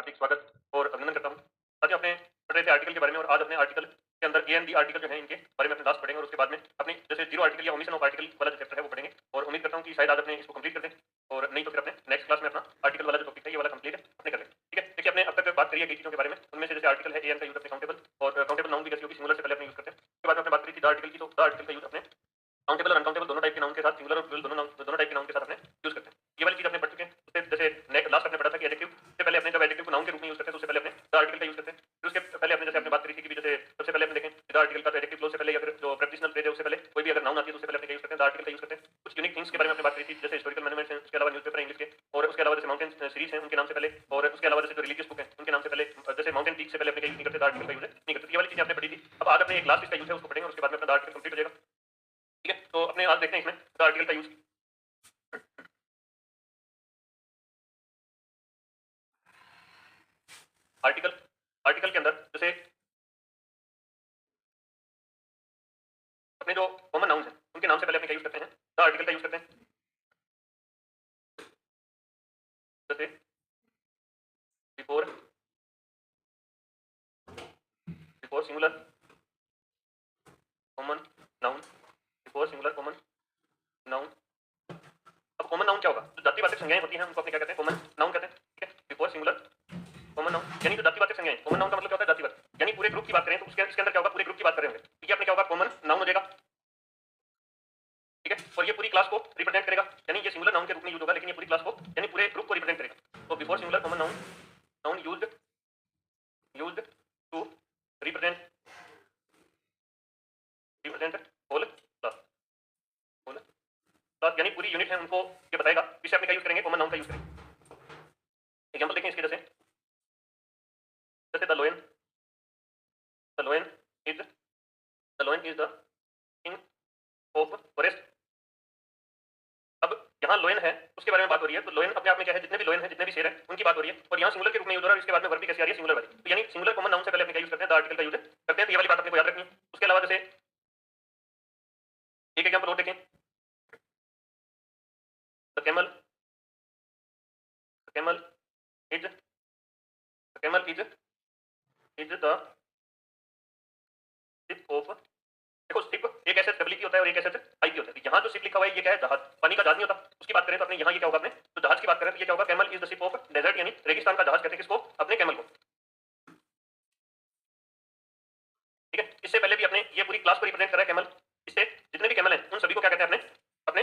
हार्दिक स्वागत और अभिनंदन करता हूँ। साथियों, अपने पढ़ रहे थे आर्टिकल के बारे में और आज अपने आर्टिकल के अंदर ए एंड डी आर्टिकल जो है इनके बारे में अपने लास्ट पढ़ेंगे और उसके बाद में अपने जैसे जीरो आर्टिकल या ओमिशन ऑफ आर्टिकल वाला जो चैप्टर है वो पढ़ेंगे और उम्मीद करता हूँ कि शायद आज अपने इसको कंप्लीट कर दें और नहीं तो फिर अपने नेक्स्ट क्लास में अपना आर्टिकल वाला जो टॉपिक है ये वाला कंप्लीट अपने कर लें। ठीक है, देखिए अपने अब तक बात करी है कई चीज़ों के बारे में, उनमें से जैसे आर्टिकल है ए एन का यूज अपने काउंटेबल और काउंटेबल नाउन भी जैसे सिंगुलर से पहले अपने यूज करते हैं। उसके बाद में अपने बात करी थी द आर्टिकल की, तो द आर्टिकल का यूज अपने काउंटेबल और अनकाउंटेबल दोनों टाइप के नाउन के साथ, सिंगुलर और प्लूरल दोनों टाइप के नाउन के साथ अपने यूज करते हैं। ये वाली चीज अपने पढ़ चुके हैं। उससे जैसे लास्ट अपने पढ़ा था कि एडजेक्टिव से पहले अपने जब एडजेक्टिव को नाउन के रूप में यूज करते हैं तो उससे पहले अपने द आर्टिकल का यूज करते हैं। फिर उसके पहले अपने जैसे आपने बात करी थी कि जैसे सबसे पहले अपने देखें द आर्टिकल का एडजेक्टिव क्लोज से पहले या फिर जो प्रेपोजिशनल फ्रेज है उससे पहले कोई भी अगर नाउन आती है तो उससे पहले अपने यूज करते हैं द आर्टिकल का यूज करते हैं। कुछ यूनिक थिंग्स के बारे में अपने बात करी थी जैसे हिस्टोरिकल मॉन्यूमेंट्स हैं, उसके अलावा न्यूज़पेपर इंग्लिश के, और उसके अलावा जैसे माउंटेन सीरीज हैं उनके नाम से पहले, और उसके अलावा जैसे जो रिलीजियस बुक है उनके नाम से पहले, जैसे माउंटेन पीक से पहले अपने यूज नहीं करते, द आर्टिकल का यूज नहीं करते। ये वाली चीजें आपने पढ़ी थी। अब आज अपने एक लास्ट इसका यूज है उसको पढ़ेंगे और उसके बाद में अपना द आर्टिकल कंप्लीट हो जाएगा। ठीक है, तो अपने आज देखते हैं इसमें द आर्टिकल का यूज। आर्टिकल आर्टिकल के अंदर जैसे अपने जो कॉमन नाउन है उनके नाम से पहले अपने क्या यूज करते हैं, द आर्टिकल का यूज करते हैं। जैसे before before singular common noun, before singular common noun. अब कॉमन नाउन क्या होगा? जो जातिवाचक संज्ञाएं होती हैं उनको अपने क्या कहते हैं, कॉमन नाउन कहते हैं। ठीक है, बिफोर सिंगुलर कॉमन नाउन यानी जो जातिवाचक संज्ञाएं, कॉमन नाउन का मतलब क्या होता है, जातिवाचक, यानी पूरे ग्रुप की बात करें तो इसके अंदर क्या होगा, पूरे ग्रुप की बात कर रहे होंगे तो ये अपने क्या होगा, कॉमन नाउन हो जाएगा। ठीक है, और ये पूरी क्लास को रिप्रेजेंट करेगा, यानी ये सिंगुलर नाउन के रूप में यूज होगा लेकिन ये पूरी क्लास को यानी पूरे ग्रुप को रिप्रेजेंट करेगा। तो before singular common noun, noun used to represent whole class, यानी पूरी यूनिट है उनको ये बताएगा किसे अपने क्या यूज करेंगे, कॉमन नाउन का यूज करेंगे। एग्जांपल देखें इसके, जैसे the लोयन, the लोयन is the king of forest. अब यहाँ लोयन है उसके बारे में बात हो रही है, तो लोयन अपने आप में क्या है, जितने भी लोयन है, जितने भी शेर है उनकी बात हो रही है, और यहाँ सिंगुलर के रूप में यूज हो रहा है। इसके बाद में वर्ब भी कैसे आ रही है, सिंगुलर वाली, तो यानी सिंगुलर कॉमन नाउन से पहले अपने क्या यूज करते हैं, द आर्टिकल का यूज करते हैं। तो ये वाली बात अपने को याद रखनी है। उसके अलावा जैसे एक एग्जांपल और देखें, the camel is the ship of. देखो शिप एक ऐसे डब्ल्यू की होता है और एक ऐसे आई की होता है। यहाँ जो शिप लिखा हुआ है ये क्या है, जहाज, पानी का जहाज नहीं होता। उसकी बात करें तो अपने यहाँ ये क्या होगा, अपने तो जहाज की बात करें तो ये क्या होगा, camel is the ship of desert, यानी रेगिस्तान का जहाज कहते हैं किसको, अपने कैमल को। ठीक है, इससे पहले भी अपने ये पूरी क्लास को रिप्रेजेंट कर रहा है कैमल। इससे जितने भी कैमल हैं उन सभी को क्या कहते हैं, अपने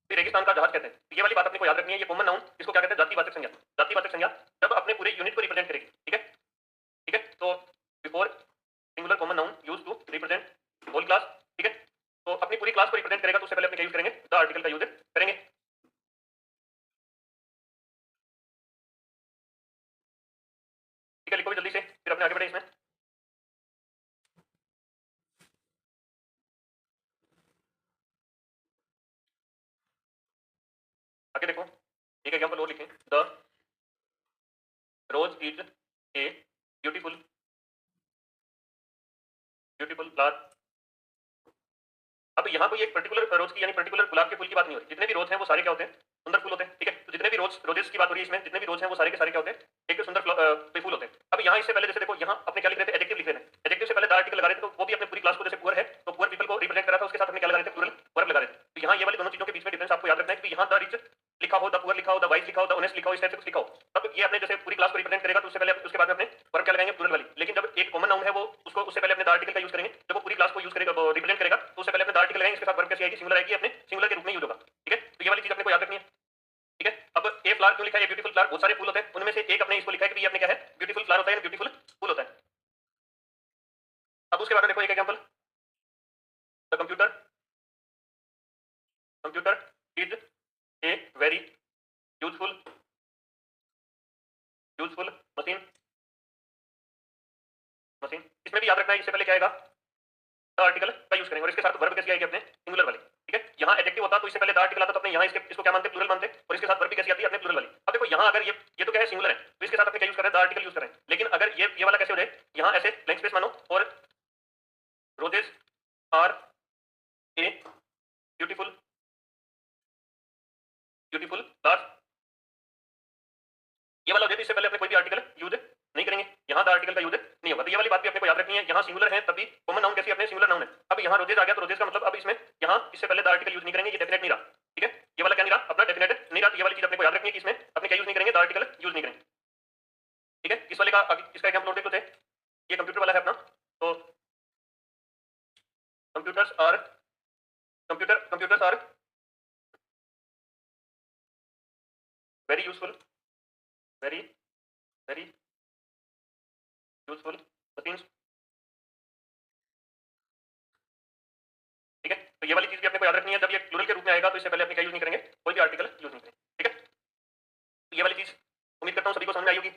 अपने रेगिस्तान का जहाज कहते हैं। तो ये वाली बात अपने को याद रखनी है। ये कॉमन नाउन इसको क्या कहते हैं, जातिवाचक संज्ञा। जातिवाचक संज्ञा जब अपने पूरे यूनिट को रिप्रेजेंट करेगी। ठीक है, ठीक है, तो before singular common noun use to represent whole class. ठीक है, तो अपनी पूरी क्लास को रिप्रेजेंट करेगा तो उससे पहले अपने क्या यूज करेंगे, द आर्टिकल का यूज करेंगे। ठीक है, लिखो भी जल्दी से फिर अपने आगे बढ़े इसमें। आगे देखो, एक एग्जांपल और लिखें, the rose is a beautiful beautiful flower. अब यहाँ कोई एक पर्टिकुलर रोज की यानी पर्टिकुलर गुलाब के फूल की बात नहीं हो रही। जितने भी रोज हैं वो सारे क्या होते हैं, सुंदर फूल होते हैं। ठीक है, तो जितने भी रोजेस की बात हो रही है इसमें, जितने भी रोज हैं वो सारे के सारे क्या होते हैं, एक सुंदर फूल होते हैं। अब यहाँ इससे पहले जैसे देखो, यहाँ अपने क्या लिख रहे थे, एडजेक्टिव लिख रहे थे। एडजेक्टिव से पहले द आर्टिकल लगा रहे थे, तो वो भी अपने पूरी क्लास को, जैसे पुअर है तो पुअर पीपल को रिप्रेजेंट कर रहा था, उसके साथ अपने क्या लगा रहे थे, प्लूरल वर्ब लगा रहे थे। तो यहाँ ये वाली दोनों चीजों के बीच में डिफरेंस आपको याद रखना है कि यहाँ द रिच लिखा हो, द पुअर लिखा हो, द वाइज लिखा हो, द ऑनेस्ट लिखा हो, इस टाइप से कुछ लिखा हो, तब ये अपने जैसे पूरी क्लास को रिप्रेजेंट करेगा। तो उससे पहले उसके बाद में अपने वर्ब क्या लगाएंगे, प्लूरल वाली। लेकिन जब एक कॉमन नाउन है वो उसको उससे पहले अपने द आर्टिकल का यूज करेंगे। जब वो पूरी क्लास को यूज करेगा, रिप्रेजेंट करेगा, तो उससे पहले अपने द आर्टिकल लगाएंगे, इसके साथ वर्ब कैसे आएगी, सिंगुलर आएगी, अपने सिंगुलर के रूप में यूज होगा। ठीक है, तो ये वाली चीज अपने को याद रखनी है। ठीक है, अब ए फ्लावर क्यों लिखा है, ब्यूटीफुल फ्लावर, बहुत सारे फूल होते हैं, उनमें से एक अपने इसको लिखा है कि ये अपने क्या है, ब्यूटीफुल फ्लावर होता है, ब्यूटीफुल फूल होता है। अब उसके बाद में देखो एक example, the computer is a very useful useful machine machine. इसमें भी याद रखना है, इससे पहले क्या आएगा, द आर्टिकल का यूज करेंगे और इसके साथ वर्ब कैसी आएगी, अपने सिंगुलर वाली। ठीक है, यहाँ एडजेक्टिव होता तो इससे पहले द आर्टिकल आता, तो अपने यहाँ इसको क्या मानते, प्लूरल मानते, और इसके साथ वर्ब कैसी आती है, अपने प्लूरल वाली। अब देखो यहाँ अगर ये तो क्या है, सिंगुलर है, तो इसके साथ अपने क्या यूज कर रहे हैं, द आर्टिकल यूज कर रहे हैं। लेकिन अगर ये वाला कैसे हो जाए, यहाँ ऐसे ब्लैंक स्पेस मानो, और roses are a beautiful beautiful flowers, ये वाला हो जाए तो इससे पहले अपने कोई भी आर्टिकल यूज आर्टिकल का यूज नहीं होगा। तो ये वाली बात भी अपने को याद रखनी है। यहाँ सिंगुलर है तभी कॉमन नाउन कैसी अपने सिंगुलर नाउन है। अब यहाँ रोजेज आ गया तो रोजेज का मतलब अब इसमें यहाँ इससे पहले द आर्टिकल यूज नहीं करेंगे, ये डेफिनेट नहीं रहा। ठीक है, ये वाला क्या नहीं रहा, अपना डेफिनेट नहीं रहा। तो ये वाली चीज अपने को याद रखनी है कि इसमें अपने क्या यूज नहीं करेंगे, द आर्टिकल यूज नहीं करेंगे। ठीक है, इस वाले का इसका एग्जाम्पल देख लेते हैं। ये कंप्यूटर वाला है अपना। तो computers are very useful, very very useful machines. ठीक है, तो ये वाली चीज भी अपने को याद रखनी है। जब ये प्लूरल के रूप में आएगा तो इससे पहले अपने क्या यूज नहीं करेंगे, कोई भी आर्टिकल यूज नहीं करेंगे। ठीक है, तो ये वाली चीज उम्मीद करता हूँ सभी को समझ में आई होगी।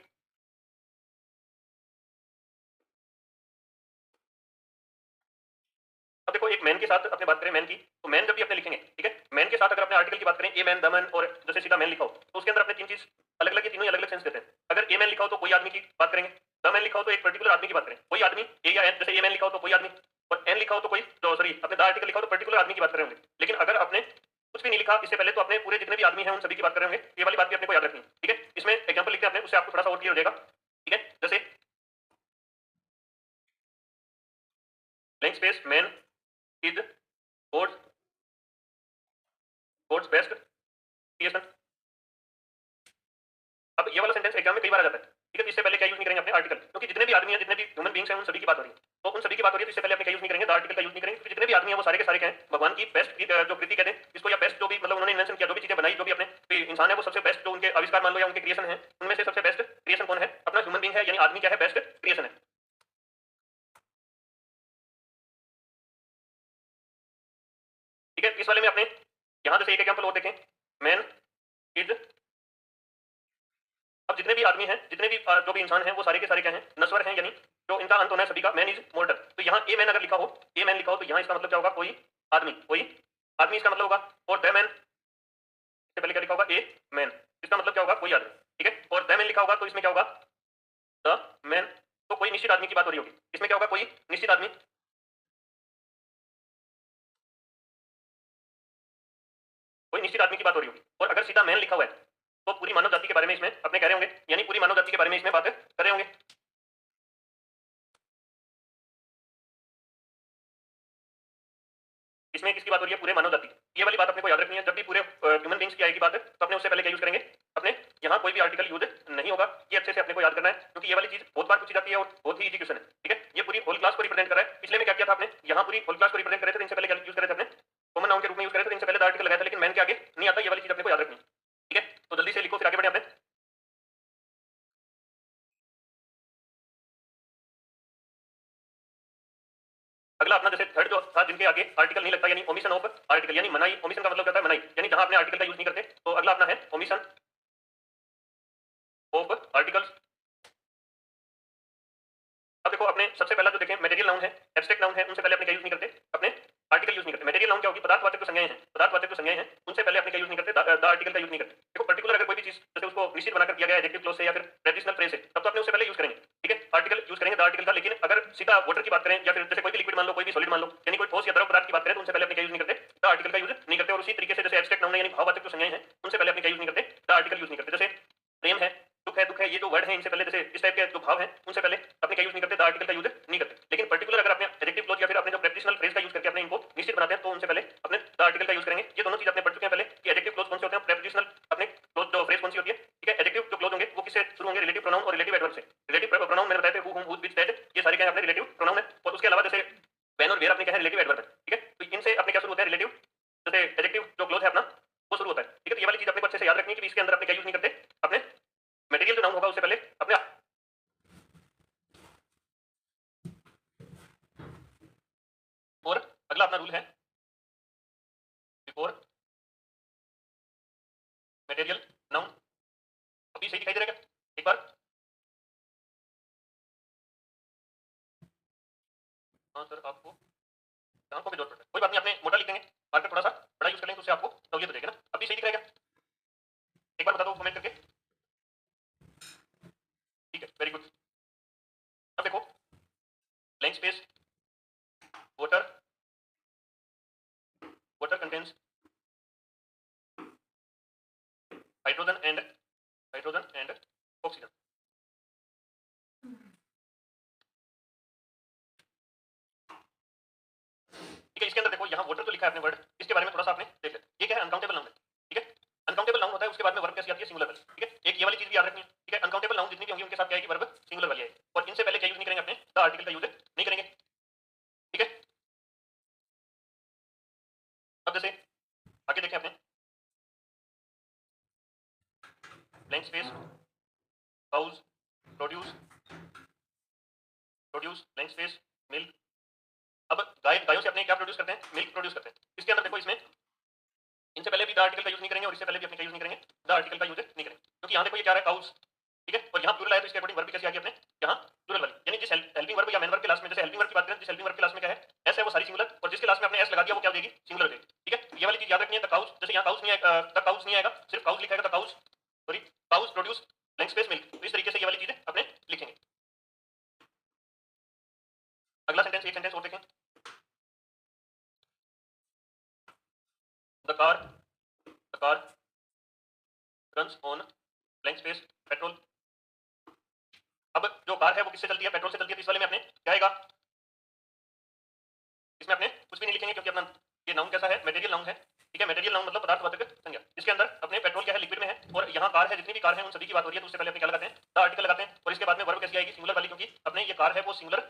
अब देखो एक मैन के साथ अपने बात करें मैन की, तो मैन जब भी अपने लिखेंगे, ठीक है, मैन के साथ अगर अपने आर्टिकल की बात करें, ए मैन, द मैन, और जैसे सीधा मैन लिखा हो तो उसके अंदर अपने तीन चीज अलग अलग, ये तीनों अलग अलग सेंस देते हैं। अगर ए मैन लिखा हो तो कोई आदमी की बात करेंगे, द मैन लिखा हो तो एक पर्टिकुलर आदमी की बात करें, कोई आदमी, ए या एन, जैसे ए मैन लिखा हो तो कोई आदमी, और एन लिखा हो तो कोई, तो सॉरी अपने द आर्टिकल लिखा हो तो पर्टिकुलर आदमी की बात कर रहे होंगे। लेकिन अगर अपने कुछ भी नहीं लिखा इससे पहले तो अपने पूरे जितने भी आदमी हैं उन सभी की बात कर रहे होंगे। ये वाली बात भी अपने को याद रखनी है। ठीक है, इसमें एग्जांपल लिखते हैं अपने, उससे आपको थोड़ा सा और क्लियर हो जाएगा। ठीक है, जैसे blank space man is God's God's best creation. अब ये वाला सेंटेंस एग्जाम में कई बार आ जाता है। ठीक है, तो इससे पहले क्या यूज नहीं करेंगे अपने आर्टिकल, क्योंकि जितने भी आदमी हैं, जितने भी ह्यूमन बीइंग्स हैं, उन सभी की बात हो रही है। तो उन सभी की बात हो रही है तो इससे पहले अपने क्या यूज नहीं करेंगे, द आर्टिकल का यूज नहीं करेंगे, क्योंकि जितने भी आदमी हैं वो सारे के सारे क्या हैं, भगवान की बेस्ट जो कृति कहते हैं इसको, या बेस्ट जो भी मतलब उन्होंने इन्वेंशन किया, जो भी चीजें बनाई, जो भी अपने इंसान है वो सबसे बेस्ट जो उनके आविष्कार मान लो या उनके क्रिएशन है, उनमें से सबसे बेस्ट क्रिएशन कौन है, अपना ह्यूमन बीइंग है, यानी आदमी क्या है, बेस्ट क्रिएशन है। ठीक है, इस वाले में अपने यहाँ जैसे एक एग्जाम्पल और देखें, मैन इज, अब जितने भी आदमी हैं, जितने भी जो भी इंसान हैं वो सारे के सारे क्या हैं, नश्वर हैं, यानी जो इनका अंत होना है सभी का। Man is mortar. तो यहाँ ए मैन अगर लिखा हो, ए मैन लिखा हो तो यहाँ इसका मतलब क्या होगा, कोई आदमी, कोई आदमी इसका मतलब होगा। और द मैन से पहले क्या लिखा होगा, ए मैन, इसका मतलब क्या होगा, कोई आदमी। ठीक है, और द मैन लिखा होगा तो इसमें क्या होगा, द मैन, तो कोई निश्चित आदमी की बात हो रही होगी। इसमें क्या होगा, कोई निश्चित आदमी, कोई निश्चित आदमी की बात हो रही होगी। और अगर सीधा मैन लिखा हुआ है तो पूरी मानव जाति के बारे में इसमें अपने कह रहे होंगे, यानी पूरी मानव जाति के बारे में इसमें बात कर रहे होंगे। इसमें किसकी बात हो रही है, पूरे मानव जाति। ये वाली बात अपने को याद रखनी है। जब भी पूरे ह्यूमन बींग्स की आएगी बात तो अपने उससे पहले क्या यूज करेंगे, अपने यहाँ कोई भी आर्टिकल यूज नहीं होगा। ये अच्छे से अपने को याद करना है, क्योंकि ये वाली चीज बहुत बार पूछी जाती है और बहुत ही इजी क्वेश्चन है। ठीक है, ये पूरी होल क्लास को रिप्रेजेंट कर रहा है। पिछले में क्या किया था आपने, यहाँ पूरी होल क्लास को रिप्रेजेंट करे थे, इनसे पहले क्या यूज करे थे अपने, कॉमन नाउन के रूप में यूज करे थे, इनसे पहले आर्टिकल लगाया था, लेकिन मैन के आगे नहीं आता। ये वाली चीज अपने को याद रखनी है। ठीक है, तो जल्दी से लिखो फिर आगे बढ़े अपने। अगला अपना जैसे थर्ड जो था, जिनके आगे आर्टिकल नहीं लगता, यानी ओमिशन ऑफ आर्टिकल, यानी मनाई। ओमिशन का मतलब क्या होता है, मनाई, यानी जहां अपने आर्टिकल का यूज नहीं करते। तो अगला अपना है ओमिशन ऑफ आर्टिकल्स। अब देखो अपने सबसे पहला जो देखें, मटेरियल नाउन है, एब्स्ट्रैक्ट नाउन है, उनसे पहले अपने क्या यूज नहीं करते, अपने आर्टिकल यूज नहीं करते। मटेरियल नाउन क्या होगी, पदार्थवाचक जो संज्ञाएं हैं, पदार्थवाचक जो संज्ञाएं हैं उनसे पहले अपने क्या यूज नहीं करते, द आर्टिकल का यूज नहीं करते। देखो पर्टिकुलर अगर कोई भी चीज जैसे उसको निश्चित बनाकर किया गया एडजेक्टिव क्लॉज से या फिर प्रेडिशनल फ्रेज से, तब तो अपने उससे पहले यूज करेंगे। ठीक है, आर्टिकल यूज करेंगे द आर्टिकल का। लेकिन अगर सीधा वाटर की बात करें या फिर जैसे कोई भी लिक्विड मान लो, कोई भी सॉलिड मान लो, यानी कोई ठोस या द्रव पदार्थ की बात करें, तो उनसे पहले अपने क्या यूज नहीं करते, द आर्टिकल का यूज नहीं करते। और उसी तरीके से जैसे एब्स्ट्रैक्ट नाउन है, यानी भाववाचक जो संज्ञाएं हैं, उनसे पहले अपने क्या यूज नहीं करते, द आर्टिकल यूज नहीं करते। जैसे प्रेम है, दुख है, ये जो वर्ड है, इनसे पहले जैसे इस टाइप के जो भाव हैं, उनसे पहले अपने क्या यूज नहीं करते, द आर्टिकल का यूज नहीं करते। लेकिन पर्टिकुलर अगर अपने एडजेक्टिव क्लॉज या फिर अपने जो प्रेपोजिशनल फ्रेज का यूज करके अपने इनको निश्चित बनाते हैं, तो उनसे पहले अपने द आर्टिकल का यूज करेंगे। ये दोनों चीज अपने पढ़ चुके हैं पहले कि एडजेक्टिव क्लॉज कौन से होते हैं, प्रेपोजिशनल अपने क्लॉज जो फ्रेज कौन सी होती है। ठीक है, एडजेक्टिव जो क्लॉज होंगे वो किससे शुरू होंगे, रिलेटिव प्रोनाउन और रिलेटिव एडवर्ब से। रिलेटिव प्रोनाउन मैंने बताया थे, हु, हुम, हुज, व्हिच, दैट, ये सारे क्या है अपने रिलेटिव प्रोनाउन है। और उसके अलावा जैसे व्हेन और वेयर अपने क्या है, रिलेटिव एडवर्ब है। ठीक है, तो इनसे अपने क्या शुरू होता है, रिलेटिव, जैसे एडजेक्टिव जो क्लॉज है अपना वो शुरू होता है। ठीक है, तो ये वाली चीज अपने को अच्छे से याद रखनी है कि इसके अंदर अपने क्या यूज नहीं करते, अपने मटेरियल जो नाउन होगा उससे पहले अपने। और अगला अपना रूल है बिफोर मटेरियल नाउन। अभी सही दिखाई दे रहा है क्या एक बार, हाँ सर आपको आंखों पे जोर पड़ता है, कोई बात नहीं, अपने मोटा लिख देंगे, मार्कर थोड़ा सा बड़ा यूज कर लेंगे तो उससे आपको सहूलियत हो जाएगी ना। अभी सही दिख रहा है क्या, एक बार बता दो कमेंट करके। ठीक है, वेरी गुड। अब देखो blank space, water, water contains hydrogen and oxygen. लिखा है आपने वर्ड, इसके बारे में थोड़ा सा आपने देख लिया। ये क्या है? अनकाउंटेबल नाउन है, ठीक है? अनकाउंटेबल नाउन होता है, उसके बाद में वर्ब कैसी आती है? सिंगुलर वाली, ठीक है? एक ये वाली चीज भी याद रखनी है, ठीक है? अनकाउंटेबल नाउन जितनी भी होंगी उनके साथ क्या आएगी? वर्ब सिंगुलर वाली आएगी, और इनसे पहले क्या यूज नहीं करेंगे अपने? द आर्टिकल का यूज नहीं करेंगे, ठीक है? अब जैसे आगे देखें अपने, blank space, cows, produce, produce, blank space, milk. अब गायों से अपने क्या प्रोड्यूस करते हैं? मिल्क प्रोड्यूस करते हैं। इसके अंदर देखो, इसमें इनसे पहले भी द आर्टिकल का यूज नहीं करेंगे और इससे पहले भी अपने क्या यूज नहीं करेंगे? द आर्टिकल का यूज नहीं करेंगे, क्योंकि यहाँ देखो ये क्या है? काउस, ठीक है? और यहाँ प्लूरल आया तो इसके अकॉर्डिंग वर्ब कैसी आ गई अपने? यहाँ प्लूरल वाली, यानी जिस हेल्पिंग वर्ब या मेन वर्ब के लास्ट में, जैसे हेल्पिंग वर्ब की बात करें, जिस हेल्पिंग वर्ब के लास्ट में क्या है? एस है, वो सारी सिंगुलर, और जिसके लास्ट में आपने एस लगा दिया वो क्या हो जाएगी? सिंगुलर हो जाएगी, ठीक है? ये वाली चीज याद रखनी है। द काउस, जैसे यहाँ काउस नहीं आएगा, द काउस नहीं आएगा, सिर्फ काउस लिखा है, the cows, sorry, cows produce blank space milk. तो इस तरीके से ये वाली चीजें अपने लिखेंगे। अगला सेंटेंस, एक सेंटेंस और देखें। The car runs on blank space petrol. अब जो कार है वो किससे चलती है? पेट्रोल से चलती है। तो इस वाले में अपने क्या आएगा? इसमें अपने कुछ भी नहीं लिखेंगे, क्योंकि अपना ये नाउन कैसा है? मटेरियल नाउन है, ठीक है? मटेरियल नाउन मतलब पदार्थवाचक संज्ञा। इसके अंदर अपने पेट्रोल क्या है? लिक्विड में है, और यहाँ कार है, जितनी भी कार है उन सभी की बात हो रही है। तो उससे पहले अपने क्या लगाते हैं? द आर्टिकल लगाते हैं, और इसके बाद में वर्ब कैसी आएगी? सिंगुलर वाली, क्योंकि अपने ये कार है वो सिंगुलर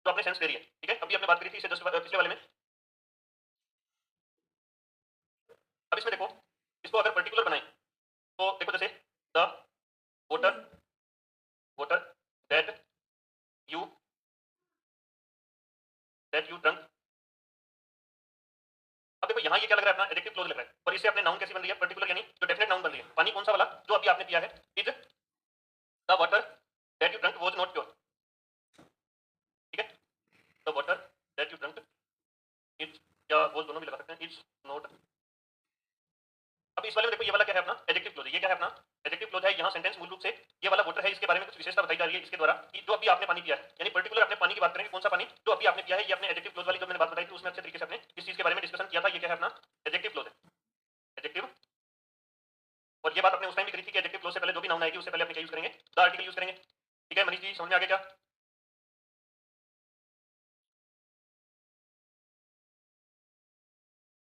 जो अपने सेंस दे रही है, ठीक है? अभी आपने बात करी थी इससे जस्ट पिछले वाले में। अब इसमें देखो, इसको अगर पर्टिकुलर बनाए तो देखो, जैसे the voter voter that you drunk. अब देखो यहाँ ये क्या लग रहा है? अपना एडजेक्टिव क्लोज लग रहा है, और इससे अपने नाउन कैसी बन रही है? पर्टिकुलर, यानी जो डेफिनेट नाउन बन रही है। पानी कौन सा वाला? जो अभी आपने पिया है। Is the water that you drunk was not pure, ठीक है? The water that you drunk is, या वो दोनों भी लगा सकते हैं, इज नॉट। अब इस वाले में देखो, ये वाला क्या है? अपना एडजेक्टिव क्लोज है। ये क्या है? अपना एडजेक्टिव क्लोज है। यहाँ सेंटेंस मूल रूप से ये वाला वाटर है, इसके बारे में कुछ विशेषता बताई जा रही है इसके द्वारा, कि जो अभी आपने पानी पिया है, यानी पर्टिकुलर अपने पानी की बात करेंगे। कौन सा पानी? जो अभी आपने पिया है। ये अपने एडजेक्टिव क्लोज वाली जो मैंने बात बताई थी, उसमें अच्छे तरीके से अपने इस चीज के बारे में डिस्कशन किया था। ये क्या है? अपना एडजेक्टिव क्लोज है, एडजेक्टिव। और ये बात अपने उस टाइम भी करी थी कि एडजेक्टिव क्लोज से पहले जो भी नाउन आएगी उससे पहले अपने क्या यूज करेंगे? द आर्टिकल यूज करेंगे, ठीक है? मनीष जी समझ में आ गया क्या?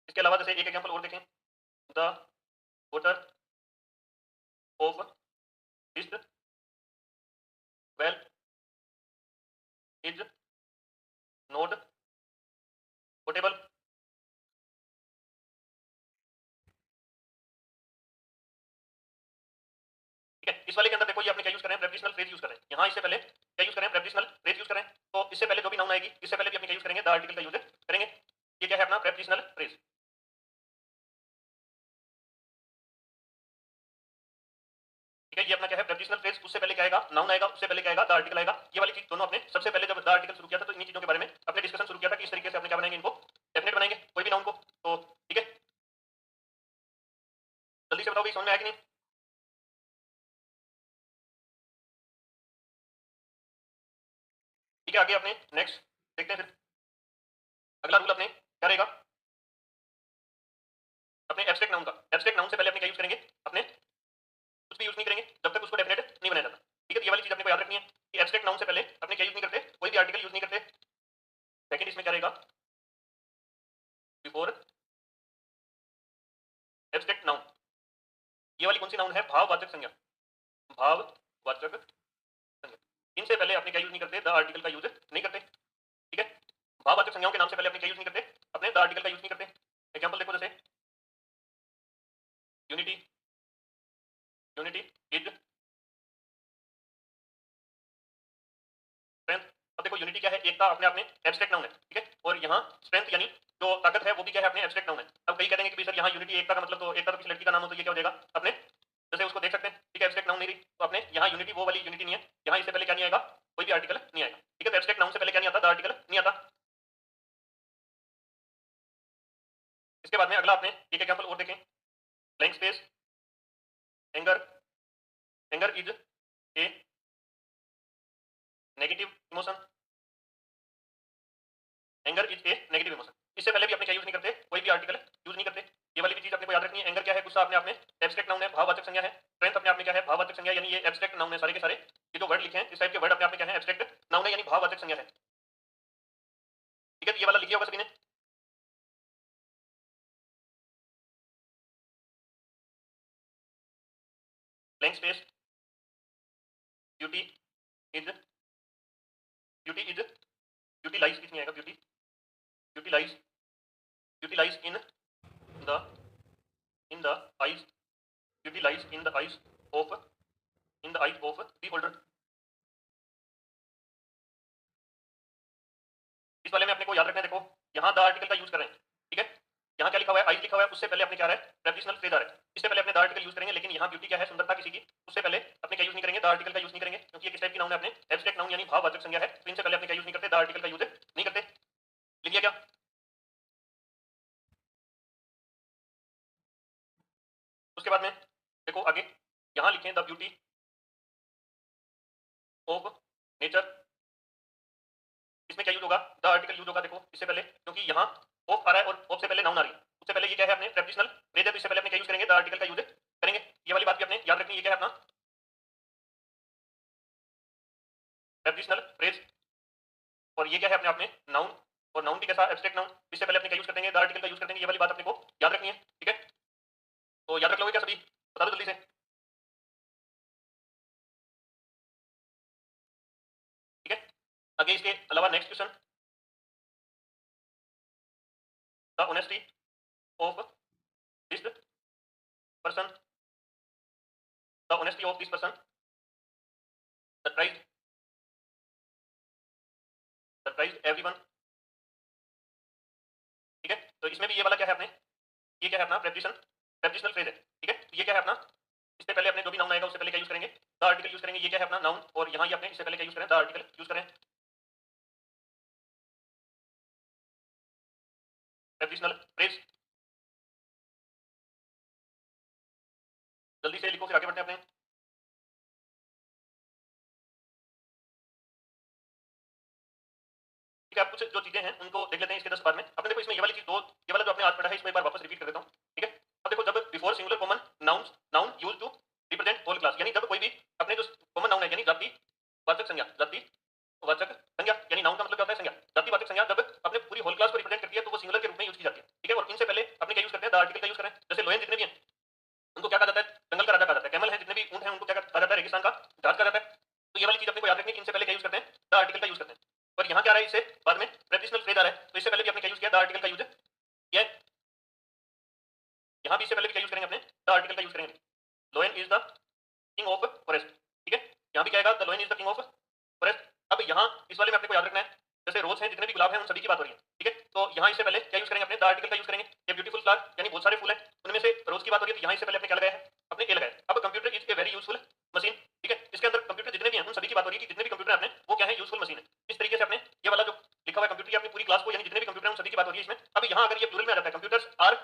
इसके अलावा जैसे एक एग्जांपल और देखें, the voter of this well is not portable. ठीक है? इस वाले के अंदर देखो, ये अपने क्या यूज कर रहे हैं? प्रेपोजिशनल फ्रेज यूज कर रहे हैं। यहाँ इससे पहले क्या यूज करें? प्रेपोजिशनल फ्रेज यूज करें। तो इससे पहले जो भी नाउन आएगी, इससे पहले भी अपने क्या यूज करेंगे? द आर्टिकल का यूज करेंगे। ये क्या है? अपना प्रेपोजिशनल फ्रेज, ठीक है? ये अपना क्या है? Prepositional phrase. उससे पहले क्या आएगा? नाउन आएगा, उससे पहले क्या आएगा? द आर्टिकल आएगा। ये वाली चीज दोनों अपने सबसे पहले जब द आर्टिकल शुरू किया था, तो इन चीजों के बारे में अपने डिस्कशन शुरू किया था कि इस तरीके से अपने क्या बनाएंगे? इनको डेफिनेट बनाएंगे कोई भी नाउन को। तो ठीक है, जल्दी से बताओ भाई, समझ में आया कि नहीं? ठीक है, आगे अपने नेक्स्ट देखते हैं। फिर अगला रूल अपने क्या रहेगा? अपने एब्स्ट्रैक्ट नाउन का। एब्स्ट्रैक्ट नाउन से पहले अपने क्या यूज करेंगे? अपने कुछ भी यूज नहीं करेंगे जब तक उसको डेफिनेट नहीं बनाया जाता, ठीक है? तो ये वाली चीज अपने को याद रखनी है कि एब्स्ट्रैक्ट नाउन से पहले अपने क्या यूज नहीं करते? कोई भी आर्टिकल यूज नहीं करते। सेकंड इसमें क्या रहेगा? Before abstract noun. ये वाली कौन सी नाउन है? भाववाचक संज्ञा, भाववाचक संज्ञा। इनसे पहले अपने क्या यूज नहीं करते? द आर्टिकल का यूज नहीं करते, ठीक है? भाववाचक संज्ञाओं के नाम से पहले अपने क्या यूज नहीं करते? अपने द आर्टिकल का यूज नहीं करते। एग्जांपल देखो, जैसे यूनिटी, यूनिटी इज स्ट्रेंथ। अब देखो, यूनिटी क्या है? एकता अपने आप में एब्स्ट्रैक्ट नाउन है, ठीक है? और यहाँ स्ट्रेंथ यानी जो ताकत है वो भी क्या है? अपने एब्स्ट्रैक्ट नाउन है। अब कई कहेंगे कि सर यहाँ यूनिटी एकता का मतलब, तो एकता तो किसी लड़की का नाम हो, तो ये क्या हो जाएगा? अपने जैसे उसको देख सकते हैं, ठीक है? एब्स्ट्रैक्ट नाउन नहीं रही, तो अपने यहाँ यूनिटी वो वाली यूनिटी नहीं है। यहाँ इससे पहले क्या नहीं आएगा? कोई भी आर्टिकल नहीं आएगा, ठीक है? तो एब्स्ट्रैक्ट नाउन से पहले क्या नहीं आता? द आर्टिकल नहीं आता। इसके बाद में अगला अपने एक एग्जांपल और देखें, blank space, anger. Anger is a negative emotion, anger is a negative emotion. इससे पहले भी अपने क्या यूज नहीं करते? कोई भी आर्टिकल यूज नहीं करते। ये वाली भी चीज अपने को याद रखनी है। एंगर क्या है? गुस्सा अपने आप में एब्स्ट्रैक्ट नाउन है, भाववाचक संज्ञा है। स्ट्रेंथ अपने आप में क्या है? भाववाचक संज्ञा, यानी ये एब्स्ट्रैक्ट नाउन है सारे के सारे। ये जो वर्ड लिखे हैं इस टाइप के वर्ड अपने आप में क्या है? एब्स्ट्रैक्ट नाउन है, यानी भाववाचक संज्ञा है, ठीक है? तो ये वाला लिखिए होगा सभी ने। Blank space beauty is utilize किसमें आएगा, utilize utilize the in the eyes utilize in the eyes of the holder. इस वाले में अपने को याद रखना है, देखो यहाँ द आर्टिकल का यूज कर रहे हैं, ठीक है, यहाँ क्या लिखा हुआ है, आइज लिखा हुआ है, उससे पहले अपने क्या है, प्रेपोजिशनल फ्रेज आ रहा है, इससे पहले अपने द आर्टिकल यूज करेंगे, लेकिन यहाँ ब्यूटी क्या है, सुंदरता किसी की, उससे पहले अपने क्या यूज नहीं करेंगे, द आर्टिकल का यूज नहीं करेंगे, क्योंकि ये किस टाइप की नाउन है, अपने एब्स्ट्रैक्ट नाउन यानी भाववाचक संज्ञा है, तो इनसे पहले अपने क्या यूज नहीं करते, द आर्टिकल का यूज नहीं करते। लिख लिया क्या? उसके बाद में देखो आगे यहाँ लिखें द ब्यूटी ऑफ नेचर, इसमें क्या यूज होगा, द आर्टिकल यूज होगा, देखो इससे पहले, क्योंकि यहाँ ऑफ आ रहा है और ऑफ से पहले नाउन आ रही है, उससे पहले ये क्या है अपने प्रेपोजिशनल फ्रेज है, तो इससे पहले अपने क्या यूज करेंगे, द आर्टिकल का यूज करेंगे। ये वाली बात भी अपने याद रखनी है, ये क्या है अपना प्रेपोजिशनल फ्रेज, और ये क्या है अपने आप में नाउन, और नाउन भी कैसा, एब्स्ट्रैक्ट नाउन, इससे पहले अपने क्या यूज कर देंगे, द आर्टिकल का यूज कर देंगे, ये वाली बात अपने को याद रखनी है, ठीक है। तो याद रख लोगे क्या सभी, बता दो जल्दी से, ठीक है। आगे इसके अलावा next question, the honesty of this person, the honesty of this person surprise everyone, ठीक है। तो इसमें भी ये वाला क्या है अपने, ये क्या है अपना प्रेपोजिशनल फ्रेज है, ठीक है। तो ये क्या है अपना, इससे पहले अपने जो भी नाउन आएगा उससे पहले क्या यूज करेंगे, द आर्टिकल यूज करेंगे, ये क्या है अपना नाउन, और यहाँ ये अपने इससे पहले क्या यूज करें, द आर्टिकल यूज करें, प्रेपोजिशनल फ्रेज। जल्दी से लिखो फिर आगे बढ़ते हैं अपने। ठीक है, आप कुछ जो चीजें हैं उनको देख लेते हैं इसके 10 बाद में। अपने देखो इसमें ये वाली चीज दो, ये वाला जो आपने आज पढ़ा है इसको एक बार वापस रिपीट कर देता हूँ, ठीक है। अब देखो जब before singular common noun use to represent whole class, यानी जब कोई भी अपने जो कॉमन नाउन है यानी जाति वाचक संज्ञा, जाति वाचक संज्ञा यानी नाउन का मतलब क्या होता है संज्ञा, जाति वाचक संज्ञा जब अपने पूरी होल क्लास को रिप्रेजेंट करती है तो वो सिंगुलर के रूप में यूज की जाती है, ठीक है। और इनसे पहले अपने क्या यूज करते हैं, द आर्टिकल का यूज करें, जैसे लोयन जितने भी हैं उनको क्या कहा जाता है, जंगल का राजा कहा जाता है, कैमल है जितने भी ऊंट हैं उनको क्या कहा जाता है, रेगिस्तान का राज कहा जाता है। तो ये वाली चीज अपने को याद रखनी है कि इनसे पहले क्या यूज करते हैं, द आर्टिकल का यूज करते हैं। और यहाँ क्या आ रहा है, इससे बाद में प्रेपोजिशनल फ्रेज आ रहा है, तो इससे पहले भी अपने क्या यूज किया, द आर्टिकल का यूज किया है, यहाँ भी इससे पहले भी क्या यूज करेंगे अपने, द आर्टिकल का यूज करेंगे। लोयन is the king of forest, ठीक है, यहाँ भी क्या आएगा, the लोयन is the king of forest. अब यहाँ इस वाले में अपने को याद रखना है, जैसे रोज हैं जितने भी गुलाब हैं उन सभी की बात हो रही है, ठीक है। तो यहाँ इससे पहले क्या यूज करेंगे अपने, द आर्टिकल का यूज करेंगे। ये ब्यूटीफुल फ्लावर यानी बहुत सारे फूल हैं उनमें से रोज की बात हो रही है, तो यहाँ इससे पहले अपने क्या लगाया है, अपने ए लगाया है। अब computer is a very useful machine, ठीक है, इसके अंदर कंप्यूटर जितने भी हैं उन सभी की बात हो रही है कि जितने भी कंप्यूटर हैं अपने वो क्या है, यूजफुल मशीन है। इस तरीके से अपने ये वाला जो लिखा हुआ है कंप्यूटर की अपनी पूरी क्लास को यानी जितने भी कंप्यूटर हैं उन सभी की बात हो रही है इसमें। अब यहाँ अगर ये प्लूरल में आ जाता है, computers are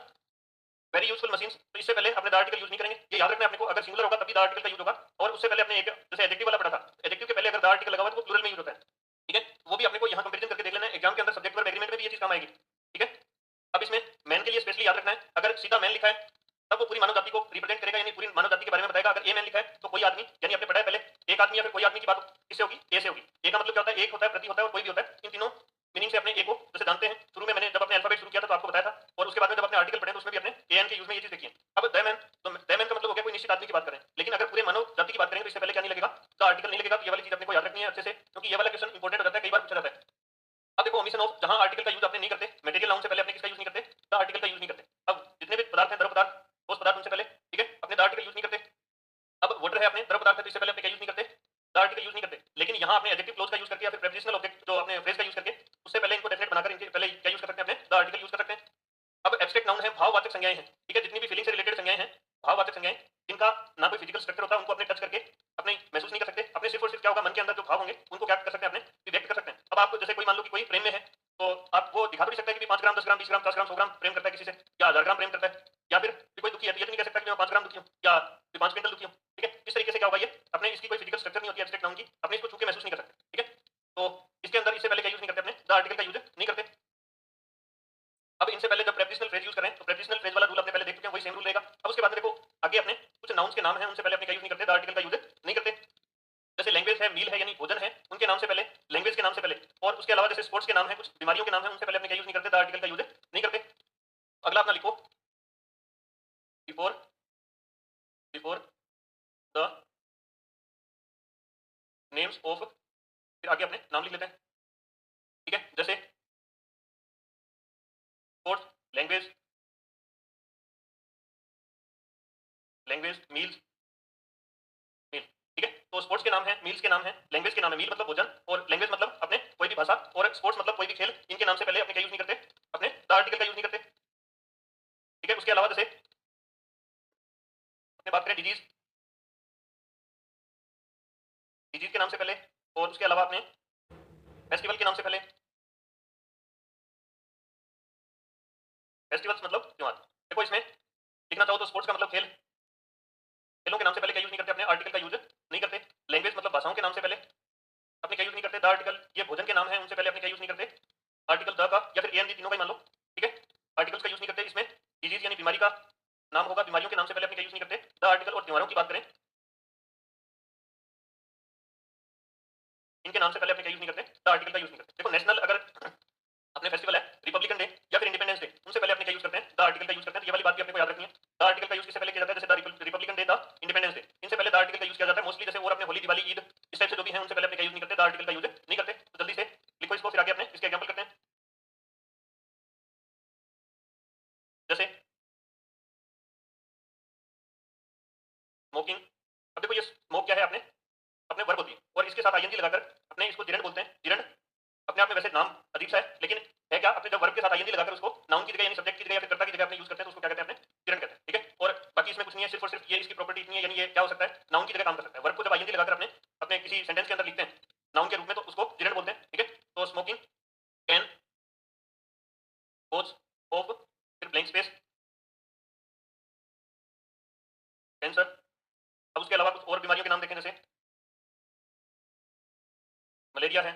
very useful machines, तो इससे पहले अपने द आर्टिकल यूज नहीं करेंगे, ये याद रखना है अपने को, अगर सिंगुलर होगा तभी द आर्टिकल का यूज होगा। और उससे पहले अपने एक जैसे एडजेक्टिव वाला पढ़ा था, एडजेक्टिव के पहले अगर द आर्टिकल लगा हुआ तो वो प्लूरल में यूज होता है, ठीक है। वो भी अपने को यहाँ कंपैरिजन करके देख लेना है, एग्जाम के अंदर सब्जेक्ट वर्ब एग्रीमेंट में भी ये चीज काम आएगी, ठीक है। अब इसमें मैन के लिए स्पेशली याद रखना है, अगर सीधा मैन लिखा है तब वो पूरी मानव जाति को रिप्रेजेंट करेगा यानी पूरी मानव जाति के बारे में बताएगा। अगर ए मैन लिखा है तो कोई आदमी यानी आपने पढ़ा है पहले, एक आदमी या फिर कोई आदमी की बात किससे होगी, ए से होगी। ए का मतलब क्या होता है, एक होता है, प्रति होता है और कोई भी होता है। इन तीनों मीनिंग से अपने ए को जैसे जानते हैं, शुरू में मैंने जब अपने अल्फाबेट शुरू किया था तो आपको बताया था, और उसके बाद में जब अपने आर्टिकल पढ़े तो उसमें भी अपने ए एन के यूज में ये चीज देखी है। अब द मैन, तो द मैन का मतलब हो गया कोई निश्चित आदमी की बात करें, लेकिन अगर पूरे मानव जाति की बात करेंगे तो इससे पहले क्या नहीं लगेगा, द आर्टिकल नहीं लगेगा। तो ये वाली चीज अपने को याद रखनी है अच्छे से, क्योंकि ये वाला क्वेश्चन इंपॉर्टेंट हो जाता है, कई बार पूछा जाता है। अब देखो ओमिशन ऑफ, जहां आर्टिकल का यूज आपने नहीं करते, मटेरियल नाउन से पहले अपने किसका यूज नहीं करते, द आर्टिकल का यूज नहीं करते। अब जितने भी पदार्थ हैं, द्रव पदार्थ, ठोस पदार्थ, उनसे पहले ठीक है अपने द आर्टिकल यूज नहीं करते। अब वाटर है अपने द्रव पदार्थ है, तो इससे पहले अपने क्या यूज नहीं करते, द आर्टिकल यूज नहीं करते। लेकिन यहाँ अपने एडजेक्टिव क्लोज का यूज करके या फिर प्रेपोजिशनल ऑब्जेक्ट जो अपने फ्रेज का यूज करके उससे पहले इनको डेफिनेट बनाकर इनके पहले क्या यूज कर सकते हैं, अपने द आर्टिकल यूज कर सकते हैं। अब एब्स्ट्रैक्ट नाउन है, भाववाचक संज्ञाएं हैं, ठीक है, जितनी भी फीलिंग से रिलेटेड संज्ञाएं हैं, भाववाचक संज्ञाएं, जिनका ना कोई फिजिकल स्ट्रक्चर होता है, उनको अपने टच करके अपने महसूस नहीं कर सकते, अपने सिर्फ और सिर्फ क्या होगा, मन के अंदर जो भाव होंगे उनको क्या कर सकते हैं, अपने व्यक्त कर सकते हैं। अब आप जैसे कोई मान लो कि कोई प्रेम में है, तो आप वो दिखा तो नहीं सकता कि 5 ग्राम 10 ग्राम 20 ग्राम 50 ग्राम 100 ग्राम प्रेम करता है किसी से, या 1000 ग्राम प्रेम करता है, या फिर कोई दुखी है तो ये तो नहीं कह सकता कि मैं 5 ग्राम दुखी हूँ या 5 क्विंटल दुखी हूँ, ठीक है। इस तरीके से क्या होगा, ये अपने इसकी कोई फिजिकल स्ट्रक्चर नहीं होती है एब्स्ट्रैक्ट नाउन की, अपने इसको छू के महसूस नहीं कर सकते, ठीक है। तो इसके अंदर इससे पहले क्या यूज नहीं करते, अपने द आर्टिकल का यूज नहीं करते। अब इनसे पहले जब प्रेपोजिशनल फ्रेज यूज करें तो प्रेपोजिशनल फ्रेज वाला रूल अपने पहले देख चुके हैं, वही सेम रूल रहेगा। अब उसके बाद में देखो आगे अपने कुछ नाउन्स के नाम हैं, उनसे पहले अपने क्या यूज नहीं करते, द आर्टिकल का यूज नहीं करते। जैसे लैंग्वेज है, मील है यानी भोजन है, उनके नाम से पहले, लैंग्वेज के नाम से पहले। और उसके अलावा जैसे स्पोर्ट्स के नाम है, कुछ बीमारियों के नाम है, उनसे पहले अपने क्या यूज नहीं करते, द आर्टिकल का यूज नहीं करते। अगला अपना लिखो, before before the names of, फिर आगे अपने नाम लिख लेते हैं, ठीक है। जैसे स्पोर्ट्स, लैंग्वेज, लैंग्वेज, मील्स, मील, ठीक है। तो स्पोर्ट्स के नाम है, मील्स के नाम है, लैंग्वेज के नाम है, मील मतलब भोजन, और लैंग्वेज मतलब अपने कोई भी भाषा, और स्पोर्ट्स मतलब कोई भी खेल। इनके नाम से पहले अपने क्या यूज नहीं करते, अपने द आर्टिकल का यूज नहीं करते, ठीक है। उसके अलावा जैसे अपने बात करें डिजीज, डिजीज के नाम से पहले, और उसके अलावा अपने फेस्टिवल के नाम से पहले, फेस्टिवल्स मतलब त्योहार। देखो इसमें लिखना चाहो तो स्पोर्ट्स का मतलब खेल, खेलों के नाम से पहले क्या यूज नहीं करते, अपने आर्टिकल का यूज नहीं करते। लैंग्वेज मतलब भाषाओं के नाम से पहले अपने क्या यूज नहीं करते, द आर्टिकल। ये भोजन के नाम है, उनसे पहले अपने क्या यूज नहीं करते, आर्टिकल द का, या फिर एन दी, तीनों का ही मान लो, ठीक है। आर्टिकल्स का यूज नहीं करते। इसमें डिजीज यानी बीमारी का नाम होगा, बीमारियों के नाम से पहले अपने क्या यूज नहीं करते, द आर्टिकल। और त्योहारों की बात करें, इनके नाम से पहले अपने क्या यूज नहीं करते, द आर्टिकल का यूज नहीं करते। देखो नेशनल अगर अपने फेस्टिवल है, रिपब्लिकन डे या फिर इंडिपेंडेंस डे, उनसे पहले अपने क्या यूज करते हैं, द आर्टिकल का यूज करते हैं। तो ये वाली बात भी अपने को याद रखनी है। द आर्टिकल का यूज किससे पहले किया जाता है, जैसे the Republican day, the independence day, इनसे पहले द आर्टिकल का यूज किया जाता है मोस्टली। जैसे और अपने होली, दिवाली, ईद, इस टाइप से जो भी है, उनसे पहले अपने क्या यूज नहीं करते, द आर्टिकल का यूज नहीं करते। तो जल्दी से लिखो इसको, फिर आगे अपने इसके एग्जांपल करते हैं। जैसे स्मोकिंग, अब देखो ये स्मोक क्या है, अपने अपने वर्ब होती है, और इसके साथ आईएनजी लगाकर अपने इसको जिरंड बोलते हैं। जिरंड अपने आप में वैसे नाम अजीब सा है, लेकिन है क्या, अपने जब वर्ब के साथ आईएनजी लगाकर उसको नाउन की जगह यानी सब्जेक्ट की जगह या फिर कर्ता की जगह अपने यूज करते हैं, तो उसको क्या कहते हैं, अपने जिरंड कहते हैं, ठीक है। और बाकी इसमें कुछ नहीं है, सिर्फ और सिर्फ ये इसकी प्रॉपर्टी इतनी है, यानी ये क्या हो सकता है, नाउन की जगह काम कर सकता है। वर्ब को जब आईएनजी लगाकर अपने अपने किसी सेंटेंस के अंदर लिखते हैं नाउन के रूप में, तो उसको जिरंड बोलते हैं, ठीक है। तो स्मोकिंग कैन कोज ऑफ, फिर ब्लैंक स्पेस, कैंसर। अब उसके अलावा कुछ और बीमारियों के नाम देखें, जैसे मलेरिया है,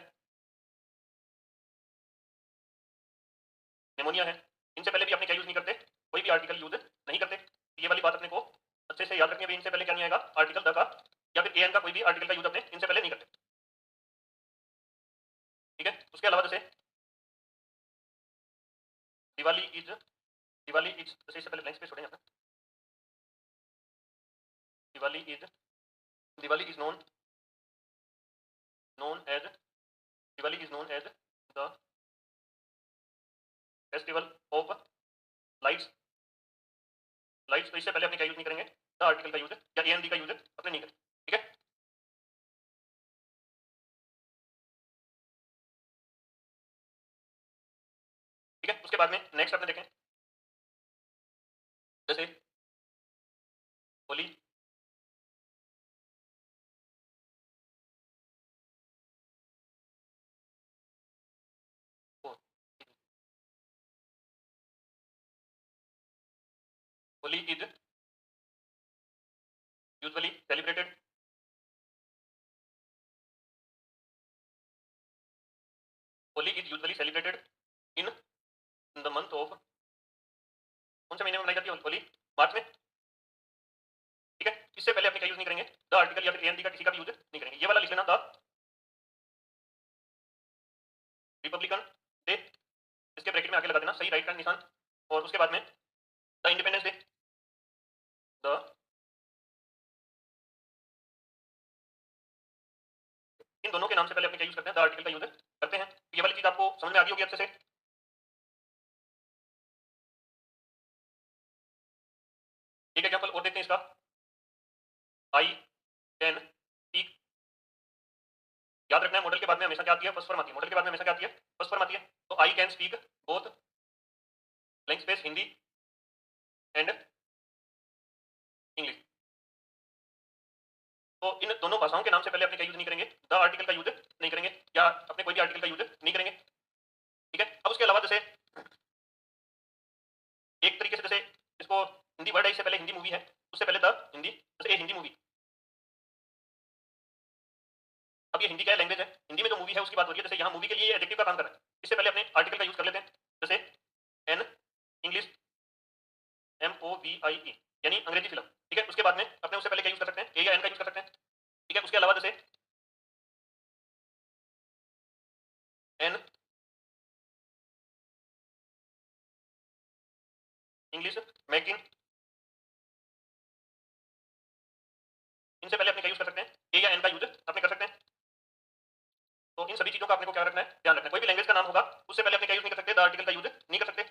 निमोनिया है। इनसे पहले भी अपने क्या यूज नहीं करते, कोई भी आर्टिकल यूज नहीं करते। ये वाली बात अपने को अच्छे से याद रखनी है। इनसे पहले क्या नहीं आएगा, आर्टिकल द का या फिर एन का कोई भी आर्टिकल का यूज अपने इनसे पहले नहीं करते, ठीक है। उसके अलावा जैसे दिवाली इज, दिवाली इज, जैसे इससे पहले ब्लैंक स्पेस छोड़ेंगे अपना, Diwali is, Diwali is known, known as, Diwali is known as the festival of lights, lights. तो इससे पहले अपने क्या यूज नहीं करेंगे, द आर्टिकल का यूज या एन डी का यूज अपने नहीं करेंगे, ठीक है। ठीक है, उसके बाद में नेक्स्ट अपने देखें, जैसे Holi, Holi is usually celebrated, Holi is usually celebrated in the month of, कौन से महीने में मनाई जाती है होली, मार्च में, ठीक है। इससे पहले अपने क्या यूज नहीं करेंगे, द आर्टिकल या फिर एन डी का किसी का भी यूज नहीं करेंगे। ये वाला लिख लेना, द रिपब्लिकन डे, इसके ब्रैकेट में आगे लगा देना सही राइट का निशान, और उसके बाद में द इंडिपेंडेंस डे, द, इन दोनों के नाम से पहले अपने क्या यूज करते हैं, द आर्टिकल का यूज करते हैं। ये वाली चीज आपको समझ में आ गई होगी अच्छे से। एक एग्जांपल और देखते हैं इसका, आई कैन स्पीक। याद रखना है, मॉडल के बाद में हमेशा क्या आती है, फर्स्ट फॉर्म आती है। मॉडल के बाद में हमेशा क्या आती है, फर्स्ट फॉर्म आती है। तो I can speak both blank space Hindi and English. तो इन दोनों भाषाओं के नाम से पहले अपने क्या यूज नहीं करेंगे, द आर्टिकल का यूज नहीं करेंगे, या अपने कोई भी आर्टिकल का यूज नहीं करेंगे, ठीक है। अब उसके अलावा जैसे एक तरीके से, जैसे इसको हिंदी वर्ड है, इससे पहले हिंदी मूवी है, उससे पहले द हिंदी, जैसे ए हिंदी मूवी। अब ये हिंदी क्या है, लैंग्वेज है, हिंदी में जो मूवी है उसकी बात हो रही है। जैसे यहाँ मूवी के लिए एडजेक्टिव का काम कर रहा है, इससे पहले अपने आर्टिकल का यूज कर लेते हैं, जैसे an English M O V I E, यानी अंग्रेजी फिल्म, ठीक है। उसके बाद में अपने उससे पहले क्या यूज कर सकते हैं, ए या एन का यूज कर सकते हैं, ठीक है। उसके अलावा जैसे एन इंग्लिश मेकिंग, इनसे पहले अपने क्या यूज कर सकते हैं, ए या एन का यूज अपने कर सकते हैं। इन सभी चीजों का आपने को क्या रखना है, ध्यान रखना है। कोई भी लैंग्वेज का नाम होगा उससे पहले अपने क्या यूज नहीं कर सकते, द आर्टिकल का यूज नहीं कर सकते।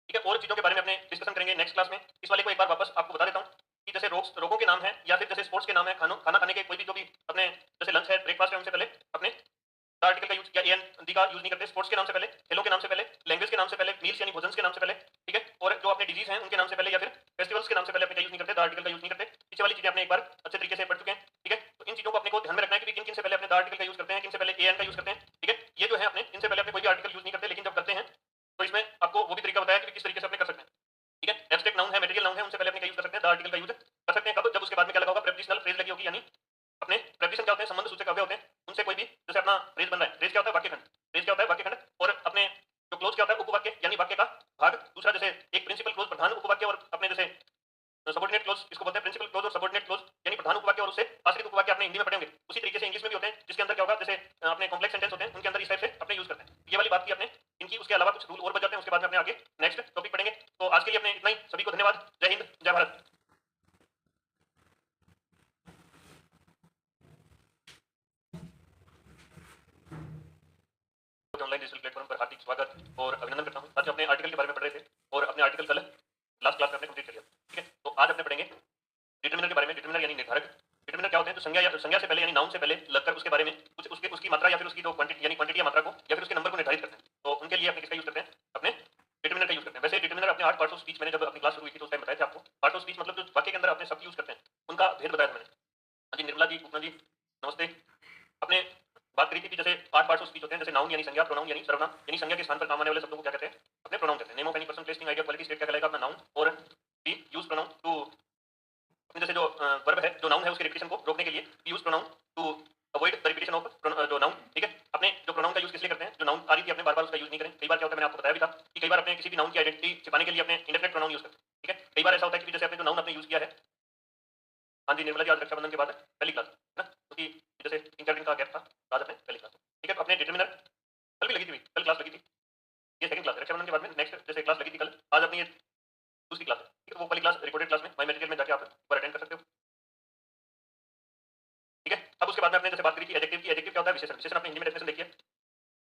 ठीक है, और चीजों के बारे में अपने डिस्कशन करेंगे नेक्स्ट क्लास में। इस वाले को एक बार वापस आपको बता देता हूँ कि जैसे रोगों के नाम है या फिर जैसे स्पोर्ट्स के नाम है, खाना खाने के कोई भी जो भी अपने जैसे लंच है, ब्रेकफास्ट है, उनसे पहले अपने आर्टिकल का यूज या एन दी का यूज नहीं करते। स्पोर्ट्स के नाम से पहले, खेलों के नाम से पहले, लैंग्वेज के नाम से पहले, मील्स यानी भोजन के नाम से पहले, ठीक है, और जो अपने डिजीज हैं उनके नाम से पहले या फिर फेस्टिवल्स के नाम से पहले अपने यूज नहीं करते, आर्टिकल का यूज नहीं करते। पीछे वाली चीजें आपने एक बार अच्छे तरीके से पढ़ चुके हैं। ठीक है, तो इन चीजों को अपने को ध्यान में रखना है कि किन किन से पहले अपने आर्टिकल का यूज करते हैं, किन से पहले एन का यूज करते हैं। ठीक है, ये जो है अपने इनसे पहले अपने कोई भी आर्टिकल यूज नहीं करते, लेकिन जब करते हैं तो इसमें आपको वो भी तरीका बताया कि किस तरीके से अपने कर सकते हैं। ठीक है, एब्स्ट्रैक्ट नाउन है, मटेरियल नाउन है, उनसे पहले अपने क्या यूज कर सकते हैं, द आर्टिकल का यूज कर सकते हैं। कब? जब उसके बाद में क्या लगा होगा, प्रेपोजिशनल फ्रेज लगी होगी, यानी अपने प्रेपोजिशन क्या होते हैं, संबंध सूचक काव्य होते हैं, उनसे कोई भी जैसे अपना फ्रेज बन रहा है, फ्रेज क्या होता है, वाक्य खंड, फ्रेज क्या होता है, वाक्य खंड, और अपने जो क्लोज क्या होता है, उपवाक्य यानी वाक्य का भाग। दूसरा जैसे एक प्रिंसिपल क्लोज, प्रधान उपवाक्य, और अपने जैसे सबऑर्डिनेट क्लोज, इसको बोलते हैं प्रिंसिपल क्लोज और सबऑर्डिनेट क्लोज, यानी प्रधान उपवाक्य और उससे आश्रित उपवाक्य आपने हिंदी में पढ़ेंगे। उसी तरीके से इंग्लिश में भी होते हैं, जिसके अंदर क्या होगा, जैसे अपने कॉम्प्लेक्स सेंटेंस होते हैं, उनके अंदर इस टाइप से अपने यूज करते हैं। ये वाली बात की अपने इनकी, उसके अलावा कुछ रूल और बच जाते हैं, उसके बाद में अपने आगे नेक्स्ट टॉपिक पढ़ेंगे। तो आज के लिए अपने इतना ही, सभी को धन्यवाद। जय हिंद, जय भारत। ऑनलाइन डिजिटल प्लेटफॉर्म पर हार्दिक स्वागत और अभिनंदन करता हूं। आज अपने आर्टिकल के बारे में पढ़ रहे थे और अपने आर्टिकल कल लास्ट क्लास में अपने कंप्लीट कर लिया। ठीक है, तो आज अपने पढ़ेंगे डिटरमिनर के बारे में। डिटरमिनर यानी निर्धारक। डिटरमिनर क्या होते हैं, तो संज्ञा से पहले यानी नाउन से पहले लगकर उसके बारे में कुछ उसकी मात्रा या फिर उसकी जो क्वांटिटी यानी क्वांटिटी या मात्रा को या फिर उसके नंबर को निर्धारित करते हैं। तो उनके लिए अपने किसका यूज करते हैं, अपने डिटरमिनर का यूज करते हैं। वैसे डिटरमिनर अपने 8 पार्ट्स ऑफ स्पीच, मैंने जब अपनी क्लास शुरू हुई थी तो उस टाइम बताया था आपको। पार्ट्स ऑफ स्पीच मतलब जो वाक्य के अंदर अपने शब्द यूज करते हैं, उनका भेद बताया था मैंने। हाँ जी, निर्मला जी, उपमा जी, नमस्ते। अपने बात करी थी कि जैसे 8 पार्ट्स ऑफ स्पीच होते हैं, जैसे नाउन यानी संज्ञा, प्रोनाउन यानी सर्वनाम, यानी संज्ञा के स्थान पर काम आने वाले शब्दों को क्या कहते हैं, अपने प्रोनाउन कहते हैं। Name of any person, place, thing, idea, quality, state क्या कहलाएगा, अपना नाउन। और वी यूज प्रोनाउन टू, जैसे जो वर्ब है, जो नाउन है, उसके रिपीटिशन को रोकने के लिए use pronoun to avoid the repetition of जो नाउन। ठीक है, अपने जो प्रोनाउन का यूज किस लिए करते हैं, जो नाउन आ रही थी अपने बार बार उसका यूज नहीं करें। कई बार क्या होता है, मैंने आपको बताया भी था कि कई बार अपने किसी भी नाउन की आइडेंटिटी छिपाने के लिए अपने इंडेफिनिट प्रोनाउन यूज करते हैं। ठीक है, कई बार ऐसा होता है कि जैसे अपने जो नाउन आपने यूज किया है, हाँ जी निर्मला जी, आज रक्षाबंधन के बाद है पहली क्लास है ना, क्योंकि जैसे 3-4 दिन का गैप था, तो आज अपने पहली क्लास। ठीक है, तो अपने डिटरमिनर कल भी लगी थी, कल क्लास लगी थी, ये सेकंड क्लास है। रक्षाबंधन के बाद में नेक्स्ट जैसे क्लास लगी थी कल, आज अपनी ये दूसरी क्लास है। ठीक है, वो वाली क्लास रिकॉर्डेड क्लास में माई मटेरियल में जाके आप अटेंड कर सकते हो। ठीक है, अब उसके बाद में अपने जैसे बात करी थी एडजेक्टिव की। एडजेक्टिव क्या होता है, विशेषण। विशेषण अपने हिंदी में डेफिनेशन देखिए,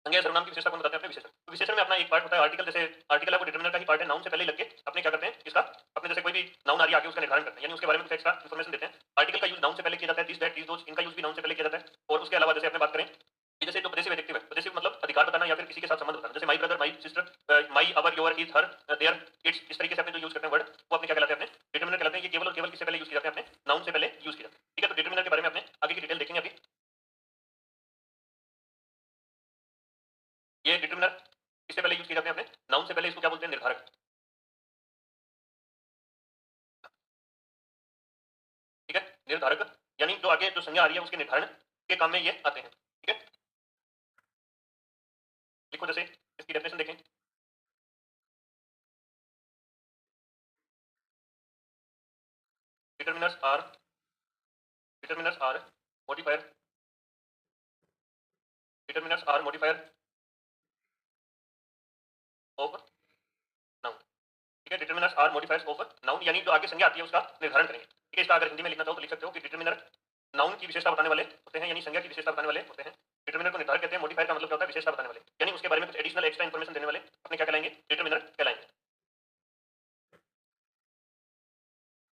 संज्ञा सर्वनाम की विशेषता को बताते हैं अपने विशेषण। तो विशेषण में अपना एक पार्ट होता है आर्टिकल। जैसे आर्टिकल है वो डिटरमिनर का ही पार्ट है, नाउन से पहले ही लग के अपने क्या करते हैं इसका, अपने जैसे कोई भी नाउन आ रही है आगे उसका निर्धारण करते हैं, यानी उसके बारे में कुछ एक्स्ट्रा इन्फॉर्मेशन देते हैं। आर्टिकल का यूज नाउन से पहले किया जाता है, दिस दैट दीस दोस, इनका यूज भी नाउन से पहले किया जाता है। और उसके अलावा जैसे अपने बात करें कि जैसे जो पॉजेसिव एडजेक्टिव है, पॉजेसिव मतलब अधिकार बताना या फिर किसी के साथ संबंध बताना, जैसे my brother, my sister, my, our, your, his, her, their, its, इस तरीके से अपने जो यूज करते हैं वर्ड, वो अपने क्या कहलाते हैं, अपने डिटरमिनर कहलाते हैं। ये केवल और केवल किससे पहले यूज किए जाते हैं, अपने नाउन से पहले यूज किए जाते हैं। ठीक है, तो डिटरमिनर के बारे में अपने आगे की डिटेल देखेंगे अभी। ये डिटरमिनर किससे पहले यूज किए जाते हैं, अपने नाउन से पहले। इसको क्या बोलते हैं, निर्धारक। ठीक है, निर्धारक यानी जो आगे जो संज्ञा आ रही है उसके निर्धारण के काम में ये आते हैं। ठीक है, लिखो जैसे इसकी डेफिनेशन देखें। Determiners are, determiners are modifier, determiners are modifier of noun. ठीक है, determiners are modifiers of noun, यानी जो आगे संज्ञा आती है उसका निर्धारण करेंगे। ठीक है, इसका अगर हिंदी में लिखना चाहो तो लिख सकते हो कि डिटरमिनर नाउन की विशेषता बताने वाले होते हैं, यानी संज्ञा की विशेषता बताने वाले होते हैं। डिटरमिनर को निर्धारक कहते हैं। मॉडिफायर का मतलब क्या होता है, विशेषता बताने वाले, यानी उसके बारे में कुछ एडिशनल एक्स्ट्रा इन्फॉर्मेशन देने वाले अपने क्या कहलाएंगे, डिटरमिनर कहलाएंगे।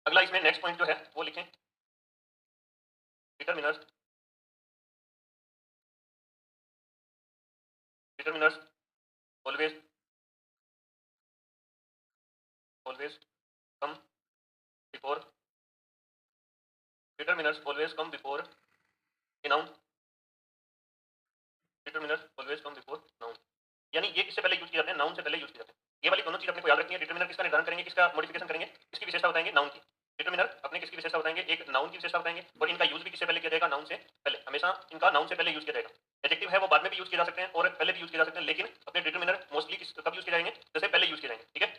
अगला इसमें नेक्स्ट पॉइंट जो है वो लिखें, determiners, determiners always, always come before, determiners always come before a noun, determiners always come before noun, यानी ये किससे पहले यूज किए जाते हैं, नाउन से पहले यूज किए जाते हैं। ये वाली दोनों चीज अपने को याद रखनी है। डिटरमिनर किसका निर्धारण करेंगे, किसका मॉडिफिकेशन करेंगे, किसकी विशेषता बताएंगे, नाउन की। डिटरमिनर अपने किसकी विशेषता बताएंगे, एक नाउन की विशेषता बताएंगे, और इनका यूज भी किससे पहले किया जाएगा, नाउन से पहले। हमेशा इनका नाउन से पहले यूज किया जाएगा। एडजेक्टिव है वो बाद में भी यूज किए जा सकते हैं और पहले भी यूज किए जा सकते हैं, लेकिन अपने डिटरमिनर मोस्टली कब यूज किए जाएंगे, जैसे पहले यूज किए जाएंगे। ठीक है,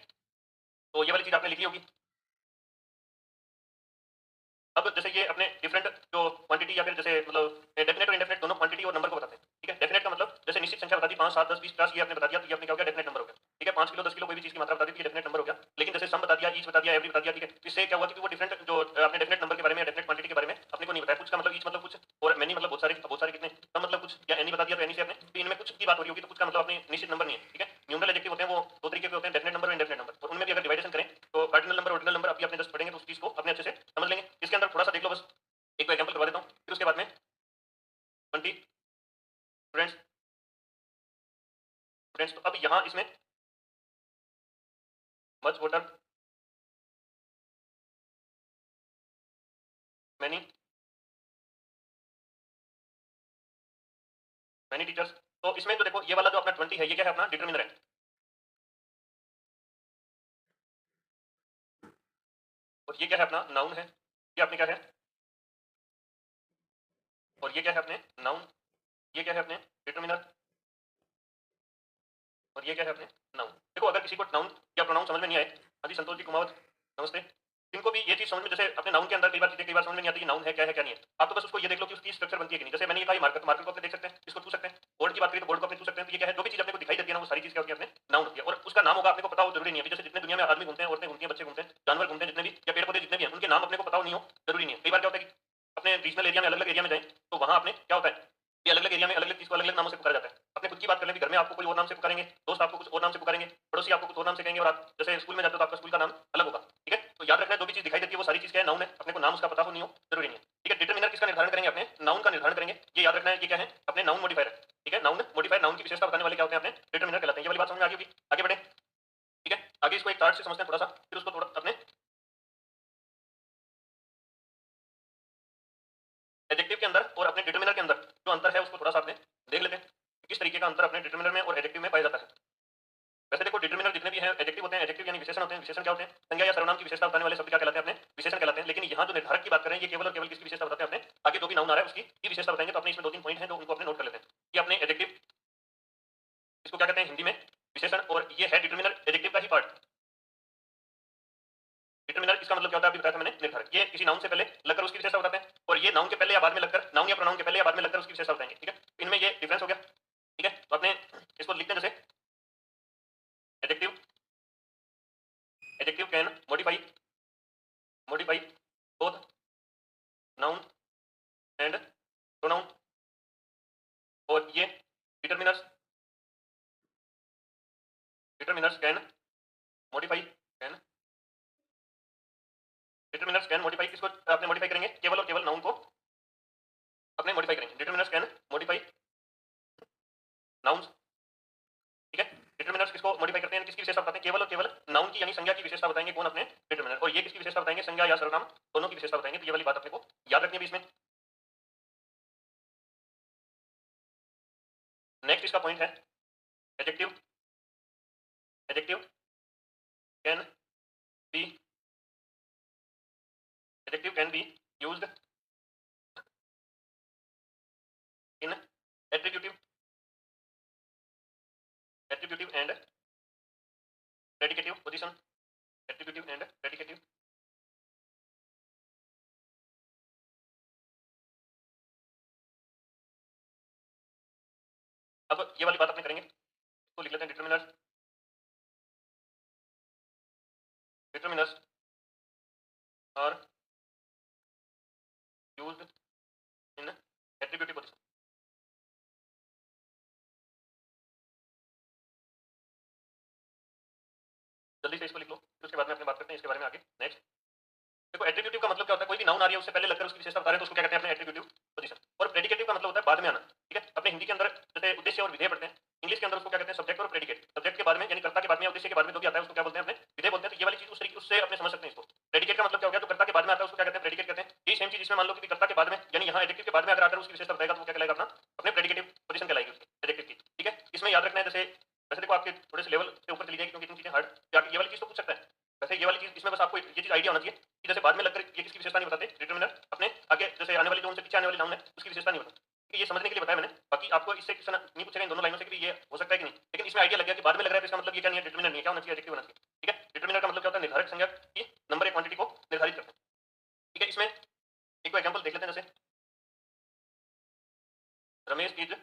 तो ये वाली चीज आपने लिखी होगी। अब जैसे ये अपने डिफरेंट जो क्वांटिटी या फिर जैसे मतलब डेफिनेट और इंडेफिनेट दोनों क्वांटिटी और नंबर को बताते हैं। ठीक है, डेफिनेट का मतलब जैसे निश्चित संख्या बता दी, 5, 7, 10, 20, 50, ये आपने बता दिया, तो ये अपने क्या हो गया, डेफिनेट नंबर हो गया। ठीक है, 5 किलो 10 किलो कोई भी चीज की मात्रा बता दी तो ये डेफिनेट नंबर हो गया। लेकिन जैसे सम बता दिया, ईच बता दिया, एवरी बता दिया, ठीक है, तो इससे क्या हुआ कि वो डिफरेंट जो आपने डेफिनेट नंबर के बारे में, डेफिनेट क्वांटिटी के बारे में अपने को नहीं बताया। कुछ का मतलब ईच मतलब कुछ, और मैनी मतलब बहुत सारे, बहुत सारे कितने कुछ की बात हो रही होगी तो कुछ का मतलब अपने निश्चित नंबर नहीं है, ठीक है। न्यूमरल एडजेक्टिव होते हैं वो दो तरीके के होते हैं, डेफिनेट नंबर और इंडेफिनेट नंबर, और उनमें भी अगर डिवाइडेशन करें तो कार्डिनल नंबर ऑर्डिनल नंबर अभी अपने 10 पढ़ेंगे तो उस चीज को अपने अच्छे से समझ लेंगे। इसके अंदर थोड़ा सा देख लो बस, एक एग्जांपल करवा देता हूँ, फिर उसके बाद में 20 स्टूडेंट्स स्टूडेंट्स तो अब यहाँ इसमें much water many many teachers, तो इसमें तो देखो ये वाला जो अपना 20 है ये क्या है, अपना डिटरमिनर है, और ये क्या है, अपना नाउन है, ये अपने क्या है, और ये क्या है अपने नाउन, ये क्या है अपने डिटरमिनर, और ये क्या है अपने नाउन। देखो अगर किसी को नाउन या प्रोनाउन समझ में नहीं आए, हाँ जी संतोष जी कुमावत नमस्ते, इनको भी ये चीज समझ में, जैसे अपने नाउन के अंदर कई बार चीजें कई बार समझ में नहीं आती, नाउन है क्या है क्या नहीं है, आप तो बस उसको ये देख लो कि उसकी स्ट्रक्चर बनती है कि नहीं। जैसे मैंने ये कहा मार्कर, मार्कर को अपने देख सकते हैं, इसको छू सकते हैं, बोर्ड की बात करें तो बोर्ड को अपने छू सकते हैं, तो ये क्या है, जो भी चीज अपने को दिखाई देती है ना वो सारी चीज क्या होती है, अपने नाउन होती है, और उसका नाम होगा अपने को पता हो जरूरी नहीं है। जैसे जितने दुनिया में आदमी घूमते हैं, औरतें घूमती हैं, बच्चे घूमते हैं, जानवर घूमते हैं, जितने भी या पेड़ पौधे जितने भी हैं, उनके नाम अपने को पता हो नहीं हो जरूरी नहीं है। कई बार क्या होता है कि अपने रीजनल एरिया में अलग अलग एरिया में जाए तो वहां अपने क्या होता है कि अलग अलग एरिया में अलग अलग चीज को अलग अलग नामों से पुकारा जाता है। अपने खुद की बात कर लें कि घर में आपको कोई और नाम से पुकारेंगे, दोस्त आपको कुछ और नाम से पुकारेंगे, पड़ोसी आपको कुछ और नाम से कहेंगे, और आप जैसे स्कूल में जाते हो तो आपका स्कूल का नाम अलग होगा, ठीक है। तो याद रखना है जो भी चीज दिखाई देती है वो सारी चीज क्या है, नाउन है, अपने को नाम उसका पता हो नहीं हो जरूरी नहीं है, ठीक है। डिटरमिनर किसका निर्धारण करेंगे, अपने नाउन का निर्धारण करेंगे, ये याद रखना है, ये क्या है, अपने नाउन मॉडिफायर है, ठीक है। नाउन मॉडिफायर, नाउन की विशेषता बताने वाले क्या होते हैं, अपने डिटरमिनर कहलाते हैं। ये वाली बात समझ में आ गई होगी, आगे बढ़े, ठीक है। आगे इसको एक चार्ट से समझते हैं थोड़ा सा, फिर उसको थोड़ा अपने एडजेक्टिव के अंदर और अपने डिटरमिनर के अंदर जो अंतर है उसको थोड़ा सा अपने देख लेते हैं, किस तरीके का अंतर अपने डिटरमिनर में और एडजेक्टिव में पाया जाता है। वैसे देखो डिटरमिनर जितने भी हैं एडजेक्टिव होते हैं, एडजेक्टिव यानी विशेषण होते हैं, विशेषण क्या होते हैं, संज्ञा या सर्वनाम की विशेषता बताने वाले शब्द क्या कहलाते हैं, अपने विशेषण कहलाते हैं। लेकिन यहाँ जो निर्धारक की बात करें ये केवल और केवल किसकी विशेषता बताते हैं, अपने आगे जो भी नाउन आ रहा है उसकी ही विशेषता बताएंगे। तो अपने इसमें दो तीन पॉइंट हैं जो उनको अपने नोट कर लेते हैं, ये अपने एडजेक्टिव, इसको क्या कहते हैं हिंदी में विशेषण, और ये है डिटरमिनर एडजेक्टिव का ही पार्ट। डिटरमिनर इसका मतलब क्या होता है, अभी बताया था मैंने, निर्धारक, ये किसी नाउन से पहले लगकर उसकी विशेषता बताते हैं, और ये नाउन के पहले या बाद में लगकर, नाउन या प्रोनाउन के पहले या बाद में लगकर उसकी विशेषता बताएंगे, ठीक है। इनमें ये डिफरेंस हो गया, ठीक है। तो अपने इसको लिखते हैं जैसे adjective, adjective can modify modify both noun and pronoun, और ये determiners, determiners can modify, can determiners can modify, किसको अपने मॉडिफाई करेंगे, केवल और केवल नाउन को अपने मॉडिफाई करेंगे। डिटरमिनर्स कैन मॉडिफाई नाउन्स, ठीक है। डिटरमिनर्स किसको मॉडिफाई करते हैं, किसकी विशेषता बताते हैं, केवल और केवल नाउन की यानी संज्ञा की विशेषता बताएंगे कौन, अपने डिटरमिनर, और ये किसकी विशेषता बताएंगे, संज्ञा या सर्वनाम दोनों की विशेषता बताएंगे। तो ये वाली बात अपने को याद रखनी है भी इसमें। नेक्स्ट इसका पॉइंट है adjective, adjective can B, adjective can be used in attributive, attributive and predicative position, attributive and predicative. अब ये वाली बात अपने करेंगे, तो लिख लेते हैं determiners, determiners are used in attributive position. जल्दी से इसको लिख लो, फिर उसके बाद में अपने बात करते हैं इसके बारे में आगे। नेक्स्ट देखो एट्रीब्यूटिव का मतलब क्या होता है, कोई भी नाउन आ रही है उससे पहले लगकर उसकी विशेषता बता रहे हैं तो उसको क्या कहते हैं, अपने एट्रीब्यूटिव पोजीशन। और प्रेडिकेटिव का मतलब होता है बाद में आना, ठीक है। अपने हिंदी के अंदर जैसे उद्देश्य और विधेय पढ़ते हैं, इंग्लिश के अंदर उसको क्या कहते हैं, सब्जेक्ट और प्रेडिकेट। सब्जेक्ट के बाद में यानी कर्ता के बाद में, उद्देश्य के बाद में जो भी आता है उसको क्या बोलते हैं, अपने विधेय बोलते हैं। तो ये वाली चीज उस तरीके उससे अपने समझ सकते हैं इसको। प्रेडिकेट का मतलब क्या हो गया, तो कर्ता के बाद में आता है उसको क्या कहते हैं, प्रेडिकेट कहते हैं। ये सेम चीज इसमें मान लो कि कर्ता के बाद में यानी यहाँ एडजेक्टिव के बाद में अगर आता है उसकी विशेषता बताएगा तो वो क्या कहलाएगा, अपना अपने प्रेडिकेटिव पोजीशन कहलाएगी उसकी एडजेक्टिव की, ठीक है। इसमें याद रखना है जैसे वैसे देखो आपके थोड़े से लेवल से ऊपर चली जाएगी क्योंकि इतनी चीजें हार्ड, जाके ये वाली चीज तो पूछ सकता है। वैसे ये वाली चीज इसमें बस आपको ये चीज आइडिया होना चाहिए कि जैसे बाद में लगकर ये किसकी विशेषता नहीं बताते डिटरमिनर, अपने आगे जैसे आने वाली जो उनसे पीछे आने वाली नाउन है उसकी विशेषता नहीं बताते। ये समझने के लिए बताया मैंने, बाकी आपको इससे क्वेश्चन नहीं पूछेगा इन दोनों लाइनों से कि ये हो सकता है कि नहीं, लेकिन इसमें आइडिया लग गया कि बाद में लग रहा है तो इसका मतलब ये क्या नहीं है, डिटरमिनर नहीं है, क्या होना चाहिए, एडजेक्टिव होना चाहिए, ठीक है। डिटरमिनर का मतलब क्या होता है, निर्धारक संज्ञा की नंबर या क्वांटिटी को निर्धारित करते हैं, ठीक है। इसमें एक एग्जाम्पल देख लेते हैं, जैसे Ramesh is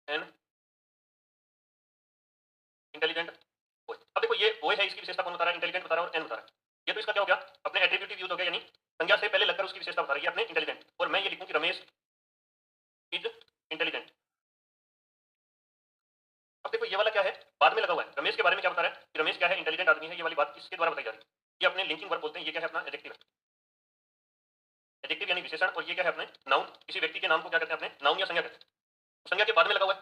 an intelligent boy. अब देखो ये बॉय है, इसकी विशेषता कौन बता रहा है, इंटेलिजेंट बता रहा है और एन बता रहा है। ये तो इसका क्या हो गया, अपने एट्रीब्यूटिव यूज हो गया, यानी संज्ञा से पहले लगकर उसकी विशेषता बता रही है, अपने इंटेलिजेंट। और मैं ये लिखूं कि रमेश इज इंटेलिजेंट, ये वाला क्या है, बाद में लगा हुआ है। रमेश के बारे में क्या बता रहा है कि रमेश क्या है, इंटेलिजेंट आदमी है, ये वाली बात किसके द्वारा बताई जा रही है? ये अपने लिंकिंग वर्ब बोलते हैं, ये क्या है अपना एडजेक्टिव है। एडजेक्टिव यानी विशेषण, और ये क्या है अपने नाउन। किसी व्यक्ति के नाम को क्या कहते हैं अपने, नाउन या संज्ञा कहते हैं। संज्ञा के बाद में लगा हुआ है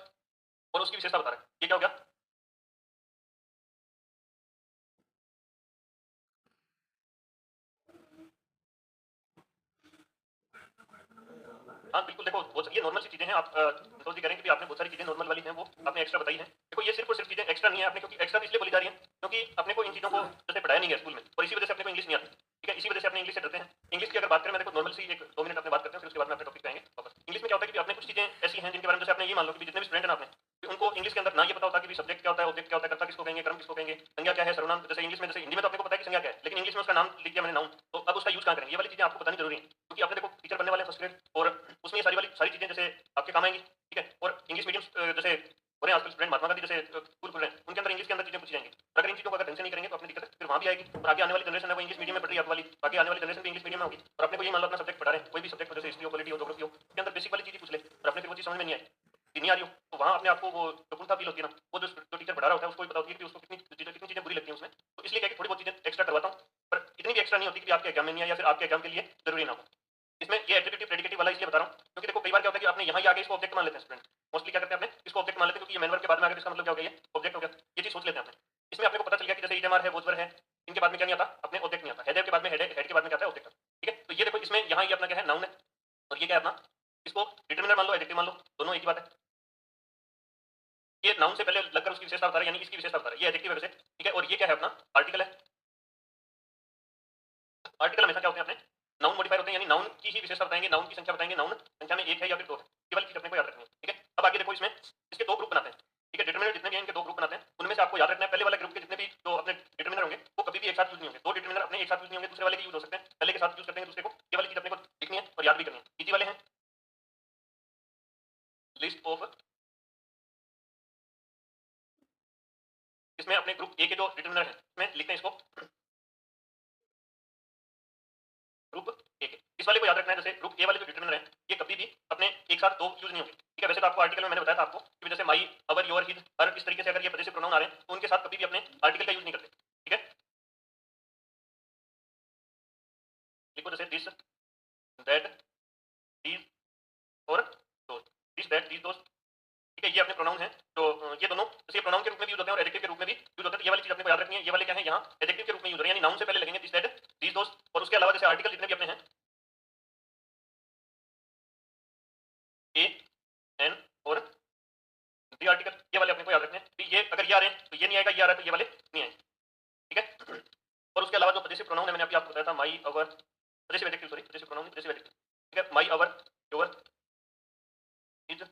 और उसकी विशेषता बता रहा है। ये क्या हो गया? हाँ बिल्कुल, देखो बहुत ये नॉर्मल सी चीजें हैं। आप संतोष जी कह रहे हैं कि आपने बहुत सारी चीजें नॉर्मल वाली हैं वो आपने एक्स्ट्रा बताई हैं। देखो ये सिर्फ और सिर्फ चीजें एक्स्ट्रा नहीं है आपने, क्योंकि एक्स्ट्रा इसलिए बोली जा रही है क्योंकि अपने को इन चीजों को जैसे पढ़ाया नहीं है स्कूल में, और इसी वजह से अपने को इंग्लिश नहीं आती। ठीक है, इसी वजह से अपने इंग्लिश से डरते हैं। इंग्लिश की अगर बात करें, मैं देखो नॉर्मल सी एक 2 मिनट अपने बात करते हैं, फिर उसके बाद में अपने टॉपिक पे आएंगे वापस। इंग्लिश में क्या होता है कि आपने कुछ चीजें ऐसी हैं जिनके बारे में जैसे आपने ये मान लो कि जितने भी स्टूडेंट हैं आपने, उनको इंग्लिश के अंदर ना ये पता होता कि सब्जेक्ट क्या होता है, ऑब्जेक्ट क्या होता है, कर्ता किसको कहेंगे, कर्म किसको कहेंगे, संज्ञा क्या है, सर्वनाम। जैसे इंग्लिश में, जैसे हिंदी में तो आपको पता है कि संज्ञा क्या है, लेकिन इंग्लिश में उसका नाम लिख दिया मैंने नाउन, तो अब उसका यूज कहां करेंगे, ये वाली चीजें आपको बतानी जरूरी है। क्योंकि आपने देखो टीचर बनने वाले फर्स्ट ग्रेड, और उसमें ये सारी चीजें जैसे आपके काम आएंगी। ठीक है, और इंग्लिश मीडियम जैसे हो रहे हैं आजकल स्टूडेंट, महात्मा गांधी जैसे स्कूल खुल रहे हैं, उनके अंदर इंग्लिश के अंदर चीजें पूछी जाएंगी। अगर इन चीजों को अगर ढंग से नहीं करेंगे तो अपनी दिक्कत फिर वहां भी आएगी, और आगे आने वाली जनरेशन है वो इंग्लिश मीडियम में पढ़ रही है वाली, आगे आने वाली जनरेशन भी इंग्लिश मीडियम में होगी। और अपने को ये मान लो अपना सब्जेक्ट पढ़ा रहे हैं, कोई भी सब्जेक्ट जैसे हिस्ट्री हो, पॉलिटी हो, ज्योग्राफी हो, के अंदर बेसिक वाली चीजें पूछ ले, और अपने फिर वो चीज समझ में नहीं आई, नहीं आ रही हो, तो वहां अपने आपको वो चुनता फील होती है ना, वो जो टीचर पढ़ा रहा होता है उसको भी पता होती है कि उसको कितनी चीजें बुरी लगती है उसमें। तो इसलिए क्या थोड़ी बहुत चीजें एक्स्ट्रा करवाता हूँ, पर इतनी भी एक्स्ट्रा नहीं होती कि आपके एग्जाम में नहीं आए या फिर आपके एग्जाम के लिए जरूरी ना हो। इसमें ये एडजेक्टिव प्रेडिकेटिव वाला इसलिए बता रहा हूँ क्योंकि देखो कई बार क्या होता है कि आपने यहाँ ही आगे इसको ऑब्जेक्ट मान लेते हैं स्टूडेंट, मोस्टली क्या करते हैं अपने इसको ऑब्जेक्ट मान लेते हैं, क्योंकि ये मेन वर्ब के बाद में आगे, इसका मतलब क्या हो गया, ये ऑब्जेक्ट हो गया, ये चीज सोच लेते हैं अपने। इसमें अपने को पता चल गया कि जैसे इडेमार है, वोजवर है, इनके बाद में क्या नहीं आता, अपने ऑब्जेक्ट नहीं आता। हेड के बाद में हेड के बाद में क्या आता है, ऑब्जेक्ट। ठीक है, तो ये देखो इसमें यहाँ ये अपना क्या है, नाउन है, और ये क्या है अपना, इसको डिटरमिनर मान लो, एडजेक्टिव मान लो, दोनों एक ही बात है। ये नाउन से पहले लगकर उसकी विशेषता बता रहा है, यानी इसकी विशेषता बता रहा है, ये एडजेक्टिव है वैसे। ठीक है, और ये क्या है अपना, आर्टिकल है। आर्टिकल हमेशा क्या होते हैं अपने, नाउन मॉडिफायर होते हैं, यानी नाउन की ही विशेषता बताएंगे, नाउन की संख्या बताएंगे, नाउन संख्या में एक है या फिर दो है, केवल चीज अपने को याद रखनी है। ठीक है, अब आगे देखो इसमें इसके दो ग्रुप बनाते हैं। ठीक है, डिटरमिनर जितने भी हैं इनके दो ग्रुप बनाते हैं, उनमें से आपको याद रखना है पहले वाले ग्रुप के जितने भी जो अपने डिटरमिनर होंगे वो कभी भी एक साथ यूज नहीं होंगे। दो डिटरमिनर अपने एक साथ यूज नहीं होंगे, दूसरे वाले के यूज हो सकते हैं, पहले के साथ यूज करते हैं दूसरे को। ये वाली चीज अपने को लिखनी है और याद भी करनी है। इजी वाले हैं लिस्ट ऑफ, इसमें अपने ग्रुप ए के जो डिटरमिनर है इसमें लिखते हैं इसको ग्रुप ए के। इस वाले को याद रखना है, जैसे ग्रुप ए वाले जो डिटरमिनर है ये कभी भी अपने एक साथ दो यूज नहीं होंगे। ठीक है, वैसे तो आपको आर्टिकल में मैंने बताया था आपको कि जैसे माई, अवर, योर, हिज, हर, इस तरीके से अगर ये पॉजेसिव प्रोनाउन आ रहे हैं तो उनके साथ कभी भी अपने आर्टिकल का यूज नहीं करते। ठीक है, लिखो जैसे दिस, दैट, दीज और दोस्त, दिस, दैट, दीज, दोस्त। ठीक है, ये अपने प्रोनाउन है, तो ये दोनों जैसे प्रोनाउन के रूप में भी यूज होते हैं और एडजेक्टिव के रूप में भी यूज होते हैं। तो ये वाली चीज अपने को याद रखनी है, ये वाले क्या है यहाँ एडजेक्टिव के रूप में यूज हो रहे हैं, यानी नाउन से पहले लगेंगे दिस, दैट, दीज, दोस्त, और उसके अलावा जैसे आर्टिकल जितने भी अपने हैं ए, एन और दी आर्टिकल, ये वाले अपने को याद रखने हैं। तो ये अगर ये आ रहे हैं तो ये नहीं आएगा, ये आ रहा है तो ये वाले नहीं आएंगे। ठीक है, और उसके अलावा जो पॉजेसिव प्रोनाउन है मैंने अभी आपको बताया था, my, our, possessive adjective, sorry possessive pronoun नहीं, पॉजेसिव एडजेक्टिव। ठीक है, my, our, your, his,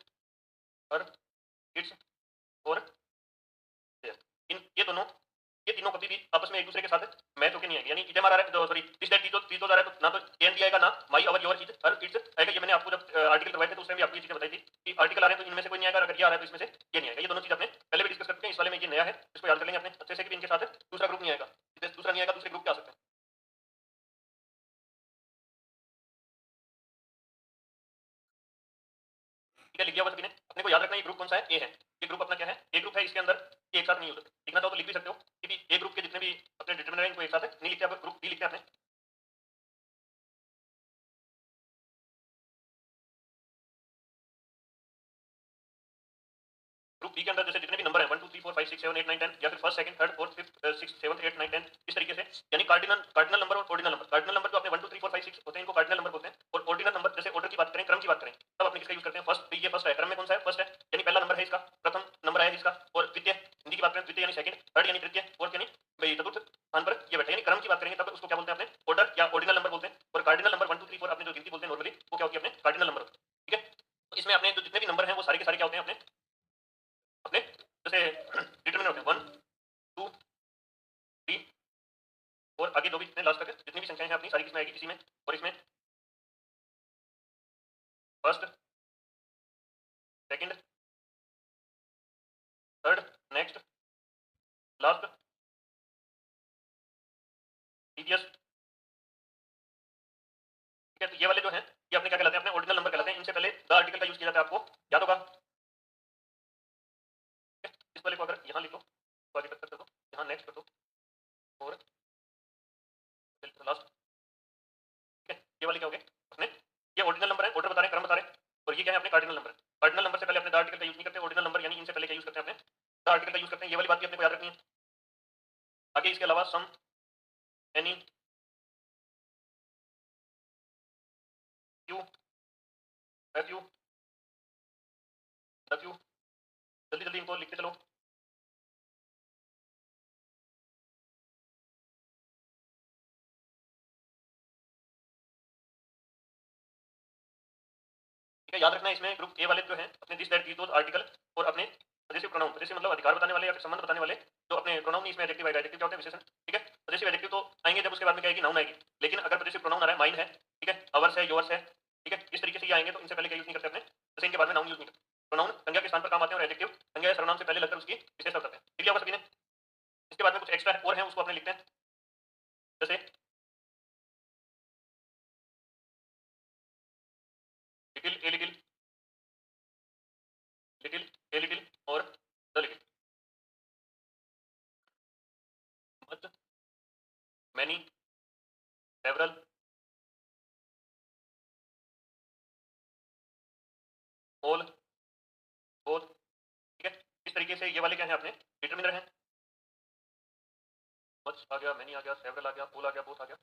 her, its और देयर, इन ये तीनों कभी भी आपस में एक दूसरे के साथ मैच होकर नहीं आएंगे। यानी इधर आ रहा है तो सॉरी दिस, दैट, दीज, दोस आ रहा है तो ना तो एन दिया आएगा ना माई, our, your, his, her, it's आएगा। ये मैंने आपको जब आर्टिकल करवाए थे तो उसमें भी आपको ये चीजें बताई थी कि आर्टिकल आ रहे हैं तो इनमें से कोई नहीं आएगा, अगर ये आ रहा है तो इसमें से ये नहीं आएगा। ये दोनों चीज अपने पहले भी डिस्कस करते हैं, इस वाले में ये नया है, इसको याद कर लेंगे अपने अच्छे से कि इनके साथ दूसरा ग्रुप नहीं आएगा। दूसरा नहीं आएगा, दूसरे ग्रुप क्या आ सकते हैं। ठीक है, लिख दिया होगा सभी ने। अपने को याद रखना है ये ग्रुप कौन सा है, ए है। ये ग्रुप अपना क्या है, ए ग्रुप है, इसके अंदर ये एक साथ नहीं हो सकते। लिखना चाहो तो लिख भी सकते हो कि ए ग्रुप के जितने भी अपने डिटरमिनर हैं इनको एक साथ है, नहीं लिखते आप ग्रुप बी लिखते हैं अपने। ग्रुप बी के अंदर जैसे जितने भी नंबर है 1 2 3 4 5 6 7 8 9 10 या फिर first second third fourth fifth six seventh eight nine 10 इस तरीके से, यानी कार्डिनल नंबर और ऑर्डिनल नंबर। कार्डिनल नंबर जो अपने 1 2 3 4 5 6 होते हैं इनको कार्डिनल नंबर बोलते हैं, और ऑर्डिनल नंबर जैसे ऑर्डर की बात करें, क्रम की बात करें, तब अपने किसका यूज करते हैं, फर्स्ट। ये फर्स्ट है, क्रम में कौन सा है, फर्स्ट है, यानी पहला नंबर है इसका, प्रथम नंबर है इसका। और द्वितीय, हिंदी की बात करें द्वितीय यानी सेकंड, थर्ड यानी तृतीय, फोर्थ यानी भाई चतुर्थ स्थान पर ये बैठे। यानी क्रम की बात करेंगे तब उसको क्या बोलते हैं अपने, ऑर्डर या ऑर्डिनल नंबर बोलते हैं। और कार्डिनल नंबर 1 2 3 4 अपने जो गिनती बोलते हैं नॉर्मली वो क्या होती है अपने कार्डिनल नंबर। ठीक है, तो इसमें अपने जो जितने भी नंबर हैं वो सारे के सारे क्या होते हैं अपने अपने जैसे डिटरमिनर होते हैं 1 2 3 और आगे जो भी जितने लास्ट तक है, जितनी भी संख्याएं हैं अपनी सारी किसमें आएगी, इसी में। और इसमें first, second, third, next, last, previous. ठीक है, तो ये वाले जो हैं ये अपने क्या कहलाते हैं, अपने ऑर्डिनल नंबर कहलाते हैं। इनसे पहले द आर्टिकल का यूज किया जाता है, आपको याद होगा। इस वाले को अगर ये ऑर्डिनल नंबर है, ऑर्डर बता रहे हैं, क्रम बता रहे हैं, और ये क्या है अपने कार्डिनल नंबर। कार्डिनल नंबर से पहले अपने द आर्टिकल का यूज नहीं करते, ऑर्डिनल नंबर यानी इनसे पहले क्या यूज करते हैं अपने द आर्टिकल का यूज करते हैं। ये वाली बात भी अपने को याद रखनी है। आगे इसके अलावा some, any, few, a few, the few, जल्दी जल्दी इनको लिखते चलो। ठीक है, याद रखना है इसमें ग्रुप ए वाले जो हैं अपने this that these those article और अपने पजेसिव प्रोनाउन, पजेसिव मतलब अधिकार बताने वाले या फिर संबंध बताने वाले जो अपने प्रोनाउन नहीं, इसमें एडजेक्टिव आएगा। एडजेक्टिव क्या होता है? विशेषण। ठीक है, पजेसिव एडजेक्टिव तो आएंगे जब उसके बाद में क्या आएगी? नाउन आएगी। लेकिन अगर पजेसिव प्रोनाउन आ रहा है, माइन है, ठीक है, अवर्स है, योर्स है, ठीक है, इस तरीके से ये आएंगे तो इनसे पहले क्या यूज नहीं करते अपने, जैसे इनके बाद में नाउन यूज नहीं करते। प्रोनाउन संज्ञा के स्थान पर काम आते हैं और एडजेक्टिव संज्ञा या सर्वनाम से पहले लगकर उसकी विशेषता बताते हैं। क्लियर होगा सभी ने? इसके बाद में कुछ एक्स्ट्रा और है, उसको अपने लिखते हैं। जैसे little, a little, little, a little और the little, much, many, several, all, both. ठीक है, इस तरीके से ये वाले क्या है अपने डिटर्मिनर हैं। मच आ गया, मैनी आ गया, सेवरल आ गया, ऑल आ गया, बोथ आ गया,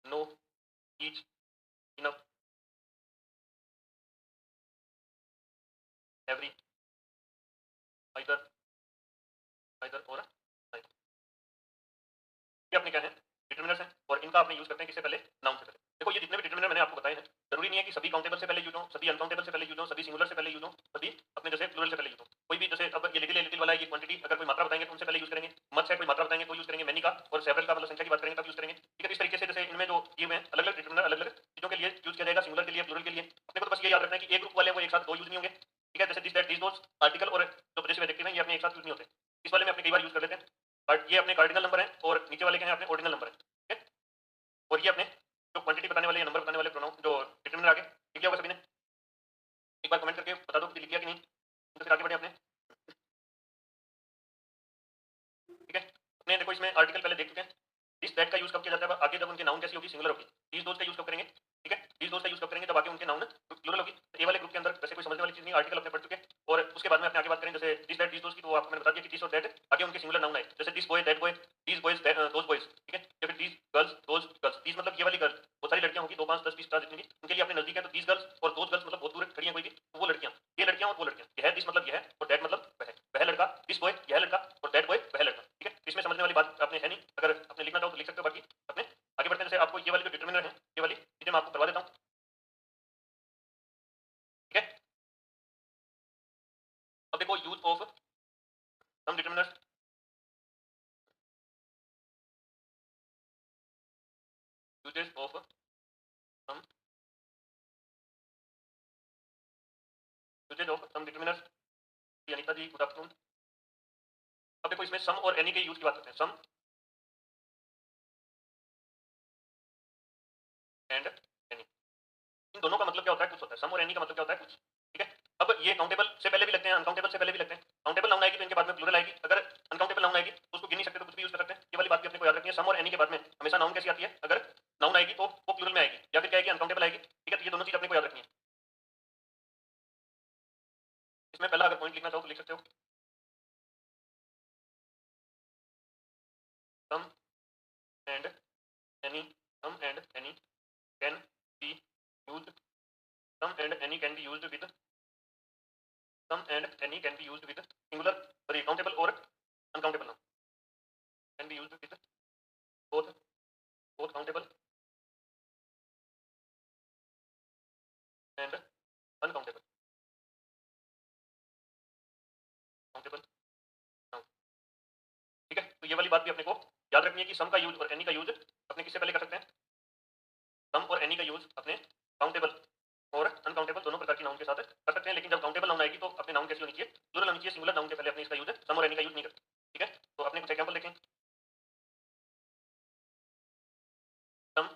no, each, enough, every, either, either और आइदर। ये अपने क्या है? डिटर्मिनर्स हैं और इनका आपने यूज करते हैं किससे पहले? नाउन से पहले। देखो ये जितने भी डिटर्मिनर मैंने आपको बताए हैं, जरूरी नहीं है कि सभी काउंटेबल से पहले यूज हो, सभी अनकाउंटेबल से पहले यूज हो, सभी सिंगुलर से पहले यूज हो, सभी अपने जैसे प्लूरल से पहले यूज हो। कोई भी जैसे अब ये लिटिल वाला है, ये क्वांटिटी अगर कोई मात्रा बताएंगे तो उनसे पहले यूज करेंगे। मच है कोई मात्रा बताएंगे तो यूज करेंगे मैनी का, और सेवरल का मतलब संख्या की बात करेंगे तब यूज करेंगे। ठीक है, इस तरीके से जैसे इनमें जो ये में अलग अलग डिटर्मिनर अलग अलग चीजों के लिए यूज किया जाएगा, सिंगुलर के लिए, प्लूरल के लिए। अपने को तो बस ये याद रखना है कि एक ग्रुप वाले वो एक साथ दो यूज नहीं होंगे। ठीक है, जैसे this that these those article और जो पजेसिव एडजेक्टिव है ये अपने एक साथ यूज नहीं होते। इस वाले में अपने कई बार यूज कर लेते हैं। बट ये अपने कार्डिनल नंबर है और नीचे वाले क्या है? अपने ऑर्डिनल नंबर है। ठीक है, और ये अपने जो क्वांटिटी बताने वाले या नंबर बताने वाले प्रोनाउन जो डिटरमिनर आगे लिख लिया होगा सभी ने। एक बार कमेंट करके बता दो कि लिख लिया कि नहीं, तो फिर आगे बढ़े अपने। ठीक है, अपने देखो इसमें आर्टिकल पहले देख चुके हैं। इस दैट का यूज कब किया जाता है? आगे जब उनके नाउन कैसी होगी? सिंगुलर होगी। दीस दोस का यूज कब करेंगे? ठीक है, दीस दोस का यूज कब करेंगे? जब आगे उनके नाउन प्लूरल होगी। तो ये वाले ग्रुप के अंदर वैसे कोई समझने वाली चीज नहीं, आर्टिकल अपने पढ़ चुके हैं। और उसके बाद में अपने आगे बात करें जैसे दिस दैट दीस दोस की, तो आपको मैंने बता दिया कि दिस और दैट आगे उनके सिंगुलर नाउन आए, जैसे this boy, that boy, these boys, those boys. ठीक है, या फिर दीस गर्ल्स, दोस गर्ल्स। दीस मतलब ये वाली गर्ल, बहुत सारी लड़कियां होंगी, 2 5 10 20 50 जितनी भी, उनके लिए अपने नजदीक है तो दीस गर्ल्स, और दोस गर्ल्स मतलब बहुत दूर खड़ी हैं कोई भी, तो वो लड़कियां, ये लड़कियां और वो लड़कियां। यह है दिस मतलब यह है, और दैट मतलब वह लड़का, दिस बॉय यह लड़का, और दैट बॉय वह लड़का। ठीक है, इसमें समझने वाली बात आपने है नहीं, अगर आपने लिखना चाहो तो लिख सकते हो। बाकी अपने आगे बढ़ते हैं, जैसे आपको ये वाली जो डिटरमिनर है, ये वाली चीजें मैं आपको करवा देता हूँ। ठीक है, अब देखो use of some determiners, uses of some, uses of some determiners. Anita ji good afternoon. अब देखो इसमें सम और एनी के यूज की बात करते हैं। सम एंड एनी, इन दोनों का मतलब क्या होता है? कुछ होता है। सम और एनी का मतलब क्या होता है? कुछ। ठीक है, अब ये काउंटेबल से पहले भी लगते हैं, अनकाउंटेबल से पहले भी लगते हैं। काउंटेबल नाउन आएगी तो इनके बाद में प्लूरल आएगी, अगर अनकाउंटेबल नाउन आएगी तो उसको गिन नहीं सकते तो कुछ भी यूज कर सकते हैं। ये वाली बात भी अपने को याद रखनी है। सम और एनी के बाद में हमेशा नाउन कैसी आती है? अगर नाउन आएगी तो वो प्लूरल में आएगी, या फिर क्या आएगी? अनकाउंटेबल आएगी। ठीक है, तो ये दोनों चीज अपने को याद रखनी है। इसमें पहला अगर पॉइंट लिखना चाहो तो लिख सकते हो। Some and any, some and any can be used, some and any can be used with, some and any can be used with singular, sorry countable और uncountable noun, can be used with both, both countable and uncountable, countable noun. ठीक है, तो ये वाली बात भी अपने को याद रखनी है कि सम का यूज और एनी का यूज अपने किससे पहले कर सकते हैं? सम और एनी का यूज अपने काउंटेबल और अनकाउंटेबल दोनों प्रकार की नाउन के साथ कर सकते हैं। लेकिन जब काउंटेबल नाउन आएगी तो अपने नाउन कैसी होनी चाहिए? प्लूरल होनी चाहिए। सिंगुलर नाउन के पहले अपने इसका यूज सम और एनी का यूज नहीं करते। ठीक है, तो अपने कुछ एग्जांपल देखें। सम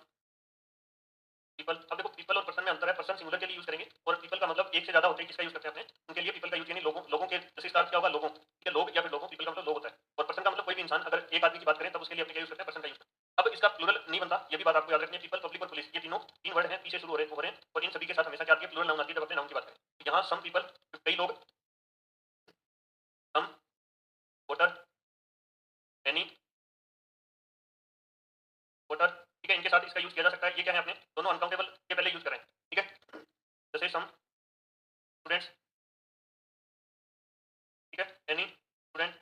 पीपल, अब देखो पीपल और पर्सन में अंतर है। पर्सन सिंगुलर के लिए यूज करेंगे और पीपल का मतलब एक से ज्यादा होते हैं, किसका यूज करते हैं अपने? उनके लिए पीपल का यूज, यानी लोगों, लोगों के जैसे स्टार्ट क्या होगा? लोगों। ठीक है, लोग या फिर लोगों, पीपल का मतलब लोग होता है। और पर्सन का मतलब कोई भी इंसान, अगर एक आदमी की बात करें तब उसके लिए अपने क्या यूज करते हैं? पर्सन का यूज करते हैं। अब इसका प्लूरल नहीं बनता, ये भी बात आपको याद रखनी है। पीपल, पब्लिक और पुलिस, ये तीनों तीन तीन वर्ड हैं पीछे शुरू हो रहे हैं और इन सभी के साथ हमेशा क्या आती है, प्लूरल नाउन आती है जब अपने नाउन की बात करें। तो यहाँ सम पीपल, कई लोग, सम, वोटर, एनी, वोटर, ठीक है, इनके साथ इसका यूज किया जा सकता है। ये क्या है, अपने दोनों अनकाउंटेबल के पहले यूज कर रहे हैं, ठीक है। जैसे सम स्टूडेंट्स, ठीक है, एनी स्टूडेंट।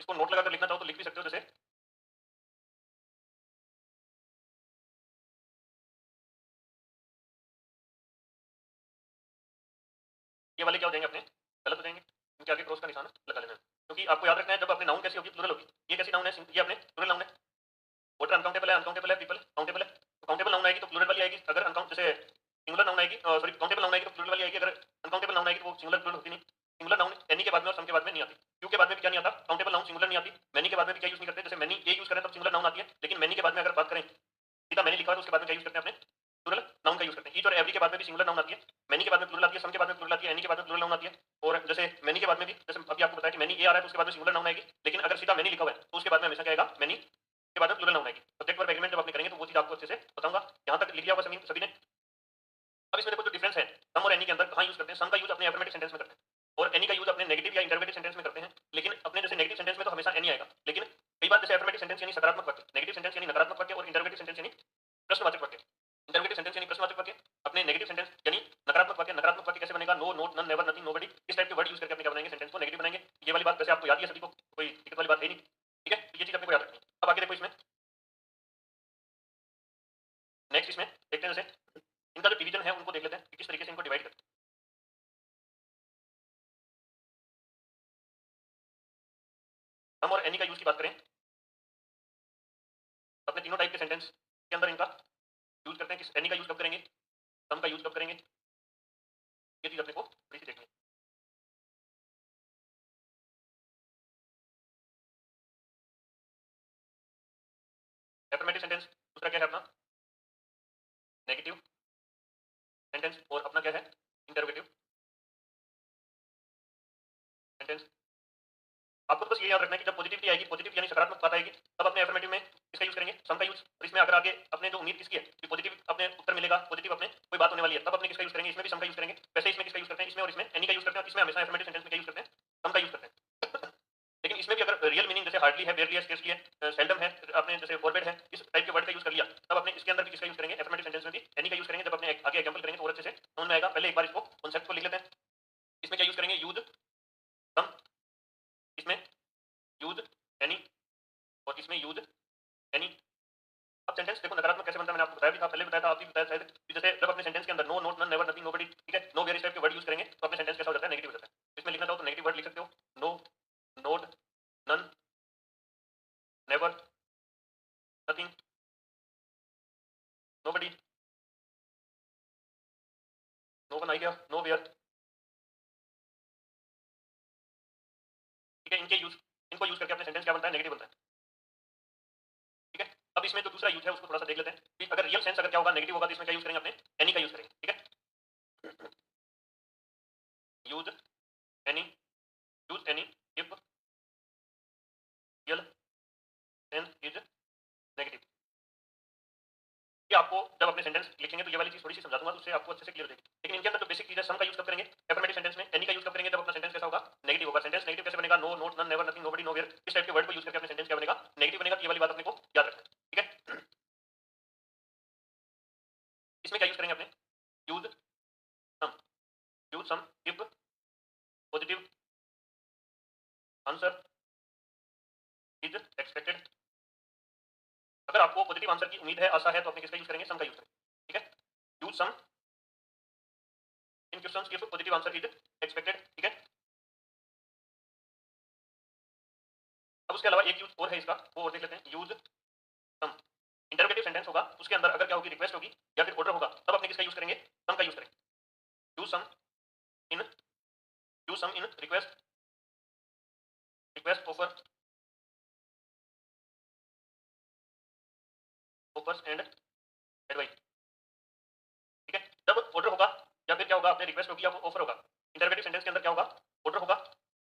इसको नोट लगाकर लिखना चाहो तो लिख भी सकते हो, जैसे ये वाले क्या हो जाएंगे, अपने गलत हो जाएंगे, इनके आगे क्रॉस का निशान लगा लेना है। क्योंकि आपको याद रखना है, जब अपने नाउन कैसी होगी, प्लूरल होगी। ये कैसी नाउन है, ये अपने प्लूरल नाउन है। वोटर अनकाउंटेबल है, अनकाउंटेबल है, पीपल काउंटेबल है। तो काउंटेबल नाउन आएगी तो प्लूरल वाली आएगी, अगर अनकाउंट जैसे सिंगुलर नाउन आएगी, सॉरी काउंटेबल नाउन आएगी तो प्लूरल वाली आएगी, अगर अनकाउंटेबल नाउन आएगी तो वो सिंगुलर प्लूरल होती नहीं। सिंगुलर नाउन एनी के बाद में और सम के बाद में नहीं आती, क्यू के बाद में भी क्या नहीं आता, काउंटेबल नाउन सिंगुलर नहीं आती। मैनी के बाद में भी क्या यूज नहीं करते, जैसे मैनी ये यूज करें तब सिंगुलर नाउन आती है, लेकिन मैनी के बाद में अगर बात करें, सीधा मैंने लिखा है तो उसके बाद में क्या यूज करते हैं, अपने प्लूरल नाउन का यूज करते हैं। ईच और एवरी के बाद में भी सिंगुलर नाउन आती है, मैनी के बाद में प्लूरल आती है, सम के बाद में प्लूरल आती है, एनी के बाद में प्लूरल नाउन आती है। और जैसे मैनी के बाद में भी, जैसे अभी आपको बताया कि मैनी ए आ रहा है तो उसके बाद में सिंगुलर नाउन आएगी, लेकिन अगर सीधा मैनी लिखा हुआ है तो उसके बाद में हमेशा क्या आएगा, मैनी के बाद में प्लूरल नाउन आएगी। सब्जेक्ट वर्ब एग्रीमेंट जब आपने करेंगे तो वो चीज आपको अच्छे से बताऊंगा। यहाँ तक लिख लिया होगा सभी ने। अब इसमें देखो जो डिफरेंस है, सम और एनी के अंदर कहाँ यूज करते हैं। सम का यूज अपने एफर्मेटिव सेंटेंस में करते हैं और एनी का यूज अपने नेगेटिव या इंटरोगेटिव सेंटेंस में करते हैं। लेकिन अपने जैसे नेगेटिव सेंटेंस में तो हमेशा एनी आएगा, लेकिन कई बार जैसे एफर्मेटिव सेंटेंस यानी सकारात्मक वाक्य, नेगेटिव सेंटेंस यानी नकारात्मक वाक्य और इंटरोगेटिव सेंटेंस यानी प्रश्नवाचक वाक्य। इंटरोगेटिव सेंटेंस यानी प्रश्नवाचक वाक्य, अपने नेगेटिव सेंटेंस यानी नकारात्मक वाक्य। नकारात्मक वाक्य कैसे बनेगा, no, not, none, never, nothing, nobody, इस टाइप के वर्ड यूज करके अपने क्या बनाएंगे, सेंटेंस को नेगेटिव बनाएंगे। ये वाली बात वैसे आपको याद ही है सभी को, कोई दिक्कत वाली बात है नहीं, ठीक है। तो ये चीज अपने को याद रखनी है। अब आगे देखो इसमें, नेक्स्ट इसमें देखते हैं, जैसे इनका जो डिवीजन है उनको देख लेते हैं कि किस तरीके से इनको डिवाइड करते हैं। सम और एनी का यूज की बात करें, अपने तीनों टाइप के सेंटेंस के अंदर इनका यूज करते हैं। किस एनी का यूज कब करेंगे, सम का यूज कब करेंगे, ये चीज अपने को थोड़ी सी देखनी है। एफर्मेटिव सेंटेंस दूसरा क्या है अपना, नेगेटिव सेंटेंस, और अपना क्या है, इंटरोगेटिव सेंटेंस। आपको बस ये याद रखना है कि जब पॉजिटिविटी आएगी, पॉजिटिव यानी सकारात्मक बात आएगी, तब अपने एफर्मेटिव में इसका यूज करेंगे, सम का यूज। और इसमें अगर आगे अपने जो उम्मीद किसकी है कि पॉजिटिव अपने उत्तर मिलेगा, पॉजिटिव अपने कोई बात होने वाली है, तब अपने किसका यूज करेंगे, इसमें भी सम का यूज करेंगे। वैसे इसमें किसका यूज करते हैं, इसमें और इसमें एनी का यूज करते हैं। इसमें हमेशा एफर्मेटिव सेंटेंस में क्या यूज करते हैं, सम का यूज करते हैं। लेकिन इसमें भी अगर रियल मीनिंग जैसे हार्डली है, बेयरली है, स्केर्सली है, सेल्डम है, आपने जैसे फॉरवर्ड है, इस टाइप के वर्ड का यूज कर लिया, तब अपने इसके अंदर भी किसका यूज करेंगे, एफर्मेटिव सेंटेंस में भी एनी का यूज करेंगे। जब अपने आगे एग्जांपल करेंगे तो और अच्छे से समझ में आएगा। पहले एक बार इसको कॉन्सेप्ट को लिख लेते हैं। इसमें क्या यूज करेंगे, यूज सम, इसमें यूज एनी, और इसमें यूज एनी। अब सेंटेंस देखो नकारात्मक कैसे बनता है, मैंने आपको बताया भी था, पहले बताया था, आप भी बताया शायद कि जैसे जब अपने सेंटेंस के अंदर no, not, none, never, nothing, nobody, ठीक है, नो, वेयर इस टाइप के वर्ड यूज करेंगे तो अपने सेंटेंस कैसा हो जाता है, नेगेटिव हो जाता है। इसमें लिखना चाहो तो नेगेटिव वर्ड लिख सकते हो, no, not, none, never, nothing, nobody, no one idea, nowhere, ठीक है। इनके यूज, इनको यूज करके अपने सेंटेंस क्या बनता है, नेगेटिव बनता है, ठीक है। अब इसमें जो दूसरा यूज है उसको थोड़ा सा देख लेते हैं कि अगर रियल सेंस अगर क्या होगा, नेगेटिव होगा, तो इसमें क्या यूज करेंगे, अपने एनी का यूज करेंगे, ठीक है। Use any, use any if real sense is negative. ये आपको जब अपने सेंटेंस लिखेंगे तो ये वाली चीज थोड़ी सी समझा दूंगा, तो उससे आपको अच्छे से क्लियर हो जाएगी। लेकिन इनके अंदर जो बेसिक चीज है, सम का यूज कब करेंगे एफर्मेटिव सेंटेंस में, एनी का यूज कब करेंगे जब अपना सेंटेंस कैसा होगा, नेगेटिव होगा। सेंटेंस नेगेटिव कैसे बनेगा, no, not, none, never, nothing, nobody, nowhere, इस टाइप के वर्ड को यूज करके अपने सेंटेंस क्या बनेगा, नेगेटिव बनेगा। तो ये वाली बात अपने को याद रखना है, ठीक है। इसमें क्या यूज करेंगे अपने, use some, use some if positive answer is expected. अगर आपको पॉजिटिव आंसर की उम्मीद है, आशा है, तो अपने किसका यूज करेंगे, सम का यूज करेंगे, ठीक है। Use some in questions if positive answer is expected, ठीक है। अब उसके अलावा एक यूज और है इसका, वो और देख लेते हैं। यूज सम, इंटरोगेटिव सेंटेंस होगा, उसके अंदर अगर क्या होगी, रिक्वेस्ट होगी या फिर ऑर्डर होगा, तब अपने किसका यूज करेंगे, सम का यूज करेंगे। Use some in, use some in request, request, offer, offers and advice, ठीक है। जब ऑर्डर होगा या फिर क्या होगा, अपने रिक्वेस्ट होगी या ऑफर होगा, इंटरोगेटिव सेंटेंस के अंदर क्या होगा, ऑर्डर होगा,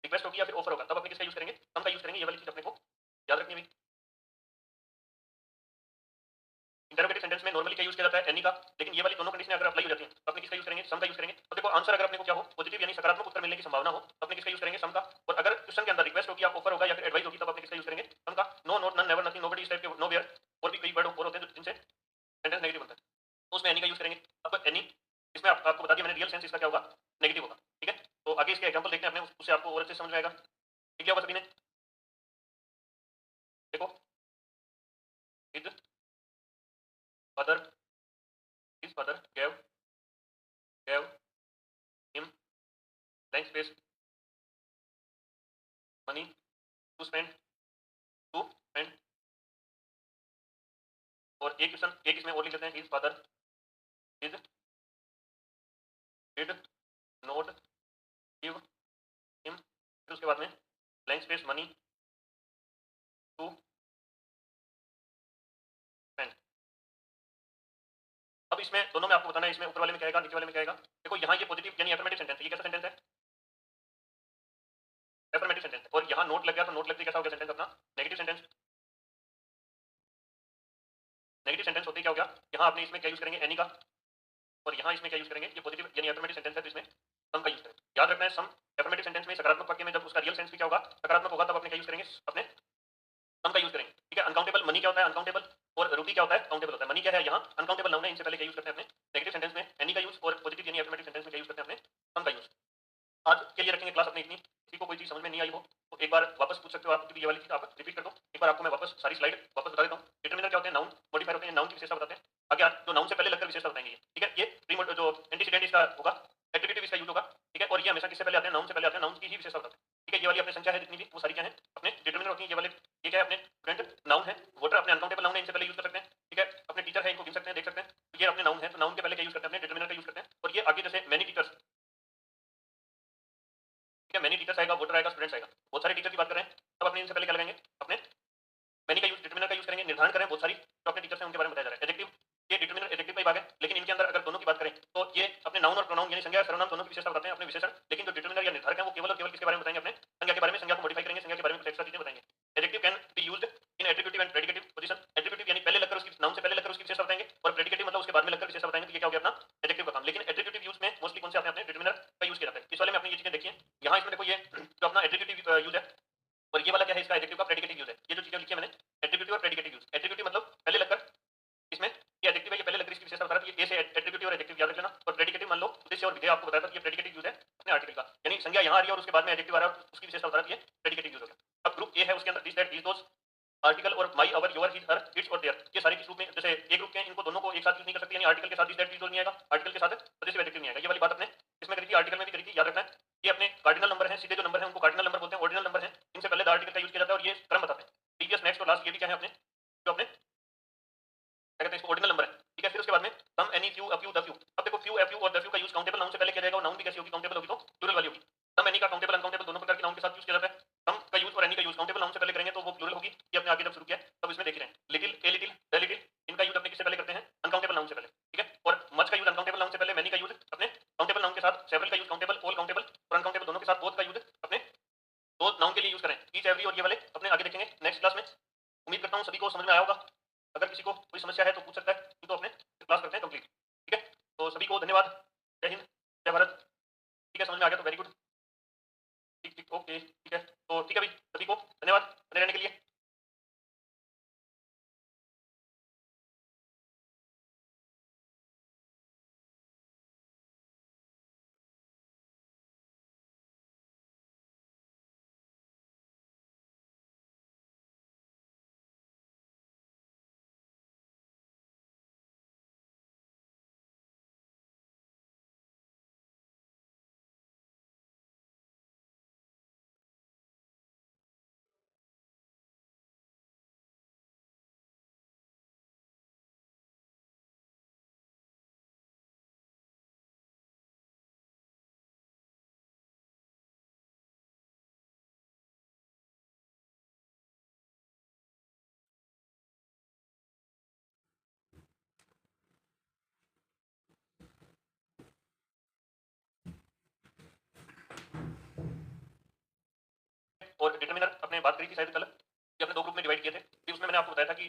रिक्वेस्ट होगी या फिर ऑफर होगा, तब अपने किसका यूज करेंगे, सम का यूज करेंगे। ये वाली चीज अपने को याद रखनी है। डेरिवेटिव सेंटेंस में नॉर्मली क्या यूज किया जाता है, एनी का, लेकिन ये वाली दोनों कंडीशन अगर अप्लाई हो जाती है तो अपने किसका यूज करेंगे, सम का यूज करेंगे। तो देखो आंसर अगर अपने को क्या हो, पॉजिटिव यानी सकारात्मक उत्तर मिलने की संभावना हो तो अपने किसका यूज करेंगे, सम का। और अगर क्वेश्चन के अंदर रिक्वेस्ट होगी, आप ऑफर होगा या फिर एडवाइस होगी, तब अपने किसका यूज करेंगे, सम का। No, not, none, never, nothing, nobody, इस टाइप के नो वेयर और भी कई वर्ड और होते हैं जिनसे सेंटेंस नेगेटिव बनता है, तो उसमें एनी का यूज करेंगे। अब एनी इसमें आपको बता दिया मैंने, रियल सेंस इसका क्या होगा, नेगेटिव होगा। ठीक है, तो आगे इसके एग्जांपल देखते हैं अपने, उससे आपको और अच्छे से समझ में आएगा। ठीक है, होगा सभी ने, देखो, is father, his father gave him blank space money to spend। और एक क्वेश्चन एक इसमें और लिख लेते हैं, his father did not give him, फिर उसके बाद में blank space money to spend। अब इसमें दोनों में आपको बताना है, इसमें ऊपर वाले में क्या आएगा, नीचे वाले में क्या आएगा। देखो यहाँ ये पॉजिटिव यानी एफर्मेटिव सेंटेंस है, ये कैसा सेंटेंस है, एफर्मेटिव सेंटेंस। और यहाँ नोट लग गया तो नोट लगते कैसा हो गया सेंटेंस अपना, नेगेटिव सेंटेंस। नेगेटिव सेंटेंस होते क्या हो गया, यहाँ आपने इसमें क्या यूज करेंगे, एनी का, और यहाँ इसमें क्या यूज करेंगे, ये पॉजिटिव यानी एफर्मेटिव सेंटेंस है तो इसमें सम का यूज करेंगे। याद रखना है, सम एफर्मेटिव सेंटेंस में सकारात्मक वाक्य में जब उसका रियल सेंस भी क्या होगा, सकारात्मक होगा, तब अपने क्या यूज करेंगे, अपने सम का यूज करेंगे। ठीक है, अनकाउंटेबल मनी क्या होता है, अनकाउंटेबल, और रुपी क्या होता है, काउंटेबल होता है। मनी क्या है, यहाँ अनकाउंटेबल नाउन है, इनसे पहले क्या यूज करते हैं अपने नेगेटिव सेंटेंस में एनी का यूज, और पॉजिटिव यानी एफर्मेटिव सेंटेंस में क्या यूज करते हैं अपने सम का यूज। आज के लिए रखेंगे क्लास अपनी इतनी, किसी को कोई चीज समझ में नहीं आई हो तो एक बार वापस पूछ सकते हो आप, क्योंकि ये वाली चीज आप रिपीट कर दो। एक बार आपको मैं वापस सारी स्लाइड वापस बता देता हूँ। डिटरमिनर क्या होते हैं, नाउन मॉडिफायर होते हैं, नाउन की विशेषता बताते हैं। आगे जो नाउन से पहले लगकर विशेषता बताएंगे। ठीक है, ये प्रीमोड जो एंटीसीडेंट इसका होगा, एडजेक्टिव इसका यूज होगा। ठीक है, और ये हमेशा किससे पहले आते हैं, नाउन से पहले आते हैं, नाउन की ही विशेषता बताते हैं। ठीक है, ये वाली अपनी संख्या है जितनी भी, वो सारी क्या है, अपने डिटरमिनर होती है। ये वाले ये क्या है, अपने स्टूडेंट नाउन है, वोटर अपने अनकाउंटेबल नाउन है, इनसे पहले यूज कर सकते हैं। ठीक है, अपने टीचर है, इनको गिन सकते हैं, देख सकते हैं। ये अपने नाउन है, तो नाउन के पहले क्या यूज करते हैं, अपने डिटरमिनर का यूज करते हैं। और ये आगे जैसे मैनी टीचर्स, ठीक है, मैनी टीचर्स आएगा, वोटर आएगा, स्टूडेंट्स आएगा, बहुत सारे टीचर की बात करें तब अपने इनसे पहले क्या लगाएंगे, अपने मैनी का यूज, डिटरमिनर का यूज करेंगे। निर्धारण करें बहुत सारी जो अपने टीचर्स हैं उनके बारे में बताया जा रहा है। एडजेक्टिव, ये डिटरमिनर एडजेक्टिव का ही भाग है, लेकिन इनके अंदर अगर दोनों की बात करें तो ये अपने नाउन और प्रोनाउन यानी संज्ञा सर्वनाम दोनों की विशेषता बताते हैं, अपने विशेषण। लेकिन जो डिटरमिनर या निर्धारक है वो केवल और केवल किसके बारे में बताएंगे, अपने संज्ञा के बारे में। संज्ञा को मॉडिफाई करेंगे, संज्ञा के बारे में कुछ एक्स्ट्रा चीजें बताएंगे। Adjective can be used in attributive and predicative position. Attributive यानी पहले लगकर उसकी, नाउन से पहले लगकर उसकी विशेषता बताएंगे, और प्रेडिकेटिव मतलब उसके बाद में लगकर विशेषता बताएंगे। तो ये क्या हो गया अपना एडजेक्टिव का काम। लेकिन एट्रिब्यूटिव यूज में मोस्टली कौन से आते हैं, अपने डिटरमिनर का यूज किया जाता है। इस वाले में अपनी ये चीजें देखिए, यहाँ इसमें देखो ये जो अपना एट्रिब्यूटिव यूज है, और ये वाला क्या है, इसका एडजेक्टिव का प्रेडिकेटिव यूज है। ये जो चीजें लिखी है मैंने, एट्रिब्यूटिव और प्रेडिकेटिव यूज। एट्रिब्यूटिव मतलब पहले लगकर, इसमें ये एडजेक्टिव है, ये पहले लगकर इसकी विशेषता बता रहा है, ये ए से एट्रिब्यूटिव और एडजेक्टिव याद रख लेना। और प्रेडिकेटिव मान लो उद्देश्य और विधेय आपको बताया था कि ये प्रेडिकेटिव यूज है अपने आर्टिकल का, यानी संज्ञा यहाँ आ रही है और उसके बाद में एडजेक्टिव आ रहा है, उसकी विशेषता बता रही है, प्रेडिकेटिव यूज हो गया। अब ग्रुप ए है, उसके अंदर this that these those article और my our your his her its और देयर, ये सारे किस रूप में, जैसे एक ग्रुप के हैं, इनको दोनों को एक साथ यूज नहीं कर सकते, यानी आर्टिकल के साथ दिस दैट दीस दोस नहीं आएगा, आर्टिकल के साथ पॉजिटिव एडजेक्टिव नहीं आएगा। ये वाली बात अपने इसमें करी थी, आर्टिकल में भी करी थी, याद रखना है। ये अपने कार्डिनल नंबर है, सीधे जो नंबर है उनको कार्डिनल नंबर बोलते हैं, ऑर्डिनल नंबर है, इनसे पहले द आर्टिकल का यूज किया जाता है, और ये क्रम बताते हैं, प्रीवियस, नेक्स्ट और लास्ट। ये भी क्या है अपने, जो अपने क्या कहते हैं, इसको ऑर्डिनल नंबर है। ठीक है, फिर उसके बाद में some, any, few, a few, the few. अब देखो फ्यू, अ फ्यू और द फ्यू का यूज काउंटेबल नाउन से पहले किया जाएगा, और नाउन भी कैसी होगी, काउंटेबल होगी तो प्लूरल वाली होगी। सम, एनी का काउंटेबल अनकाउंटेबल दोनों प्रकार के नाउन के साथ यूज किया जाता है। सम का यूज और एनी का यूज काउंटेबल नाउन से पहले करेंगे तो वो प्लूरल होगी। ये अपने आगे जब शुरू किया तब इसमें देख रहे हैं, little, a little, the little, इनका यूज अपने किससे पहले करते हैं, अनकाउंटेबल नाउन से पहले। ठीक है, और मच का यूज अनकाउंटेबल नाउन से पहले, मैनी का यूज अपने काउंटेबल नाउन के साथ, सेवरल का यूज काउंटेबल, ऑल काउंटेबल और अनकाउंटेबल दोनों के साथ, बोथ का यूज अपने दो नाउन के लिए यूज करें, ईच, एवरी, और ये वाले अपने आगे देखेंगे नेक्स्ट क्लास में। उम्मीद करता हूँ सभी को समझ में आया होगा। अगर किसी को कोई समस्या है तो पूछ सकता है, तो अपने क्लास करते हैं कंप्लीट। ठीक है, तो सभी को धन्यवाद। जय हिंद, जय भारत। ठीक है, समझ में आ गया तो वेरी गुड। ठीक ठीक, ओके, ठीक है, तो ठीक है भाई, सभी को धन्यवाद बने रहने के लिए। और डिटरमिनर अपने बात करी थी शायद कल, कि अपने दो ग्रुप में डिवाइड किए थे। फिर उसमें मैंने आपको बताया था कि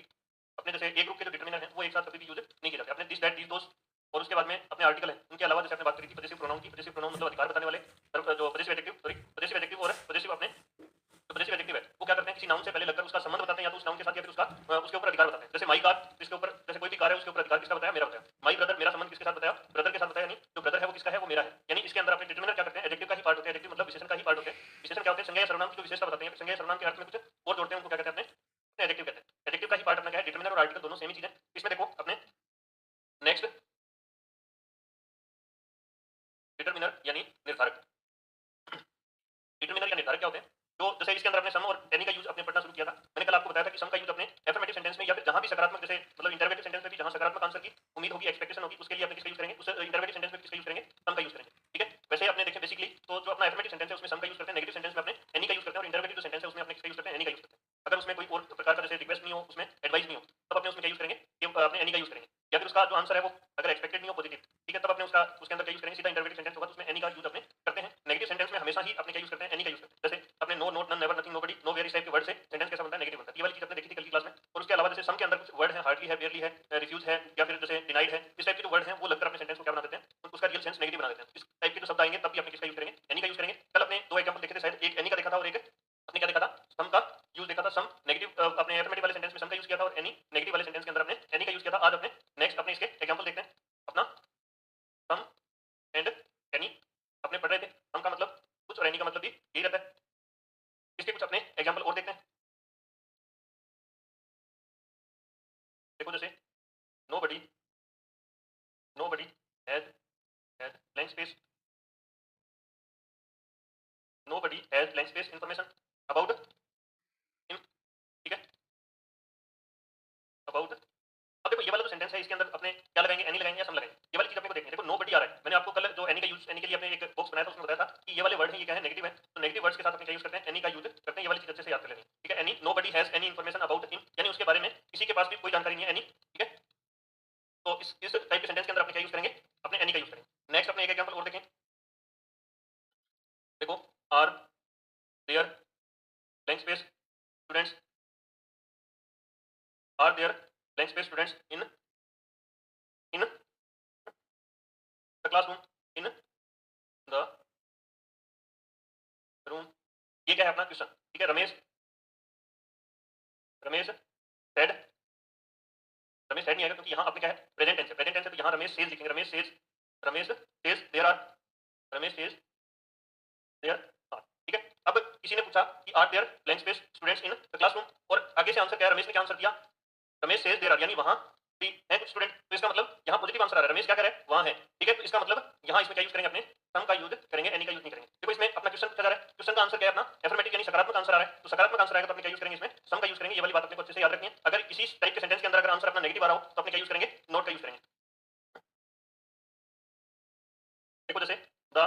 अपने जैसे एक ग्रुप के जो डिटरमिनर हैं वो एक साथ कभी भी यूज नहीं किए जाते। अपने दिस दैट दीस दोस और उसके बाद में अपने आर्टिकल है, उनके अलावा जैसे आपने बात करी थी पजेसिव प्रोनाउन की, पजेसिव प्रोनाउन मतलब अधिकार बताने वाले, जो possessive adjective, sorry possessive adjective और पजेसिव अपने जो पजेसिव एडजेक्टिव है वो क्या करते हैं, किसी नाउन से पहले लगकर उसका संबंध बताते हैं, या तो उस नाउन के साथ या फिर उसका उसके ऊपर अधिकार बताते हैं। जैसे माई कार, इसके ऊपर जैसे कोई भी कार है उसके ऊपर अधिकार किसका बताया, मेरा बताया। माई ब्रदर, मेरा संबंध किसके साथ बताया, ब्रदर के साथ बताया, यानी जो ब्रदर है वो किसका है, वो मेरा है। यानी इसके अंदर अपने डिटरमिनर क्या करते हैं, एडजेक्टिव का ही पार्ट होते हैं, एडजेक्टिव मतलब विशेषण का ही पार्ट होते हैं। विशेषण क्या होते हैं, संज्ञा या सर्वनाम की जो विशेषता बताते हैं, संज्ञा या सर्वनाम के अर्थ में कुछ और जोड़ते हैं, उनको क्या कहते हैं अपने एडजेक्टिव कहते हैं। एडजेक्टिव का ही पार्ट अपना क्या है, डिटरमिनर और आर्टिकल दोनों सेम ही चीज है। इसमें देखो अपने नेक्स्ट डिटरमिनर यानी निर्धारक, डिटरमिनर या निर्धारक क्या होते हैं, तो जैसे इसके अंदर अपने सम और एनी का यूज अपने पढ़ना शुरू किया था। मैंने कल आपको बताया था कि सम का यूज अपने एफर्मेटिव सेंटेंस में या फिर जहां भी सकारात्मक, जैसे मतलब इंटरोगेटिव सेंटेंस में भी जहां सकारात्मक आंसर की उम्मीद होगी, एक्सपेक्टेशन होगी, उसके लिए अपने किसका यूज करेंगे, उस इंटरोगेटिव सेंटेंस में किसका यूज करेंगे, सम का यूज करेंगे। ठीक है, वैसे ही अपने देखें बेसिकली तो जो अपना एफर्मेटिव सेंटेंस है उसमें सम का यूज करते हैं, नेगेटिव सेंटेंस में अपने एनी का यूज करते हैं, और इंटरोगेटिव जो सेंटेंस है उसमें अपने किसका यूज करते हैं, एनी का यूज करते हैं। अगर उसमें कोई और प्रकार का जैसे रिक्वेस्ट नहीं हो, उसमें एडवाइस नहीं हो, तब अपने उसमें क्या यूज करेंगे, कि अपने एनी का यूज करेंगे। या फिर उसका जो आंसर है वो अगर एक्सपेक्टेड नहीं हो पॉजिटिव, ठीक है, तब अपने उसका उसके अंदर क्या यूज करेंगे, सीधा इंटरोगेटिव सेंटेंस होगा तो उसमें एनी का यूज अपने करते हैं। नेगेटिव सेंटेंस में हमेशा ही अपने क्या यूज करते हैं, एनी का यूज करते हैं। जैसे अपने no, not, none, never, nothing, nobody, nowhere इस टाइप के वर्ड से सेंटेंस कैसा बनता है, नेगेटिव बनता है। ये वाली चीज आपने देखी थी कल की क्लास में। और उसके अलावा जैसे सम के अंदर कुछ वर्ड है, हार्डली है, बेयरली है, रिफ्यूज है, या फिर जैसे डिनाइड है, इस टाइप के जो वर्ड हैं वो लगकर अपने सेंटेंस को क्या बना देते हैं, उसका रियल सेंस नेगेटिव बना देते हैं। इस टाइप के जो शब्द आएंगे तब भी अपने किसका यूज करेंगे, एनी का यूज करेंगे। कल अपने दो एग्जांपल देखे थे शायद, एक एनी का देखा था और एक अपने क्या देखा था, सम का यूज देखा था। सम नेगेटिव अपने एफर्मेटिव वाले सेंटेंस में सम का यूज किया था, और एनी नेगेटिव वाले सेंटेंस के अंदर अपने एनी का यूज किया था। आज अपने नेक्स्ट अपने इसके एग्जांपल देखते हैं। अपना सम एंड एनी अपने पढ़ रहे थे। सम का मतलब कुछ और एनी का मतलब भी यही रहता है। इसके कुछ अपने एग्जांपल और देखते हैं। देखो जैसे nobody, nobody has blank space, nobody has blank space information about him। ठीक है, अबाउट। अब देखो ये वाला जो सेंटेंस है इसके अंदर अपने क्या लगाएंगे, एनी लगाएंगे या सम लगाएंगे, ये वाली चीज अपने को देखनी है। देखो नोबडी आ रहा है, मैंने आपको कल जो एनी का यूज, एनी के लिए अपने एक बॉक्स बनाया था उसमें बताया था कि ये वाले वर्ड है ये क्या है, नेगेटिव है, तो नेगेटिव वर्ड्स के साथ अपने क्या यूज करते हैं, एनी का यूज करते हैं। ये वाली चीज अच्छे से याद कर लेनी। ठीक है, any, nobody has any information about him, यानी उसके बारे में किसी के पास भी कोई जानकारी नहीं है, एनी। ठीक है, तो इस टाइप के सेंटेंस के अंदर अपने क्या यूज करेंगे, अपने एनी का यूज करेंगे। नेक्स्ट अपने एक एग्जांपल और देखें। देखो are there blank space students, are there blank space students in the classroom, in the room. ये क्या है अपना क्वेश्चन। ठीक है, रमेश, रमेश सेड, रमेश सेड नहीं आएगा क्योंकि यहाँ आपने क्या है, प्रेजेंट टेंस है, प्रेजेंट टेंस है, तो यहाँ रमेश सेज लिखेंगे, Ramesh says, Ramesh says there are, Ramesh says there are. ठीक है, अब किसी ने पूछा कि are there blank space students in the classroom, और आगे से आंसर क्या है, रमेश ने क्या आंसर दिया, रमेश सेज देयर आर, यानी वहां भी है कुछ स्टूडेंट, तो इसका मतलब यहाँ पॉजिटिव आंसर आ रहा है, रमेश क्या कर रहा है, वहां है। ठीक है, तो इसका मतलब यहाँ इसमें क्या यूज करेंगे, अपने सम का यूज करेंगे, एनी का यूज नहीं करेंगे। देखो इसमें अपना क्वेश्चन क्या जा रहा है, क्वेश्चन का आंसर क्या है अपना एफर्मेटिव यानी सकारात्मक आंसर आ रहा है, तो सकारात्मक आंसर आएगा तो अपने क्या यूज करेंगे, इसमें सम का यूज करेंगे। ये वाली बात अपने को अच्छे से याद रखनी है। अगर इसी टाइप के सेंटेंस के अंदर अगर आंसर अपना नेगेटिव आ रहा हो तो अपने क्या यूज करेंगे, नोट का यूज करेंगे। देखो जैसे the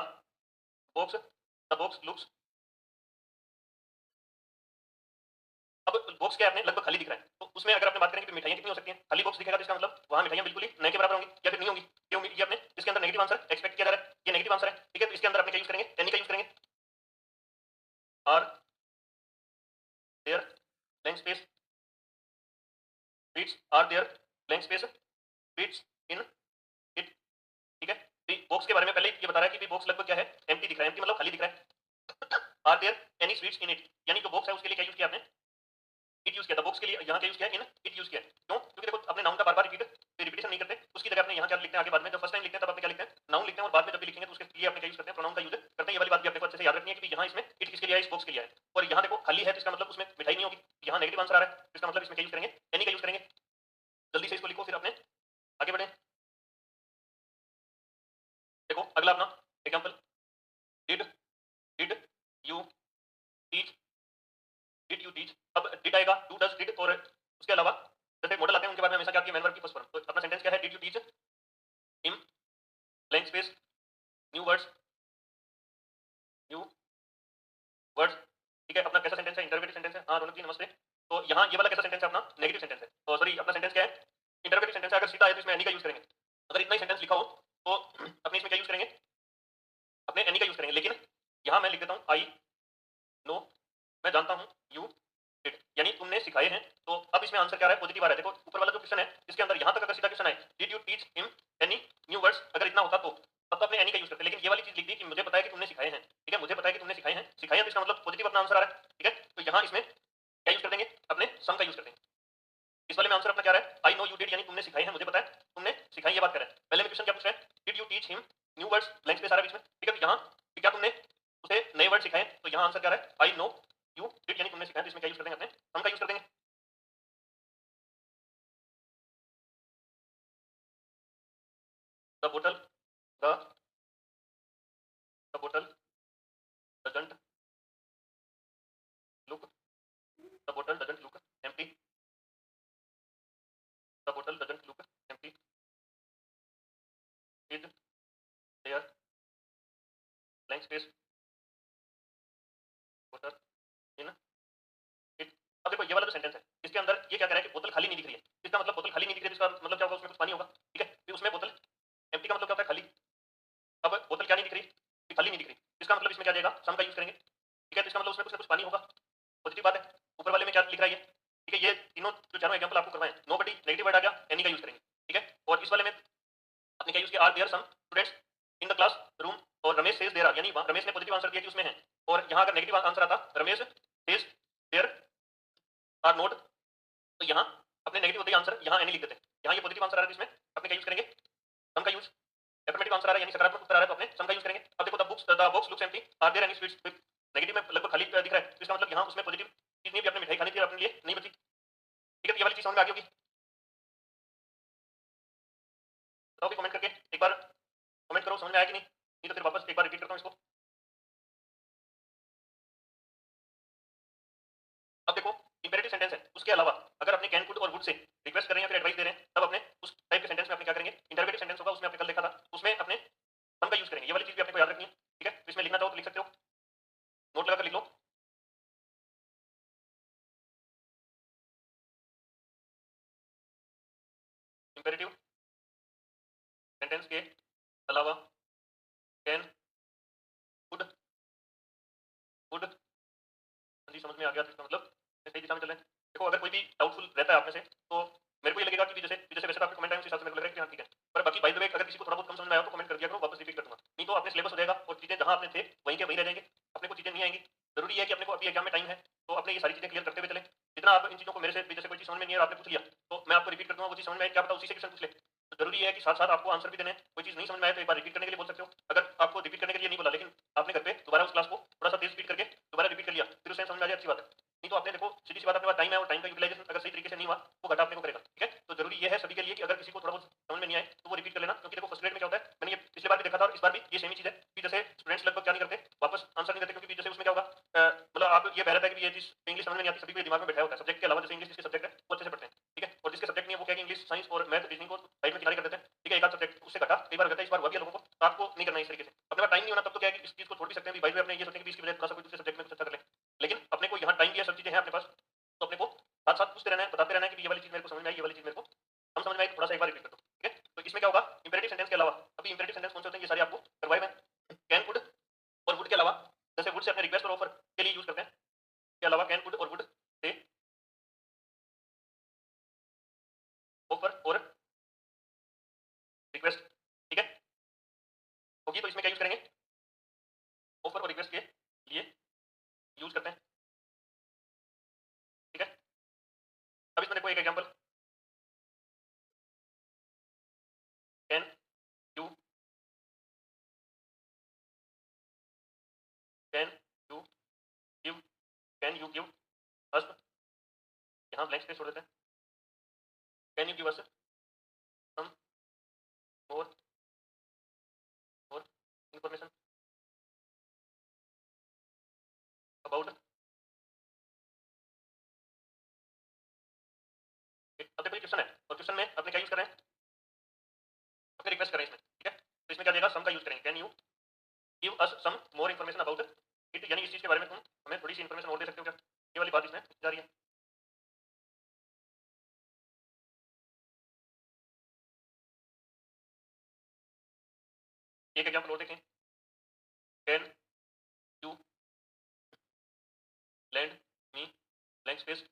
box, the box looks, अब बॉक्स क्या है अपने लगभग खाली दिख रहा है, तो उसमें अगर अपने बात करेंगे कि मिठाइयां कितनी हो सकती हैं, खाली बॉक्स दिखेगा तो इसका मतलब वहां मिठाइयां बिल्कुल ही न के बराबर होंगी या फिर नहीं होंगी। ये उम्मीद, ये अपने इसके अंदर नेगेटिव आंसर एक्सपेक्ट किया जा रहा है, ये नेगेटिव आंसर है। ठीक है, तो इसके अंदर अपने क्या यूज करेंगे, एनी का यूज करेंगे। Are there blank space sweets, are there blank space sweets in it. ठीक है, तो बॉक्स के बारे में पहले ही ये बता रहा है कि बॉक्स लगभग क्या है, एम्प्टी दिख रहा है, एम्प्टी मतलब खाली दिख रहा है। Are there any sweets in it, यानी जो बॉक्स है उसके लिए क्या यूज किया आपने, इट यूज किया था। बॉक्स के लिए यहाँ क्या यूज किया, इन इट यूज किया। क्यों, क्योंकि देखो अपने नाउन का बार बार रिपीटेशन नहीं करते, उसकी जगह अपने यहाँ क्या लिखते हैं, आगे बाद में जब फर्स्ट टाइम लिखते हैं तब अपने क्या लिखते हैं, नाउन लिखते हैं, और बाद में जब भी लिखेंगे तो उसके लिए अपने क्या यूज करते हैं, प्रोनाउन का यूज करते हैं। ये वाली बात भी अपने को अच्छे से याद रखनी है कि यहाँ इसमें इट किसके लिए है, इस बॉक्स के लिए है। और यहाँ देखो खाली है तो इसका मतलब उसमें मिठाई नहीं होगी, यहाँ नेगेटिव आंसर आ रहा है, तो इसका मतलब इसमें क्या यूज करेंगे, एनी का यूज करेंगे। जल्दी से इसको लिखो फिर अपने आगे बढ़े। देखो अगला अपना example, did did you teach, did you teach. अब डिड आएगा, डू डज डिड, और उसके अलावा जैसे मॉडल आते हैं उनके बाद में हमेशा क्या आती है, मैन वर्ब की फर्स्ट फॉर्म। तो अपना सेंटेंस क्या है, did you teach him blank space new words, new words. ठीक है, अपना कैसा सेंटेंस है, इंटरोगेटिव सेंटेंस है। हाँ रौनक जी नमस्ते। तो यहाँ ये वाला कैसा सेंटेंस है, अपना नेगेटिव सेंटेंस है, तो सॉरी अपना सेंटेंस क्या है, इंटरोगेटिव सेंटेंस है। अगर सीधा है तो इसमें एनी का यूज करेंगे, अगर इतना ही सेंटेंस लिखा हो तो अपने इसमें क्या यूज करेंगे, अपने एनी का यूज करेंगे। लेकिन यहाँ मैं लिख देता हूँ आई नो, मैं जानता हूँ, यू डिड, यानी तुमने सिखाए हैं। तो अब इसमें आंसर क्या आ रहा है, पॉजिटिव आ रहा है। देखो ऊपर वाला जो क्वेश्चन है इसके अंदर यहाँ तक अगर सीधा क्वेश्चन है, did you teach him any new words, अगर इतना होता तो तब तो अपने एनी का यूज करते, लेकिन ये वाली चीज लिख दी कि मुझे पता है कि तुमने सिखाए हैं। ठीक है, मुझे पता है कि तुमने सिखाए हैं, सिखाए हैं तो इसका मतलब पॉजिटिव अपना आंसर आ रहा है। ठीक है, तो यहाँ इसमें क्या यूज कर देंगे, अपने सम का यूज कर देंगे। इस वाले में आंसर अपना क्या रहा है, आई नो यू डिड, यानी तुमने सिखाई है, मुझे पता है तुमने सिखाई, ये बात कर रहा है। पहले में क्वेश्चन क्या पूछ रहा है, did you teach him new words, blank space आ रहा है बीच में। ठीक है, तो यहाँ क्या तुमने उसे नए वर्ड सिखाए, तो यहाँ आंसर क्या रहा है, आई नो यू डिड, यानी तुमने सिखाया, तो इसमें क्या यूज कर देंगे, अपने सम का यूज कर देंगे। The bottle the the bottle doesn't look, the bottle doesn't look empty, the bottle doesn't look empty, is there blank space water in it. अब देखो ये वाला जो सेंटेंस है इसके अंदर ये क्या कह रहा है कि बोतल खाली नहीं दिख रही है, इसका मतलब बोतल खाली नहीं दिख रही है, इसका मतलब क्या होगा, उसमें कुछ पानी होगा। ठीक है, फिर उसमें बोतल एम्प्टी का मतलब क्या होता है, खाली। अब बोतल क्या नहीं दिख रही, ये खाली नहीं दिख रही, इसका मतलब इसमें क्या जाएगा, सम का यूज करेंगे। ठीक है, तो इसका मतलब उसमें कुछ ना कुछ पानी होगा, पॉजिटिव बात है। ऊपर वाले में क्या लिख रहा है ये, ठीक है, ये तीनों जो चारों एग्जांपल आपको करवाएं, नो बडी नेगेटिव वर्ड आ गया, एनी का यूज करेंगे। ठीक है, और इस वाले में आपने क्या यूज किया, are there some students in the class room, और रमेश सेज देयर आर, यानी रमेश ने पॉजिटिव आंसर दिया कि उसमें है, और यहाँ अगर नेगेटिव आंसर आता Ramesh says there are not, तो यहाँ अपने नेगेटिव होते ही आंसर यहाँ एनी लिख देते हैं। यहाँ ये पॉजिटिव आंसर आ रहा है, इसमें अपने क्या यूज करेंगे, सम का यूज। एफर्मेटिव आंसर आ रहा है यानी सकारात्मक उत्तर आ रहा है, तो अपने सम का यूज करेंगे। अब देखो the box looks empty, are there any sweets, negative में लगभग खाली दिख रहा है, तो इसका मतलब यहाँ उसमें पॉजिटिव चीज नहीं भी, अपने मिठाई खानी थी अपने लिए नहीं बची। ठीक है, तो ये वाली चीज समझ में आ गई होगी, बताओगे कमेंट करके, एक बार कमेंट करो समझ में आया कि नहीं, नहीं तो फिर वापस एक बार रिपीट करता हूँ इसको। अब देखो इंपेरेटिव सेंटेंस है, उसके अलावा अगर अपने कैन कुड और वुड से रिक्वेस्ट कर रहे हैं या फिर एडवाइस दे रहे हैं, तब अपने उस टाइप के सेंटेंस में अपने क्या करेंगे, इंटरोगेटिव सेंटेंस होगा, उसमें आपने कल देखा था, उसमें अपने सम का यूज करेंगे। ये वाली चीज भी अपने को याद रखनी है। ठीक है, तो इसमें लिखना चाहो तो लिख सकते हो, नोट लगाकर लिख लो। इंपेरेटिव सेंटेंस के अलावा कैन कुड वुड, जी समझ में आ गया, तो इसका मतलब सही दिशा में चल रहे हैं। देखो अगर कोई भी डाउटफुल रहता है आप में से, तो मेरे को ये लगेगा कि जैसे जैसे वैसे तो आपके कमेंट आए उस हिसाब से मेरे को लग रहा है कि हाँ ठीक है, पर बाकी बाय द वे अगर किसी को थोड़ा बहुत कम समझ में आया हो तो कमेंट कर दिया करो, वापस रिपीट कर दूंगा, नहीं तो अपने सिलेबस हो जाएगा और चीजें जहां आपने थे वहीं के वहीं रह जाएंगे, अपने को चीजें नहीं आएंगी। जरूरी है कि अपने को अभी एग्जाम में टाइम है, तो अपने ये सारी चीजें क्लियर करते हुए चले। जितना आप इन चीजों को मेरे से भी, जैसे कोई चीज समझ में नहीं है और आपने पूछ लिया, तो मैं आपको रिपीट कर दूंगा, वो चीज समझ में आए क्या पता उसी से क्वेश्चन पूछ ले। तो जरूरी है कि साथ साथ आपको आंसर भी देने हैं। कोई चीज नहीं समझ में आए तो एक बार रिपीट करने के लिए बोल सकते हो, अगर आपको रिपीट करने के लिए नहीं बोला लेकिन आपने घर पे दोबारा उस क्लास को थोड़ा सा तेज स्पीड करके दोबारा रिपीट कर लिया, फिर उसे समझ में आ जाए, अच्छी बात है। नहीं तो आपने देखो सीधी सी बात, अपने पास टाइम है और टाइम का यूटिलाइजेशन अगर सही तरीके से नहीं हुआ वो घाटा अपने को करेगा। ठीक है, तो जरूरी ये है सभी के लिए कि अगर किसी को थोड़ा बहुत समझ में नहीं आए तो वो रिपीट कर लेना, क्योंकि देखो फर्स्ट ग्रेड में क्या होता है, मैंने ये पिछले बार भी देखा था और इस बार भी ये सेम ही चीज है कि जैसे स्टूडेंट्स लगभग क्या नहीं करते, वापस आंसर नहीं देते, क्योंकि जैसे उसमें क्या होगा, मतलब आप ये बह रहा था कि ये चीज इंग्लिश समझ में नहीं आती, सभी को दिमाग में बैठा होता है, सब्जेक्ट के अलावा जैसे इंग्लिश जिसके सब्जेक्ट है वो अच्छे से पढ़ते हैं। ठीक है, और जिसके सब्जेक्ट नहीं है वो क्या इंग्लिश साइंस और मैथ रीजनिंग को साइड में किनारे कर देते हैं। ठीक है, एक आध सब्जेक्ट उससे घटा कई बार होता है, इस बार हुआ भी है लोगों को, तो आपको नहीं करना है इस तरीके से। अपने पास टाइम नहीं होना तब तो क्या है कि इस चीज को छोड़ भी सकते हैं, भाई अपने ये सोचेंगे कि इसकी वजह थोड़ा सा कोई दूसरे सब्जेक्ट में कुछ अच्छा कर ले, लेकिन अपने को यहाँ टाइम भी है, सब चीजें हैं अपने पास, तो अपने को साथ साथ पूछते रहना है, बताते रहना है कि ये वाली चीज मेरे को समझ में आई, ये वाली चीज मेरे को हम समझ में आई, थोड़ा सा एक बार रिपीट कर दो। ठीक है, तो इसमें क्या होगा, इंपेरेटिव सेंटेंस के अलावा अभी इंपेरेटिव सेंटेंस कौन से होते हैं ये सारे आपको करवाए मैं, कैन कुड और वुड के अलावा, जैसे वुड से अपने रिक्वेस्ट और ऑफर के लिए यूज करते हैं, के अलावा कैन कुड और वुड से ऑफर और रिक्वेस्ट, ठीक है, होगी, तो इसमें क्या यूज करेंगे, ऑफर और रिक्वेस्ट के लिए यूज करते हैं। ठीक है, अब इसमें देखो एक example, can you can you give can you give us, यहाँ ब्लैंक स्पेस छोड़ देते हैं, can you give us some more more information about it. अब देखो ये क्वेश्चन है और क्वेश्चन में अपने क्या यूज कर रहे हैं, अपने रिक्वेस्ट कर रहे हैं इसमें। ठीक है, तो इसमें क्या देगा, सम का यूज करेंगे, can you give us some more information about it, यानी इस चीज के बारे में तुम हमें थोड़ी सी इंफॉर्मेशन और दे सकते हो क्या, ये वाली बात इसमें जा रही है। एक एग्जांपल और देखें, can you land me blank space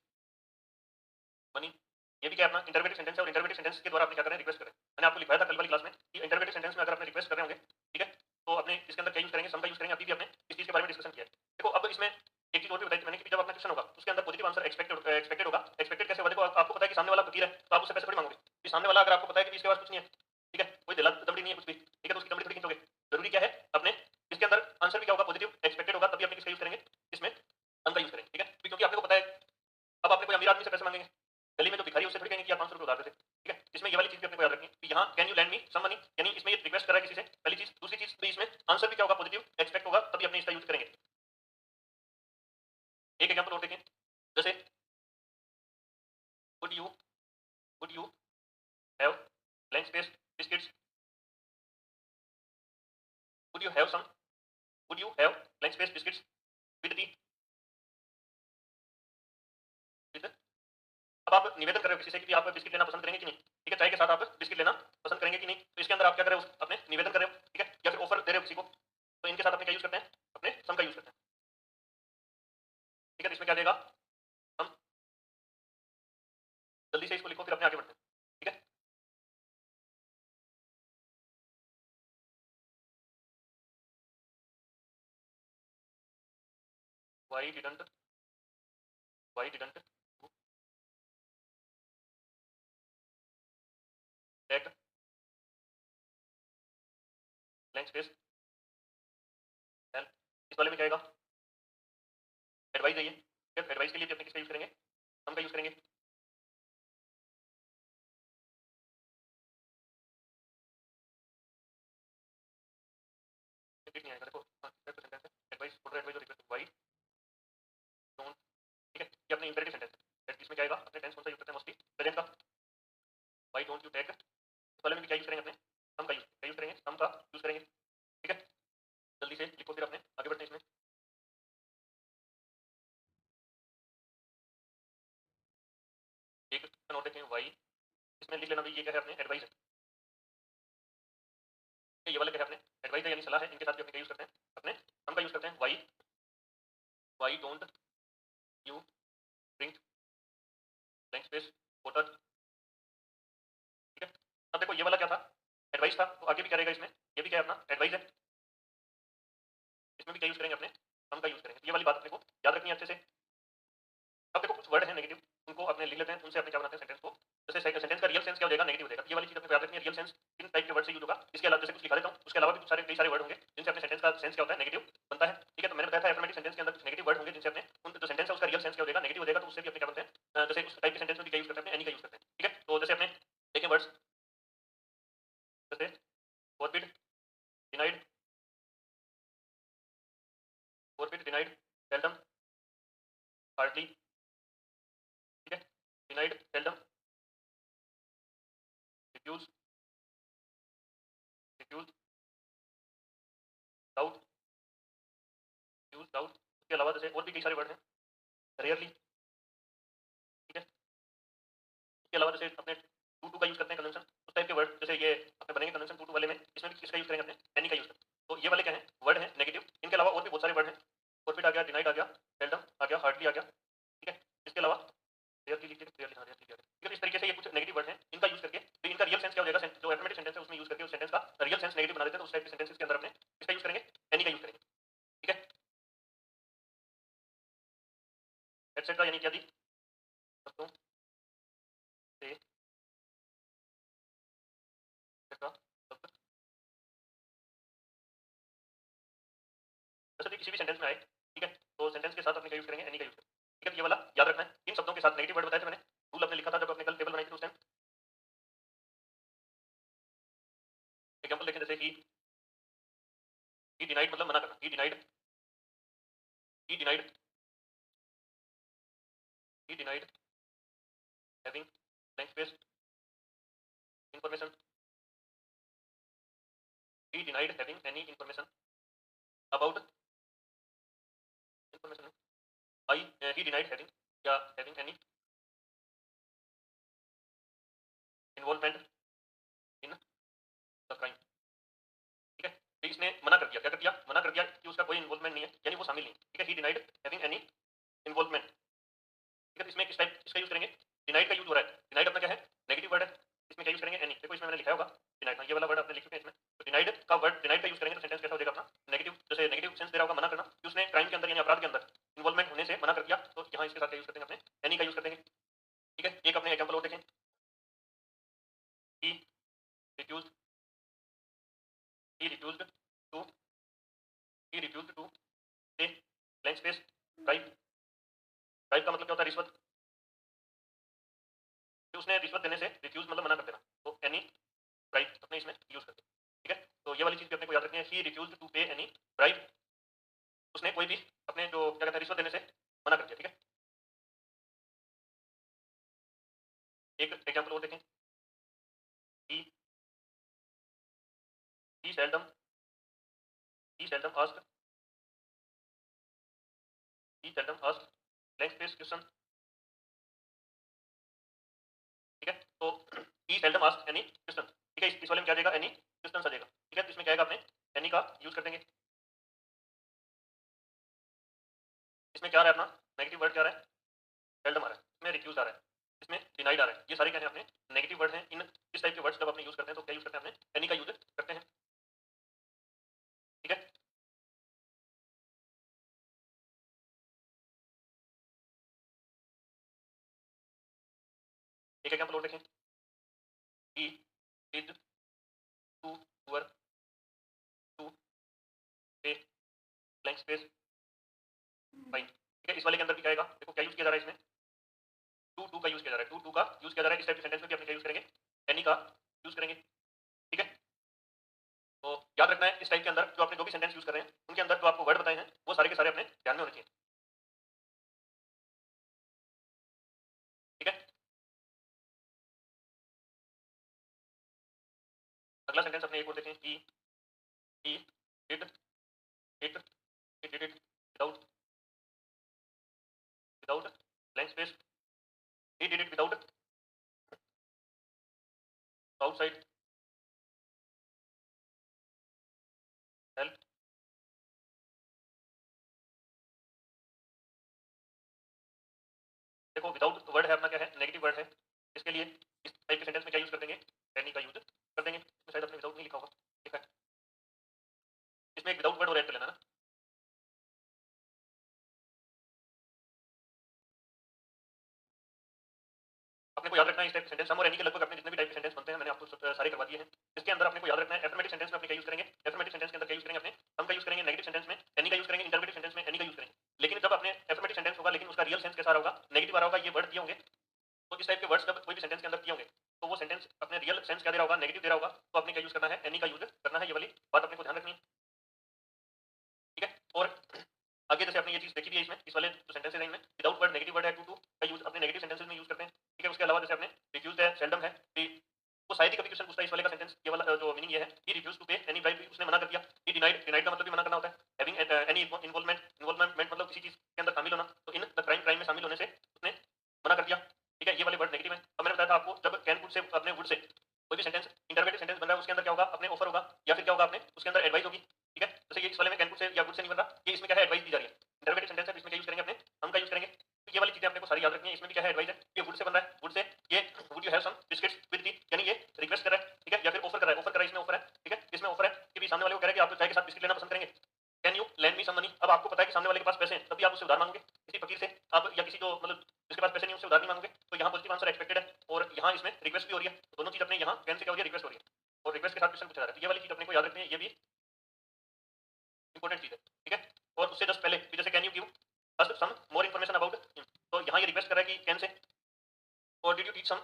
भी क्या है अपना इंटरवेटिव सेंटेंस है और इंटरवेटिव सेंटेंस के द्वारा आपने क्या कर रहे हैं रिक्वेस्ट कर रहे हैं। मैंने आपको लिखाया था कल वाली क्लास में कि इंटरवेटिव सेंटेंस में अगर आपने रिक्वेस्ट कर रहे होंगे, ठीक है, तो अपने इसके अंदर क्या यूज करेंगे, सम का यूज करेंगे। अभी भी आपने इस चीज के बारे में डिस्कशन किया है। देखो अब इसमें एक चीज और भी बताई थी मैंने कि जब अपना क्वेश्चन होगा उसके अंदर पॉजिटिव आंसर एक्सपेक्टेड होगा। एक्सपेक्टेड कैसे होगा, देखो आपको पता है कि सामने वाला फकीर है तो आप उससे पैसे थोड़ी मांगोगे कि सामने वाला अगर आपको पता है कि इसके पास कुछ नहीं है, ठीक है, कोई दिला दबड़ी नहीं है कुछ भी, ठीक है, तो उसकी दबड़ी थोड़ी खींचोगे। जरूरी क्या है अपने इसके अंदर आंसर भी क्या होगा, पॉजिटिव एक्सपेक्टेड होगा, तभी अपने किसका यूज करेंगे, इसमें सम का यूज करेंगे, ठीक है, क्योंकि आपको पता है अब आपने कोई अमीर आदमी से पैसे मांगेंगे, गली में जो भिखारी है उससे थोड़ी कहेंगे कि आप 500 रुपए उधार दे दे, ठीक है। इसमें ये वाली चीज भी अपने को याद रखनी है कि यहाँ can you land me some money, यानी इसमें ये रिक्वेस्ट कर रहा है किसी से, पहली चीज। दूसरी चीज भी इसमें आंसर भी क्या होगा, पॉजिटिव एक्सपेक्ट होगा, तभी अपने इसका यूज करेंगे। एक एग्जांपल और देखें, जैसे would you have blank space biscuits, would you have some, would you have blank space biscuits with tea, with. अब आप निवेदन कर रहे हो किसी से कि आप बिस्किट लेना पसंद करेंगे कि नहीं, ठीक है, चाय के साथ आप बिस्किट लेना पसंद करेंगे कि नहीं, तो इसके अंदर आप क्या कर रहे हो, अपने निवेदन कर रहे हो, ठीक है, या फिर ऑफर दे रहे हो किसी को, तो इनके साथ अपने क्या यूज करते हैं, अपने सम का यूज करते हैं, ठीक है। तो इसमें क्या देगा, हम जल्दी से इसको लिखो फिर अपने आगे बढ़ते हैं, ठीक है। Why didn't take blank space help, इस वाले में क्या आएगा, एडवाइस है ये, ठीक है, एडवाइस के लिए भी अपने किसका यूज करेंगे, सम का यूज करेंगे। नहीं आएगा, देखो सेंटेंस है, एडवाइस बोल रहा है, एडवाइस और रिक्वेस्ट, वाई डोंट, ठीक है, ये अपने इंपेरेटिव सेंटेंस है। इसमें क्या आएगा, अपने टेंस कौन सा यूज करते हैं, मोस्टली प्रेजेंट का, वाई डोंट यू टेक, इस वाले में भी क्या यूज करेंगे, अपने सम का यूज करेंगे, सम का यूज करेंगे, ठीक है। जल्दी से लिखो फिर अपने आगे बढ़ते हैं इसमें। एक नोट देखें, वाई, इसमें लिख लेना भाई ये क्या है, अपने एडवाइस है, ये वाला क्या है, अपने एडवाइस है यानी सलाह है, इनके साथ भी अपने क्या यूज करते हैं, अपने सम का यूज करते हैं। Why, why don't you drink blank space water, ठीक है। अब देखो ये वाला क्या था, एडवाइस था, तो आगे भी क्या रहेगा इसमें, ये भी क्या है, अपना एडवाइस है, इसमें भी क्या यूज करेंगे, अपने सम का यूज करेंगे। ये वाली बात अपने को याद रखनी है अच्छे से। अब देखो कुछ वर्ड है नेगेटिव, उनको अपने लिख लेते हैं, उनसे अपने क्या बनाते हैं सेंटेंस को। जैसे सेंटेंस का रियल सेंस क्या हो जाएगा, नेगेटिव हो जाएगा। ये वाली चीज अपने को याद रखनी है, रियल सेंस किन टाइप के वर्ड से यूज होगा। इसके अलावा जैसे कुछ लिखा देता हूँ, उसके अलावा भी कुछ सारे कई सारे वर्ड होंगे जिनसे अपने सेंटेंस का सेंस क्या होता है, नेगेटिव बनता है, ठीक है। तो मैंने बताया था एफर्मेटिव सेंटेंस के अंदर कुछ नेगेटिव वर्ड होंगे जिनसे अपने उन जो सेंटेंस है उसका रियल सेंस क्या हो जाएगा, नेगेटिव हो जाएगा, तो उससे भी अपने क्या बनते हैं, जैसे उस टाइप के सेंटेंस में भी क्या यूज करते हैं, एनी का यूज करते हैं, ठीक है। तो जैसे अपने देखें वर्ड्स, जैसे forbid, denied, forbid, denied, seldom, hardly, ठीक है, denied, seldom, refuse, refuse, doubt, use doubt. इसके अलावा जैसे और भी कई सारे वर्ड हैं, रेयरली, ठीक है। इसके अलावा जैसे अपने टू का यूज करते हैं कन्वेंशन, उस टाइप के वर्ड जैसे ये अपने बनेंगे कन्वेंशन टू वाले में, इसमें भी किसका यूज करेंगे, अपने एनी का यूज करेंगे। तो ये वाले क्या है, वर्ड है नेगेटिव। इनके अलावा और भी बहुत सारे वर्ड हैं, फॉरबिड आ गया, डिनाइड आ गया, सेल्डम आ गया, हार्डली आ गया, ठीक है। इसके अलावा रेयरली लिखिए, रेयरली, हाँ रेयरली, ठीक है। इस तरीके से ये कुछ नेगेटिव वर्ड हैं, इनका यूज करके तो इनका रियल सेंस क्या हो जाएगा, जो एफर्मेटिव सेंटेंस है उसमें यूज करके उस सेंटेंस का रियल सेंस नेगेटिव बना देते हैं। तो उस टाइप के सेंटेंसेस के अंदर अपने किसका यूज करेंगे, एनी का यूज करेंगे, ठीक है, एटसेट्रा यानी इत्यादि वस्तुओं से एक्सेट्रा शब्द वैसे भी किसी भी सेंटेंस में आए, ठीक है, तो सेंटेंस के साथ अपने का यूज करेंगे, एनी का यूज करेंगे, ठीक है। तो ये वाला याद रखना है। इन शब्दों के साथ नेगेटिव वर्ड बताए थे मैंने, रूल अपने लिखा था जब अपने कल टेबल बनाई थी उस टाइम। एग्जांपल देखें, जैसे ही डिनाइड मतलब मना करना, he denied, he denied having blank space information, he denied having any information about information, I he denied having या having any involvement in the crime, ठीक है। तो इसने मना कर दिया, क्या कर दिया, मना कर दिया कि उसका कोई इन्वॉल्वमेंट नहीं है, यानी वो शामिल नहीं, ठीक है। ही डिनाइड हैविंग एनी इन्वॉल्वमेंट, ठीक है। तो इसमें किस टाइप इसका यूज करेंगे, डिनाइड का यूज हो रहा है। डिनाइड अपना क्या करेंगे एनी। देखो इसमें मैंने लिखा होगा डिनाइड, हाँ ये वाला वर्ड आपने लिख चुके हैं इसमें। तो डिनाइड का यूज करेंगे तो सेंटेंस कैसा हो जाएगा अपना नेगेटिव, जैसे नेगेटिव सेंस दे रहा होगा मना करना कि उसने क्राइम के अंदर यानी अपराध के अंदर इन्वॉल्वमेंट होने से मना कर दिया, तो यहाँ इसके साथ क्या यूज करते हैं अपने एनी का यूज कर देंगे। ठीक है, एक अपने एग्जांपल और देखें। He refused he refused to he refused to pay blank space bribe. Bribe का मतलब क्या होता है? रिश्वत। कि उसने रिश्वत देने से रिफ्यूज मतलब मना कर देना, तो एनी ब्राइब अपने इसमें यूज करते हैं। ठीक है, तो ये वाली चीज भी अपने को याद रखनी है। ही रिफ्यूज्ड टू पे एनी ब्राइब, उसने कोई भी अपने जो क्या कहते हैं रिश्वत देने से मना कर दिया। ठीक है, एक एग्जांपल और देखें। He he seldom he seldom asked he seldom asked blank space question. ठीक है, तो he seldom asked any question. ठीक है, इस वाले में क्या आ जाएगा? एनी क्वेश्चन आ जाएगा। ठीक है, तो इसमें क्या आएगा? अपने एनी का यूज कर देंगे। इसमें क्या आ रहा है? अपना नेगेटिव वर्ड क्या आ रहा है? सेल्डम आ रहा है, इसमें रिफ्यूज आ रहा है, इसमें डिनाइड आ रहा है। ये सारे क्या है? अपने नेगेटिव वर्ड हैं। इन इस टाइप के वर्ड्स जब अपने यूज करते हैं तो क्या यूज करते हैं? अपने एनी का यूज करते हैं। ठीक है, एक एग्जांपल और देखें। He did too poor to pay blank space fine. ठीक है, इस वाले के अंदर भी क्या आएगा? देखो क्या यूज किया जा रहा है इसमें? टू का यूज किया जा रहा है, टू का यूज किया जा रहा है। इस टाइप के सेंटेंस में भी अपने क्या यूज करेंगे? एनी का यूज करेंगे। ठीक है, तो याद रखना है इस टाइप के अंदर जो आपने जो भी सेंटेंस यूज कर रहे हैं उनके अंदर जो आपको वर्ड बताए हैं वो सारे के सारे अपने ध्यान में होने चाहिए। ठीक है, अगला सेंटेंस अपने एक और देखें। He did it he did it without blank space he did it without outside help। देखो विदाउट वर्ड है अपना क्या है? नेगेटिव वर्ड है। इसके लिए इस टाइप के सेंटेंस में क्या यूज कर देंगे? एनी का यूज कर देंगे। इसमें शायद अपने विदाउट नहीं लिखा होगा, ठीक है, इसमें एक विदाउट वर्ड और ऐड कर लेना ना। अपने को याद रखना है इस टाइप के सेंटेंस सम और एनी के लगभग अपने जितने भी टाइप के सेंटेंस बनते हैं मैंने आपको सारे करवा दिए हैं। इसके अंदर अपने को याद रखना है एफर्मेटिव सेंटेंस में अपने क्या यूज करेंगे? एफर्मेटिव सेंटेंस के अंदर क्या यूज करेंगे? अपने सम का यूज करेंगे। नेगेटिव सेंटेंस में एनी का यूज करेंगे। इंटरगेटिव सेंटेंस में एनी का यूज करेंगे। लेकिन जब अपने एफर्मेटिव सेंटेंस होगा लेकिन उसका रियल सेंस कैसा होगा? नेगेटिव आ रहा होगा, ये वर्ड दिए होंगे। तो इस टाइप के वर्ड्स जब कोई भी सेंटेंस के अंदर दिए होंगे तो वो सेंटेंस अपने रियल सेंस क्या दे रहा होगा? नेगेटिव दे रहा होगा, तो अपने क्या यूज करना है? एनी का यूज करना है। ये वाली बात अपने को ध्यान रखनी है। ठीक है, और आगे जैसे आपने ये चीज देखी भी है इसमें, इस वाले जो सेंटेंसेस हैं इनमें विदाउट वर्ड नेगेटिव वर्ड है टू का यूज अपने नेगेटिव सेंटेंसेस में यूज करते हैं। ठीक है, उसके अलावा जैसे आपने रिफ्यूज है, सेल्डम है, वो शायद ही कभी क्वेश्चन पूछता है इस वाले का सेंटेंस। ये वाला जो मीनिंग ये है, ही रिफ्यूज टू पे एनी ब्राइब, उसने मना कर दिया। ही डिनाइड, डिनाइड का मतलब भी मना करना होता है। हैविंग एनी इन्वॉल्वमेंट, इन्वॉल्वमेंट मतलब किसी चीज के अंदर शामिल होना, तो इन द क्राइम, क्राइम में शामिल होने से उसने मना कर दिया। ठीक है, ये वाले वर्ड नेगेटिव है। अब मैंने बताया था आपको जब कैन पुट से अपने वुड से कोई भी सेंटेंस इंटरवेटिव सेंटेंस बन रहा है उसके अंदर क्या होगा? अपने ऑफर होगा या फिर क्या होगा? अपने उसके अंदर एडवाइस होगी। ठीक है, जैसे ये इस वाले में कैन पुट से या वुड से नहीं बन रहा, ये इसमें क्या है? एडवाइस दी जा रही है। इंटरवेटिव सेंटेंस है, इसमें क्या यूज करेंगे? अपने हम का यूज करेंगे। तो ये वाली चीजें अपने को सारी याद रखनी है। इसमें भी क्या है? एडवाइस है। ये वुड से बन रहा है, वुड से ये would you have some biscuits with tea, यानी ये रिक्वेस्ट कर रहा है। ठीक है, या फिर ऑफर कर रहा है, ऑफर कर रहा है, इसमें ऑफर है। ठीक है, इसमें ऑफर है कि भी सामने वाले को कह रहा है कि आप चाय के साथ बिस्किट लेना पसंद करेंगे, can you land me some money. अब आपको पता है कि सामने वाले के पास पैसे हैं, तभी आप उससे उधार मांगोगे। किसी फकीर से आप या किसी जो मतलब जिसके पास पैसे नहीं उससे उधार नहीं मांगोगे। तो यहाँ पॉजिटिव आंसर एक्सपेक्टेड है और यहाँ इसमें रिक्वेस्ट भी हो रही है। तो दोनों चीज अपने यहाँ कैन से क्या हो रही है? रिक्वेस्ट हो रही है और रिक्वेस्ट के साथ क्वेश्चन पूछा जा रहा है। तो ये वाली चीज अपने को याद रखनी है, ये भी इंपॉर्टेंट चीज है। ठीक है, और उससे जस्ट पहले जैसे can you give us some more information about, तो यहाँ ये रिक्वेस्ट कर रहा है कि कैन से, और did you teach some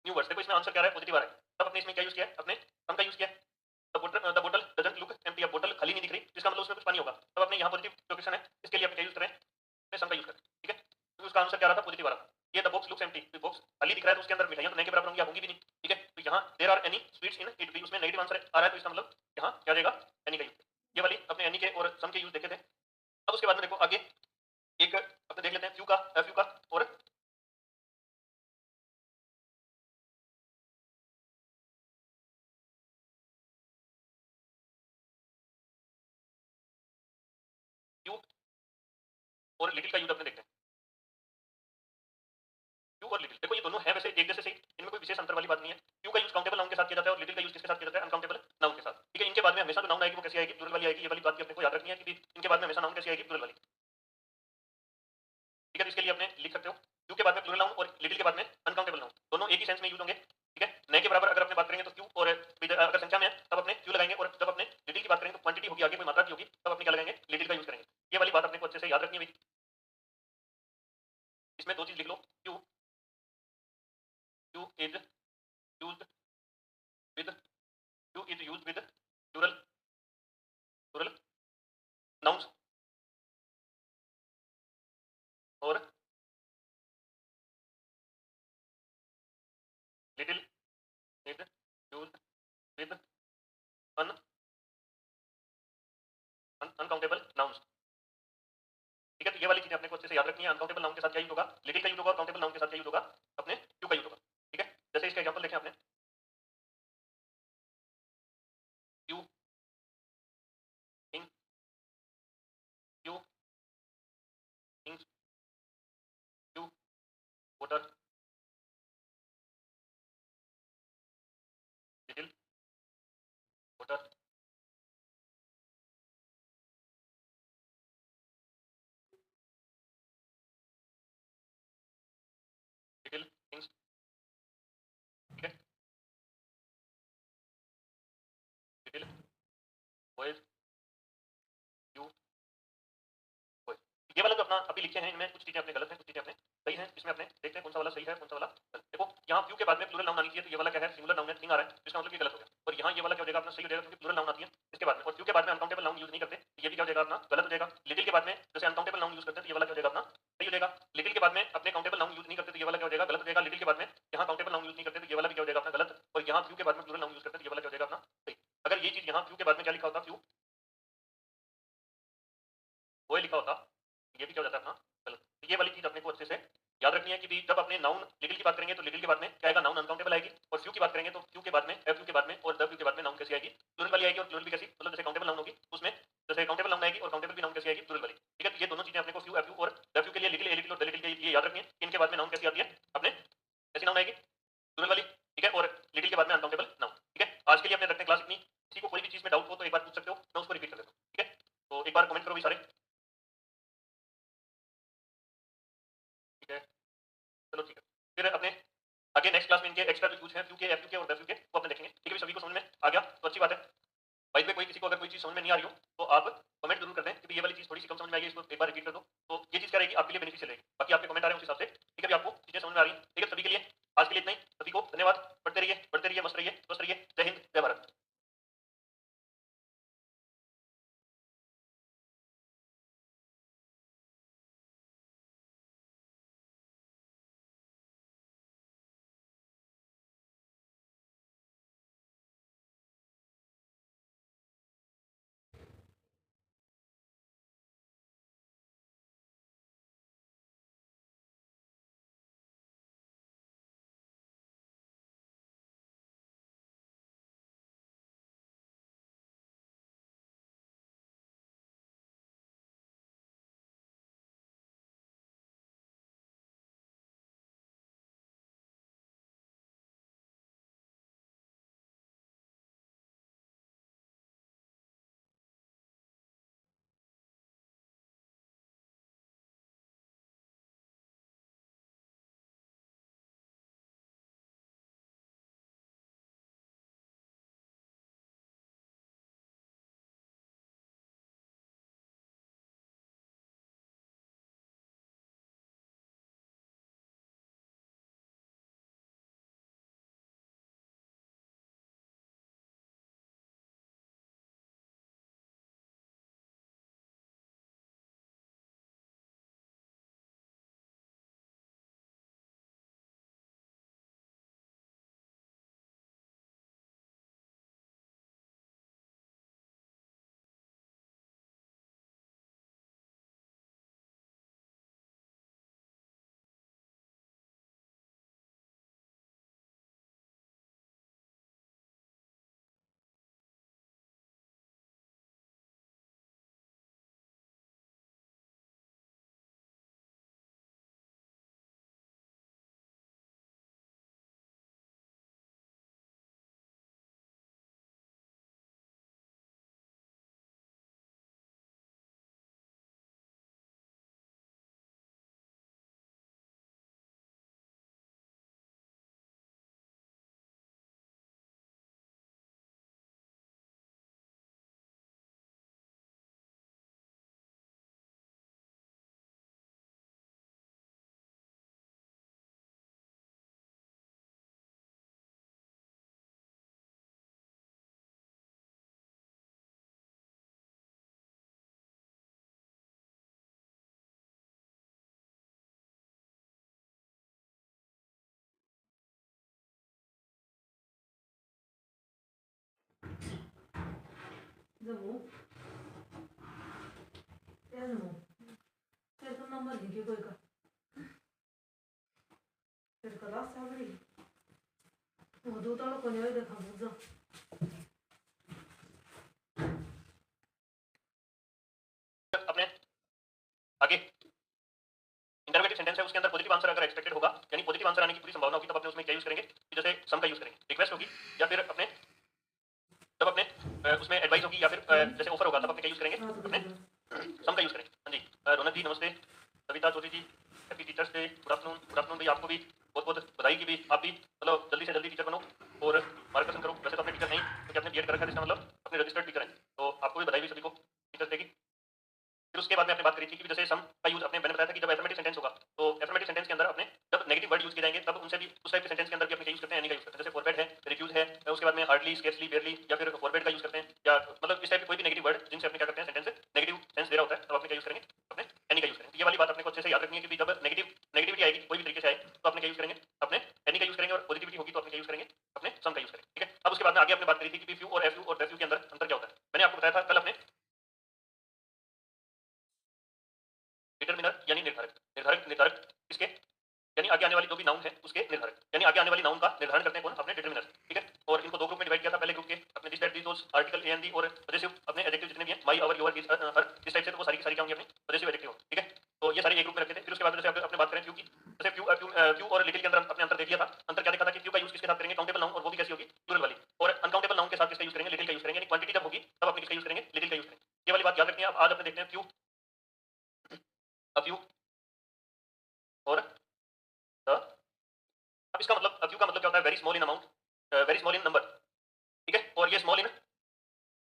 new words. देखो इसमें आंसर क्या रहा है? पॉजिटिव आ रहा है। तब अपने इसमें क्या यूज किया है? अपने सम का यूज किया है। The bottle doesn't look empty, अब बोतल खाली नहीं दिख रही, इसका मतलब उसमें कुछ पानी होगा। तब अपने यहाँ पॉजिटिव जो क्वेश्चन है इसके लिए अपने क्या यूज करें? अपने सम का यूज करें। ठीक है, तो उसका आंसर क्या रहा था? पॉजिटिव आ रहा था। ये द बॉक्स लुक्स एम्प्टी, तो बॉक्स खाली दिख रहा है तो उसके अंदर मिठाइयां तो नहीं के बराबर होंगी या होंगी भी नहीं। ठीक है, तो यहाँ there are any sweets in it भी, उसमें नेगेटिव आंसर आ रहा है, तो इसका मतलब यहाँ क्या जाएगा? एनी का यूज। ये वाली अपने एनी के और सम के यूज देखे थे। अब उसके बाद में देखो आगे एक अपने देख लेते हैं फ्यू का, फ्यू का और फ्यू और लिटिल का यूज अपने देखते हैं। फ्यू और लिटिल, देखो ये दोनों है वैसे एक जैसे सही, इनमें कोई विशेष अंतर वाली बात नहीं है। क्यू का यूज काउंटेबल नाउन के साथ किया जाता है और लिटिल का यूज किसके साथ किया जाता है, अनकाउंटेबल नाउन के साथ। ठीक है, इनके बाद में हमेशा जो नाउन आएगी वो कैसी आएगी, प्लूरल वाली आएगी। ये वाली बात भी अपने को याद रखनी है कि इनके बाद में हमेशा नाउन कैसी आएगी, प्लूरल वाली। ठीक है, तो इसके लिए अपने लिख सकते हो क्यू के बाद में प्लूरल नाउन और लिटिल के बाद में अनकाउंटेबल नाउन, दोनों एक ही सेंस में यूज होंगे। ठीक है, नए के बराबर अगर अपने बात करेंगे तो क्यू, और अगर संख्या में है तब अपने क्यू लगाएंगे, और जब अपने लिटिल की बात करेंगे तो क्वांटिटी होगी, आगे कोई मात्रा की होगी, तब अपने क्या लगाएंगे, लिटिल का यूज करेंगे। ये वाली बात अपने को अच्छे से याद रखनी है भाई। इसमें दो चीज लिख लो, few few is used with few is used with plural plural nouns और little is used with un uncountable nouns. ठीक है, तो ये वाली चीजें अपने को अच्छे से याद रखनी है। अनकाउंटेबल नाउन के साथ क्या यूज होगा, लिटिल का यूज होगा, और काउंटेबल नाउन के साथ क्या यूज होगा, अपने क्यू का यूज होगा। ठीक है, जैसे इसका एग्जांपल देखें आपने, Q king, Q Kings, Q voter, little voter, little Kings. ठीक है, लिटिल बॉयज, क्यू बॉयज। ये वाला जो अपना अभी लिखे हैं, इनमें कुछ चीजें अपने गलत हैं, कुछ चीजें अपने सही हैं। इसमें अपने देखते हैं कौन सा वाला सही है, कौन सा वाला गलत। देखो यहाँ क्यू के बाद में प्लूरल नाउन आनी चाहिए, तो ये वाला क्या है, सिंगुलर नाउन है, थिंग आ रहा है, इसका मतलब ये गलत हो गया। और यहाँ ये वाला क्या हो जाएगा अपना, सही हो जाएगा, क्योंकि प्लूरल नाउन आती है इसके बाद में, और क्यू के बाद में अनकाउंटेबल नाउन यूज नहीं करते, तो ये भी क्या हो जाएगा अपना, गलत हो जाएगा। लिटिल के बाद में जैसे अनकाउंटेबल नाउन यूज करते हैं, तो ये वाला क्या हो जाएगा अपना, सही हो जाएगा। लिटिल के बाद में अपने काउंटेबल नाउन यूज नहीं करते, तो ये वाला क्या हो जाएगा, गलत हो जाएगा। लिटिल के बाद में यहाँ काउंटेबल नाउन यूज नहीं करते, तो ये वाला भी क्या हो जाएगा अपना, गलत। और यहाँ क्यू के बाद में प्लूरल नाउन यूज करते हैं, तो ये वाला क्या हो जाएगा अपना, सही। अगर ये चीज यहाँ क्यू के बाद में क्या लिखा होता, क्यू वो लिखा होता, ये भी क्या हो जाता है अपना, गलत। तो ये वाली चीज अपने को अच्छे से याद रखनी है कि जब अपने नाउन लिटिल की बात करेंगे तो लिटिल के बाद में क्या आएगा, नाउन अनकाउंटेबल आएगी। और क्यू की बात करेंगे तो क्यू के बाद में, एफ क्यू के बाद में और द क्यू के बाद में नाउन कैसी आएगी, प्लूरल वाली आएगी। और प्लूरल भी कैसी, मतलब जैसे काउंटेबल नाउन होगी उसमें जैसे काउंटेबल नाउन आएगी, और काउंटेबल भी नाउन कैसी आएगी, प्लूरल वाली। ठीक है, तो ये दोनों चीजें अपने को क्यू, एफ क्यू और द क्यू के लिए, लिटिल, ए लिटिल और द लिटिल के लिए याद रखनी है। इनके बाद में नाउन कैसी आती है अपने, कैसी नाउन आएगी, प्लूरल वाली। ठीक है, और लिटिल के बाद में अनकाउंटेबल नाउन। ठीक है, आज के लिए अपने रखते हैं क्लास इतनी। किसी को कोई भी चीज में डाउट हो तो एक बार पूछ सकते हो, मैं उसको रिपीट कर देता हूँ। ठीक है, तो एक बार कमेंट करो भी सारे। ठीक है, चलो ठीक है, फिर अपने आगे नेक्स्ट क्लास में इनके एक्स्ट्रा जो यूज है क्यू के, एफ क्यू के और डब्ल्यू के, वो अपने देखेंगे। ठीक है, सभी को समझ में आ गया तो अच्छी बात है। भाई पे कोई किसी को अगर कोई चीज समझ में नहीं आ रही हो तो आप कमेंट जरूर कर दें कि ये वाली चीज थोड़ी सी कम समझ में आई है, इसको एक बार रिपीट कर दो, तो ये चीज क्या रहेगी आपके लिए बेनिफिशियल रहेगी। बाकी आपके कमेंट आ रहे हैं उस हिसाब से। ठीक है, अभी आपको चीजें समझ में आ रही है। ठीक है, सभी के लिए आज के लिए इतना ही। सभी को धन्यवाद। पढ़ते रहिए, मस्त रहिए, स्वस्थ रहिए। जय हिंद, जय भारत। जम्मू तेरे जम्मू तेरे तो नंबर लिखे कोई का तेरे का लास्ट साबरी वो दो तालो को नहीं देखा मुझे अपने आगे इंटरोगेटिव सेंटेंस है उसके अंदर पॉजिटिव आंसर अगर एक्सपेक्टेड होगा यानी पॉजिटिव आंसर आने की पूरी संभावना होगी तब अपने उसमें क्या यूज करेंगे कि जैसे सम का यूज करेंगे, रिक्वेस्ट होगी या फिर अपने तब अपने उसमें एडवाइस होगी या फिर जैसे ऑफर होगा तब अपने क्या यूज करेंगे, अपने सम का यूज करेंगे। हाँ जी, रौनक जी नमस्ते, Savita Chaudhary ji happy teachers day, good afternoon भाई, आपको भी बहुत बहुत बधाई की भी आप भी मतलब जल्दी से जल्दी टीचर बनो और मार्गदर्शन करो। वैसे तो अपने टीचर नहीं क्योंकि आपने बीएड कर रखा है, इसका मतलब अपने रजिस्टर्ड टीचर हैं, तो आपको भी बधाई भी सभी को टीचर्स डे की। फिर उसके बाद में आपने बात करी थी कि जैसे सम का यूज अपने मैंने बताया था कि जब एफर्मेटिव सेंटेंस होगा तो एफर्मेटिव सेंटेंस के अंदर अपने जब नेगेटिव वर्ड यूज किए जाएंगे तब उनसे भी उस टाइप के सेंटेंस के अंदर भी अपने यूज करते हैं, एनी का यूज करते हैं। जैसे फॉरवर्ड है, रिफ्यूज है, उसके बाद में हार्डली, स्केर्सली, बेयरली या फिर फॉरवर्ड का यूज करते हैं, या मतलब इस टाइप के कोई भी नेगेटिव वर्ड जिनसे अपने क्या करते हैं सेंटेंस नेगेटिव सेंस दे रहा होता है तब अपने क्या यूज करेंगे, अपने एनी का यूज करेंगे। ये वाली बात अपने को अच्छे से याद रखनी है कि जब नेगेटिविटी आएगी कोई भी तरीके से आए तो अपने क्या यूज करेंगे, अपने एनी का यूज करेंगे, और पॉजिटिविटी होगी तो अपने क्या यूज करेंगे, अपने सम का यूज करेंगे। ठीक है, अब उसके बाद में आगे आपने बात करी थी कि फ्यू और एफ यू और डेफ यू के अंदर अंतर क्या होता है। मैंने आपको बताया था कल अपने डिटरमिनर यानी निर्धारक, निर्धारक किसके, यानी आगे आने वाली जो भी नाउन है उसके निर्धारक, यानी आगे आने वाली नाउन का निर्धारण करते हैं कौन, अपने डिटरमिनर। ठीक है, और इनको दो ग्रुप में डिवाइड किया था पहले ग्रुप के अपने this that these article a and the और पजेसिव अपने एडजेक्टिव जितने भी हैं, my our your his her, इस टाइप से, तो वो सारी की सारी क्या होंगी अपनी पजेसिव एडजेक्टिव। ठीक है, तो ये सारे एक ग्रुप में रखे थे। फिर उसके बाद जैसे अपने बात करें फ्यू की, जैसे फ्यू और लिटिल के अंदर अपने अंतर देख लिया था। अंतर क्या देखा था कि फ्यू का यूज किसके साथ करेंगे, काउंटेबल नाउन, और वो भी कैसी होगी, प्लूरल वाली, और अनकाउंटेबल नाउन के साथ किसका यूज करेंगे, लिटिल का यूज करेंगे, यानी क्वांटिटी जब होगी तब अपने किसका यूज करेंगे, लिटिल का यूज करेंगे। ये वाली बात याद रखनी है। अब आज अपने देखते हैं फ्यू, अ फ्यू और द। अब इसका मतलब अ फ्यू का मतलब क्या होता है, very small in amount, very small in number. ठीक है, और ये स्मॉल इन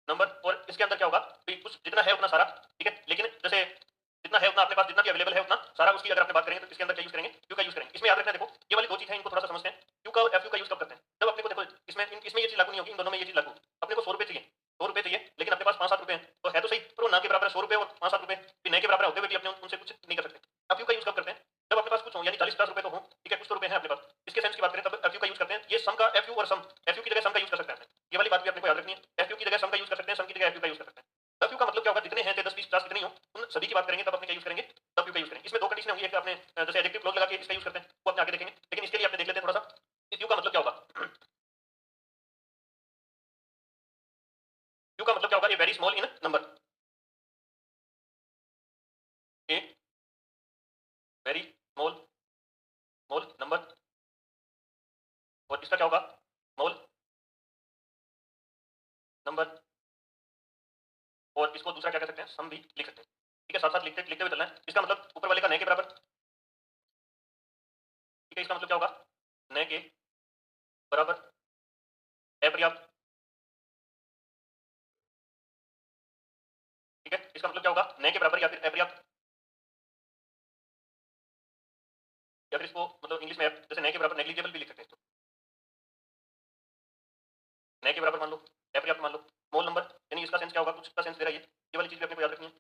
नंबर, और इसके अंदर क्या होगा कि कुछ जितना है उतना सारा। ठीक है, लेकिन जैसे जितना है उतना अपने पास जितना भी अवेलेबल है उतना सारा, उसकी अगर आपने बात करेंगे तो इसके अंदर क्या यूज करेंगे, क्यू का यूज करेंगे। इसमें याद रखना है, देखो ये वाली दो चीज है, इनको थोड़ा सा समझते हैं। क्यू का और एफ यू का यूज कब करते हैं, जब अपने को देखो इसमें इसमें ये चीज लागू नहीं होगी, इन दोनों में ये चीज लागू। अपने को 100 रुपए चाहिए, 100 रुपए चाहिए, लेकिन अपने पास 5-7 रुपए हैं, तो है तो सही पर वो ना के बराबर है। 100 रुपए और 5-7 रुपए भी नए के बराबर होते हुए भी अपने उनसे कुछ नहीं कर सकते। एफ यू का यूज कब करते हैं, जब अपने पास कुछ हो, यानी 40-50 रुपए तो हो, ठीक है, कुछ तो रुपए हैं अपने पास, इसके सेंस की बात करें तब एफ यू का यूज करते हैं। ये सम का एफ यू और सम, एफ यू की जगह सम का यूज कर सकते हैं। ये वाली बात भी अपने को याद रखनी है, एफ यू की जगह सम का यूज कर सकते हैं, सम की जगह एफ यू का यूज कर सकते हैं। तब यू का मतलब क्या होगा, जितने हैं 10-20-50 कितने हो उन सभी की बात करेंगे तब अपने क्या यूज करेंगे, तब यू का यूज करेंगे। इसमें दो कंडीशन होंगी, एक आपने जैसे एडजेक्टिव क्लोज लगा के इसका यूज करते हैं, वो अपने आगे देखेंगे, लेकिन इसके लिए आपने देख लेते हैं थोड़ा सा इस यू का मतलब क्या होगा। यू का मतलब क्या होगा, ये very small in number, a very small small number, और इसका क्या होगा, स्मॉल नंबर, और इसको दूसरा क्या कह सकते हैं, सम भी लिख सकते हैं। ठीक है, साथ साथ लिखते लिखते हुए चलना है। इसका मतलब ऊपर वाले का नए के बराबर। ठीक है, इसका मतलब क्या होगा, नए के बराबर, अपर्याप्त। ठीक है, इसका मतलब क्या होगा, नए के बराबर या फिर अपर्याप्त, या फिर इसको मतलब इंग्लिश में जैसे नए के बराबर नेग्लिजिबल भी लिख सकते हैं। नए के बराबर मान लो, अपर्याप्त मान लो, स्मॉल नंबर, यानी इसका सेंस क्या होगा, कुछ का सेंस दे रहा है ये वाली चीज भी अपने को याद रखनी है।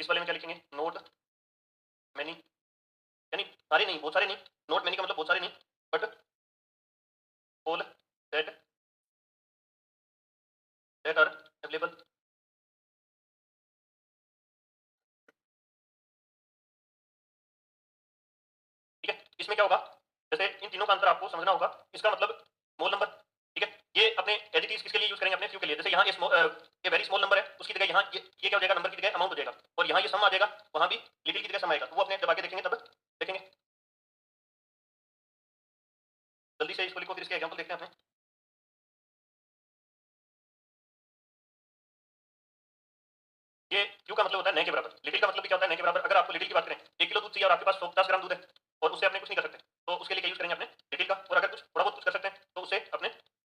इस वाले में क्या लिखेंगे, नोट मैनी, यानी सारे नहीं, बहुत सारे नहीं, नोट मैनी का मतलब बहुत सारे नहीं, but all that that are available. ठीक है, इसमें क्या होगा, जैसे इन तीनों का अंतर आपको समझना होगा। इसका मतलब स्मॉल नंबर, ठीक है, ये अपने एडिटिव्स किसके लिए यूज करेंगे, अपने फ्यू के लिए। जैसे यहाँ ये वेरी स्मॉल नंबर है, उसकी जगह यहाँ ये क्या हो जाएगा, नंबर की जगह अमाउंट हो जाएगा, और यहाँ ये सम आ जाएगा, वहां भी लिटिल की जगह सम आएगा, तो वो अपने दबा के देखेंगे तब देखेंगे। जल्दी से इसको लिखो, फिर इसके एग्जाम्पल देखते हैं अपने। ये क्यू का मतलब होता है नए के बराबर, लिटिल का मतलब भी क्या होता है, नए के बराबर। अगर आपको लिटिल की बात करें, 1 किलो दूध चाहिए और आपके पास 150 ग्राम दूध है, और उससे अपने कुछ नहीं कर सकते, तो उसके लिए क्या यूज करेंगे अपने, लिटिल का। और अगर कुछ थोड़ा बहुत कुछ कर सकते हैं तो उससे अपने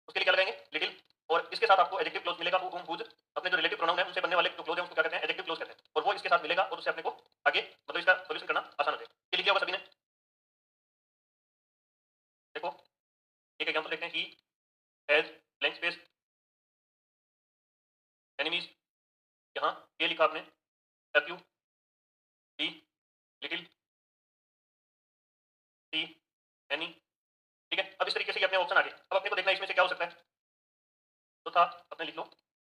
उसके लिए क्या लगाएंगे, लिटिल। और इसके साथ आपको एडजेक्टिव क्लोज मिलेगा, हु हुज, अपने जो रिलेटिव प्रोनाउन है उनसे बनने वाले जो क्लोज है उसको क्या कहते हैं, एडजेक्टिव क्लोज कहते हैं, और वो इसके साथ मिलेगा, और उससे अपने को आगे मतलब इसका सोल्यूशन करना आसान हो जाएगा। ये लिख लिया होगा सभी ने, देखो एक एग्जाम्पल देखते हैं, he has blank space enemies, यहाँ ये लिखा आपने, F U D little see any. ठीक है, अब इस तरीके से ये अपने ऑप्शन आ गए। अब अपने को देखना है इसमें से क्या हो सकता है, तो था अपने इसमें लिख लो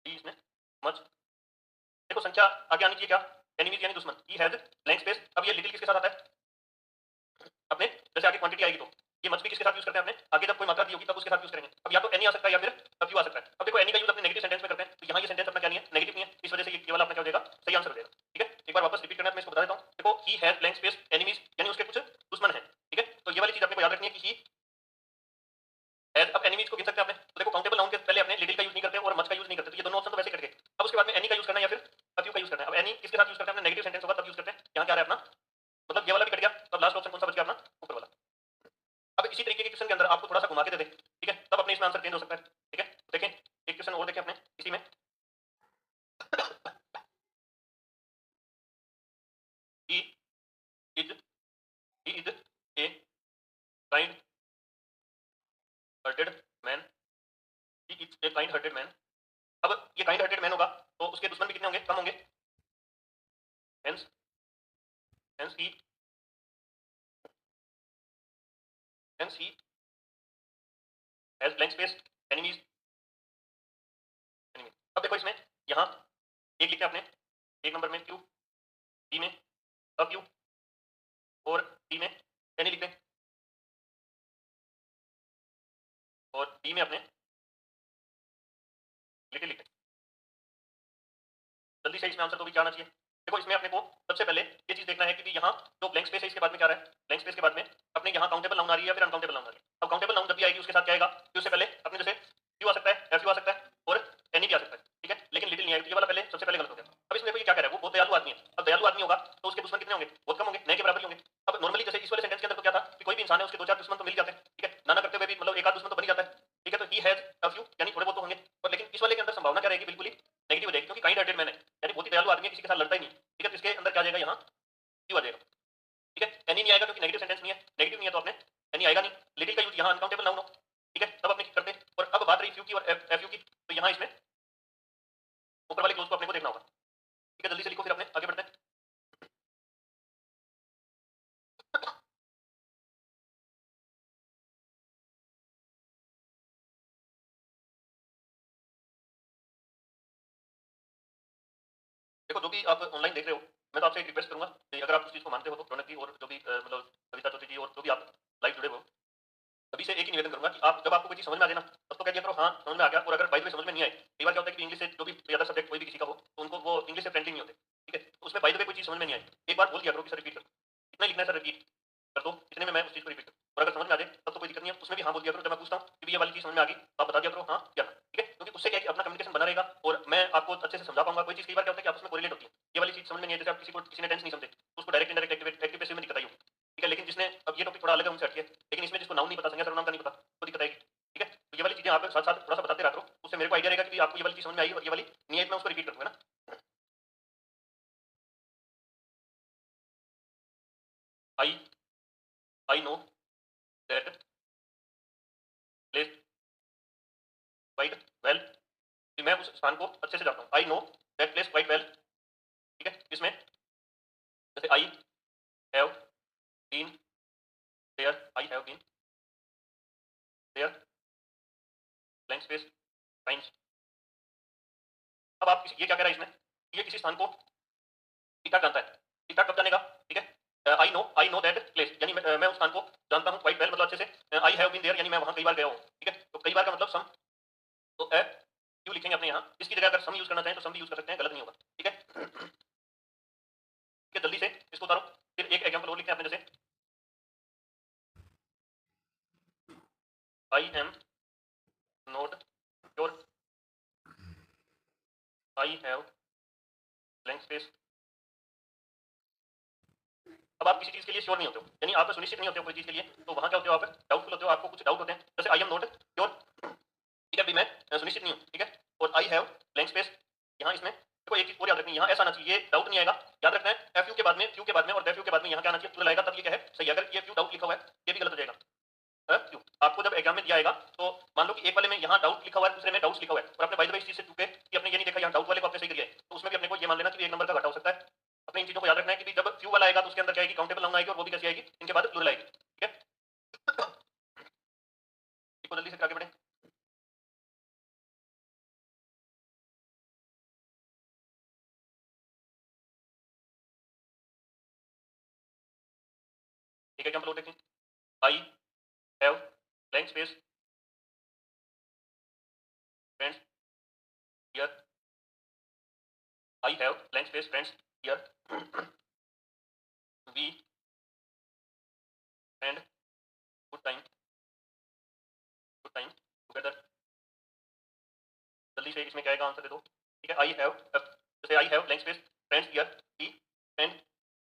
ही इसमें मच। देखो संख्या आगे आनी चाहिए क्या, एनिमीज यानी दुश्मन। He has blank space. अब ये लिटिल किसके साथ आता है अपने, जैसे आगे क्वांटिटी आएगी तो ये मच भी किसके साथ यूज करते हैं अपने, आगे जब कोई मात्रा दी होगी तब उसके साथ यूज करेंगे। अब या तो एनी आ सकता है या फिर फ्यू आ सकता है। अब देखो एनी का यूज अपने नेगेटिव सेंटेंस में करते हैं, तो यहाँ ये सेंटेंस अपना क्या नहीं है, नेगेटिव नहीं है, इस वजह से ये वाला अपना क्या हो जाएगा, सही आंसर हो जाएगा। ठीक है, एक बार वापस रिपीट करना है, मैं इसको बता देता हूँ। देखो he has blank space enemies यानी उसके कुछ दुश्मन है। ठीक है, तो ये वाली चीज अपने को याद रखनी है कि ही हैज। अब एनिमीज को गिन सकते हैं आपने, तो देखो काउंटेबल नाउन के पहले अपने लिटिल का यूज नहीं करते और मच का यूज नहीं करते, तो ये दोनों ऑप्शन तो वैसे कट गए। अब उसके बाद में एनी का यूज करना है या फिर फ्यू का यूज करना है। अब एनी किसके साथ यूज करते हैं अपने, नेगेटिव सेंटेंस होगा तब यूज करते हैं। यहाँ क्या रहा है अपना, मतलब ये वाला भी कट गया, तब लास्ट ऑप्शन कौन सा बच गया अपना, ऊपर वाला। अब इसी तरीके के क्वेश्चन के अंदर आपको थोड़ा सा घुमा के दे दे, ठीक है, तब अपने इसमें आंसर चेंज हो सकता है। ठीक है, देखें एक क्वेश्चन और देखें अपने इसी में। he is he is a kind hearted man, he is a kind hearted man। अब ये काइंड हार्टेड मैन होगा तो उसके दुश्मन भी कितने होंगे, कम होंगे। hence hence he hence he has blank space enemies enemy। अब देखो इसमें यहाँ एक लिखते हैं अपने, एक नंबर में क्यू, बी में अ क्यू और डी में एनी लिखते हैं, और डी में अपने लिटिल लिखते हैं। जल्दी से इसमें आंसर तो भी क्या आना चाहिए। देखो इसमें अपने को सबसे पहले ये चीज देखना है कि यहाँ जो ब्लैंक स्पेस है इसके बाद में क्या रहा है, ब्लैंक स्पेस के बाद में अपने यहाँ काउंटेबल नाउन आ रही है या फिर अनकाउंटेबल नाउन आ रही है। अब काउंटेबल नाउन जब भी आएगी उसके साथ क्या आएगा, कि उससे पहले अपने जैसे क्यू आ सकता है, एफ यू आ सकता है और एनी भी आ सकता है। ठीक है, लेकिन लिटिल नहीं आएगी, तो ये वाला पहले सबसे पहले गलत हो गया। अब इसमें देखो ये क्या कह रहा है, वो बहुत दयालु आदमी है। अब दयालु आदमी होगा तो उसके दुश्मन कितने होंगे, बहुत कम होंगे, नए के बराबर ही होंगे। अब नॉर्मली जैसे इस वाले सेंटेंस के अंदर तो क्या था कि कोई भी इंसान है उसके दो चार दुश्मन तो मिल जाते हैं। ठीक है, ना करते हुए भी मतलब एक आध दुश्मन तो बन ही जाता है। ठीक है, तो ही हैज अ फ्यू यानी थोड़े बहुत तो होंगे, और लेकिन इस वाले के अंदर संभावना क्या रहेगी, बिल्कुल ही नेगेटिव हो जाएगी, क्योंकि काइंड हार्टेड मैन है यानी बहुत ही दयालु आदमी है, किसी के साथ लड़ता ही नहीं। ठीक है, तो इसके अंदर क्या जाएगा, यहाँ क्यू आ जाएगा। ठीक है, एनी नहीं आएगा क्योंकि नेगेटिव सेंटेंस नहीं है, नेगेटिव नहीं है तो अपने एनी आएगा नहीं। लिटिल का यूज यहाँ अनकाउंटेबल नाउन हो, ठीक है, तब अपने करते हैं। और अब बात रही फ्यू की और एफ यू की, तो यहाँ इसमें ऊपर वाले क्लोज को अपने को देखना होगा। ठीक है, जल्दी से लिखो फिर अपने आगे बढ़ते हैं। देखो जो भी आप ऑनलाइन देख रहे हो, मैं तो आपसे एक रिक्वेस्ट करूंगा कि अगर आप उस चीज को मानते हो तो रौनक जी और जो भी मतलब कविता चौधरी जी और जो भी आप लाइव जुड़े हो, सभी से एक ही निवेदन करूंगा कि आप जब आपको कोई चीज समझ में आ जाए ना, तब तो कह दिया करो हाँ समझ में आ गया। और अगर बाई द वे समझ में नहीं आए, कई बार क्या होता है कि इंग्लिश से जो भी ज्यादा सब्जेक्ट कोई भी किसी का हो तो उनको वो इंग्लिश से फ्रेंडली नहीं होते। ठीक है, तो उसमें बाई द वे कोई चीज समझ में नहीं आई, एक बार बोल दिया करो कि सर रिपीट कर, इतना लिखना है सर रिपीट कर दो, इतने में मैं उस चीज को रिपीट करूँ। और अगर समझ में आ जाए तब तो कोई दिक्कत नहीं है, उसमें भी हाँ बोल दिया करो। जब मैं पूछता हूँ कि ये वाली चीज समझ में आ गई तो आप बता दिया करो हाँ या ना। ठीक है, क्योंकि उससे क्या है कि अपना कम्युनिकेशन बना रहेगा और मैं आपको अच्छे से समझा पाऊंगा। कोई चीज कई बार क्या होता है कि आपस में कोरिलेट होती है, ये वाली चीज समझ में नहीं है, जैसे आप किसी को किसी ने टेंस नहीं समझे तो उसको डायरेक्ट इनडायरेक्ट एक्टिव पैसिव में दिक्कत आई होगी। ठीक है, लेकिन जिसने अब ये टॉपिक थोड़ा अलग है उनसे हटिए, लेकिन इसमें जिसको नाउन नहीं पता, संज्ञा सर्वनाम का नहीं पता, तो दिक्कत आएगी। ठीक है, तो ये वाली चीजें आप साथ साथ थोड़ा सा बताते रहा करो, उससे मेरे को आइडिया रहेगा कि आपको ये वाली चीज समझ में आई और ये वाली नहीं आई, मैं उसको रिपीट कर दूंगा ना। I I know that place quite well, कि मैं उस स्थान को अच्छे से जानता हूँ। I know that place quite well. ठीक है, इसमें जैसे I have been there, I have been there blank space times. अब आप ये क्या कह रहा है इसमें, ये किसी स्थान को ठीक ठाक जानता है। ठीक ठाक कब जानेगा, ठीक है, आई नो दैट प्लेस यानी मैं उस स्थान को जानता हूँ क्वाइट वेल, मतलब अच्छे से। आई हैव बीन देयर यानी मैं वहां कई बार गया हूँ। ठीक है, तो कई बार का मतलब सम, तो क्यों लिखेंगे अपने यहाँ, इसकी जगह अगर सम यूज करना चाहें तो सम भी यूज कर सकते हैं, गलत नहीं होगा। ठीक है, ठीक है, जल्दी से इसको उतारो। फिर एक एग्जाम्पल और लिखते हैं अपने, जैसे I am not sure I have blank space. अब आप किसी चीज के लिए श्योर नहीं होते हो, यानी आप सुनिश्चित नहीं होते हो कोई चीज के लिए, तो वहां क्या होते हो, आप डाउटफुल होते हो, आपको कुछ डाउट होते हैं। जैसे आई एम नॉट श्योर, ठीक है, अभी मैं सुनिश्चित नहीं हूँ। ठीक है, और आई हैव ब्लैंक स्पेस, यहाँ इसमें देखो एक चीज और याद रखनी है, यहाँ ऐसा आना चाहिए, ये डाउट नहीं आएगा। याद रखना है एफ यू के बाद में, फ्यू के बाद में और बेफ्यू के बाद में यहाँ क्या आना चाहिए, प्लूरल आएगा, तब ये क्या है सही। अगर ये फ्यू डाउट लिखा हुआ है ये भी गलत हो जाएगा। क्यों, आपको जब एग्जाम में दिया आएगा तो मान लो कि एक वाले में यहाँ डाउट लिखा हुआ है, दूसरे में डाउट्स लिखा हुआ है, और आपने बाय द वे इस चीज से चूके कि आपने ये नहीं देखा यहाँ डाउट वाले को आपने सही किया है, तो उसमें भी अपने को ये मान लेना कि एक नंबर का घाटा हो सकता है। अपने इन चीजों को याद रखना है कि जब फ्यू वाला आएगा तो उसके अंदर क्या आएगी, काउंटेबल नाउन आएगी, और वो भी कैसी आएगी, इनके बाद प्लूरल आएगी। ठीक है, इसको जल्दी से आगे बढ़े। एग्जाम्पल और देखें, I have blank space friends here, I have blank space friends here, we spend good time together. जल्दी से इसमें क्या आएगा, आंसर दे दो। ठीक है, आई हैव, जैसे I have blank space friends here, we spend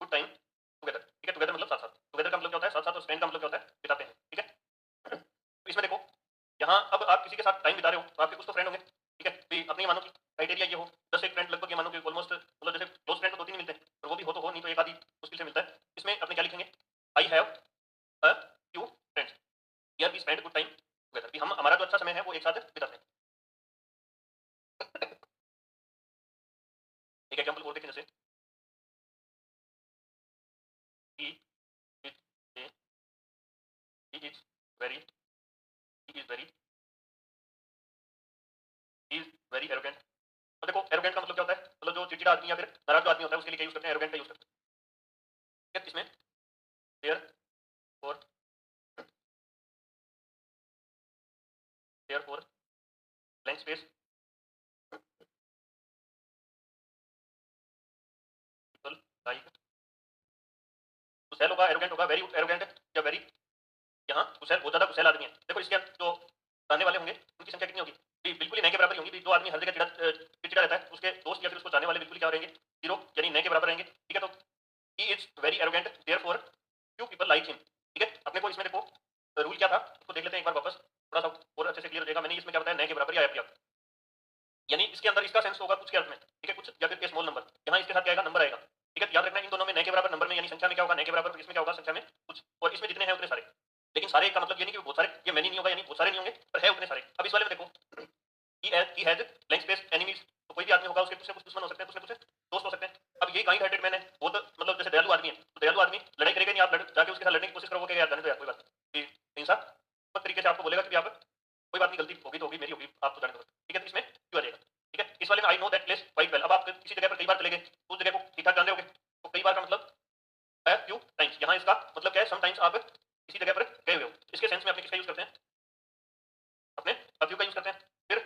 good time together. ठीक है, टुगेदर मतलब साथ साथ, टुगेदर का मतलब क्या होता है साथ साथ, और स्पेंड का मतलब क्या होता है बिताते हैं। ठीक है, तो इसमें देखो, यहाँ अब आप किसी के साथ टाइम बिता रहे हो तो आपके कुछ तो फ्रेंड होंगे। ठीक है, भी अपनी मानो कि क्राइटेरिया ये हो 10 एक फ्रेंड लगभग, ये मानो कि ऑलमोस्ट, मतलब जैसे क्लोज फ्रेंड तो 2-3 मिलते हैं, और वो भी हो तो हो, नहीं तो एक आधी मुश्किल से मिलता है। इसमें अपने क्या लिखेंगे, I have a few friends here, we spend good time together, भी हम हमारा जो अच्छा समय है वो एक साथ बिताते हैं। एक एग्जांपल और देखें, जैसे he is a he is very he is very he is very arrogant। तो देखो एरोगेंट का मतलब क्या होता है, मतलब जो चिड़चिड़ा आदमी या फिर नाराज जो आदमी होता है उसके लिए क्या यूज करते हैं, एरोगेंट का यूज करते हैं। इसमें there for, there for blank space people like, तो सेल होगा, एरोगेंट होगा, वेरी एरोगेंट या वेरी, यहाँ कुशल, बहुत ज्यादा कुशल आदमी है। देखो इसके जो जानने वाले होंगे उनकी संख्या कितनी होगी, बिल्कुल ही नए के बराबर होंगी। जो आदमी हर जगह चिड़चिड़ा रहता है उसके दोस्त या फिर उसको जानने वाले बिल्कुल क्या रहेंगे, जीरो, यानी नए के बराबर रहेंगे। ठीक है, तो he is very arrogant therefore few people like him. ठीक है, अपने को इसमें देखो रूल क्या था उसको देख लेते हैं एक बार वापस, थोड़ा सा और अच्छे से क्लियर हो जाएगा। मैंने इसमें क्या बताया, नए के बराबर या पर्याप्त, यानी इसके अंदर इसका सेंस होगा कुछ के अर्थ में। ठीक है, कुछ या फिर के स्मॉल नंबर, यहाँ इसके साथ क्या आएगा, नंबर आएगा। ठीक है, याद रखना इन दोनों में नए के बराबर नंबर में यानी संख्या में क्या होगा, नए के बराबर, इसमें क्या होगा संख्या में कुछ, और इसमें जितने हैं उतने सारे। लेकिन सारे का मतलब ये नहीं कि बहुत सारे, ये मैनी नहीं होगा, यानी बहुत सारे नहीं होंगे, पर है उतने सारे। अब इस वाले में देखो, he has blank space enemies, तो कोई भी आदमी होगा उसके कुछ ना कुछ दुश्मन हो सकते हैं, कुछ ना कुछ दोस्त हो सकते हैं। अब ये काइंड हार्टेड मैन है, बहुत मतलब जैसे दयालु आदमी है, तो दयालु आदमी लड़ाई करेगा नहीं, आप जाके उसके साथ लड़ने की कोशिश करोगे कि यार जाने दो यार कोई बात नहीं, इंसान बहुत तरीके से आपको बोलेगा कि आप कोई बात नहीं, गलती होगी तो होगी, मेरी होगी, आप तो जाने दो। ठीक है, तो इसमें क्यों आ जाएगा। ठीक है, इस वाले में आई know that place quite well, अब आप किसी जगह पर कई बार चले गए तो उस जगह को ठीक ठाक जान रहे होगे, तो कई बार का मतलब है फ्यू टाइम्स, यहाँ इसका मतलब क्या है, समटाइम्स आप किसी जगह पर गए हुए हो। इसके सेंस में अपने किसका यूज करते हैं, अपने अ फ्यू का यूज करते हैं। फिर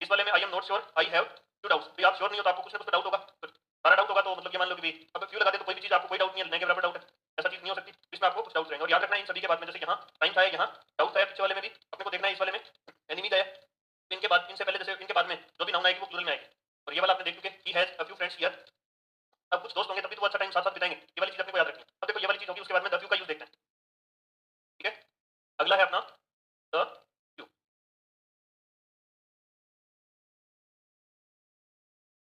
इस वाले में I am not sure, I have few doubts, भी आप श्योर नहीं हो तो आपको कुछ ना कुछ डाउट होगा, तो सारा डाउट होगा तो मतलब ये मान लो कि भी अब फ्यू लगा दे तो कोई भी चीज आपको कोई डाउट नहीं है, लेने के बराबर डाउट है, ऐसा चीज नहीं हो सकती, इसमें आपको कुछ डाउट रहेंगे। और याद रखना इन सभी के बाद में, जैसे यहाँ टाइम था, यहाँ डाउट है, पीछे वाले में भी अपने को देखना है, इस वाले में एनिमी है, इनके बाद, इनसे पहले, जैसे इनके बाद में जो भी नाउन आएगी वो प्लूरल में आएगी। और ये वाला आपने देख चुके, he has a few friends here, अब कुछ दोस्त होंगे तभी तो वो अच्छा टाइम साथ साथ बिताएंगे, ये वाली चीज अपने को याद रखनी है। अब देखो ये वाली चीज होगी, उसके बाद में द फ्यू का यूज देखते हैं। ठीक है, अगला है अपना द फ्यू।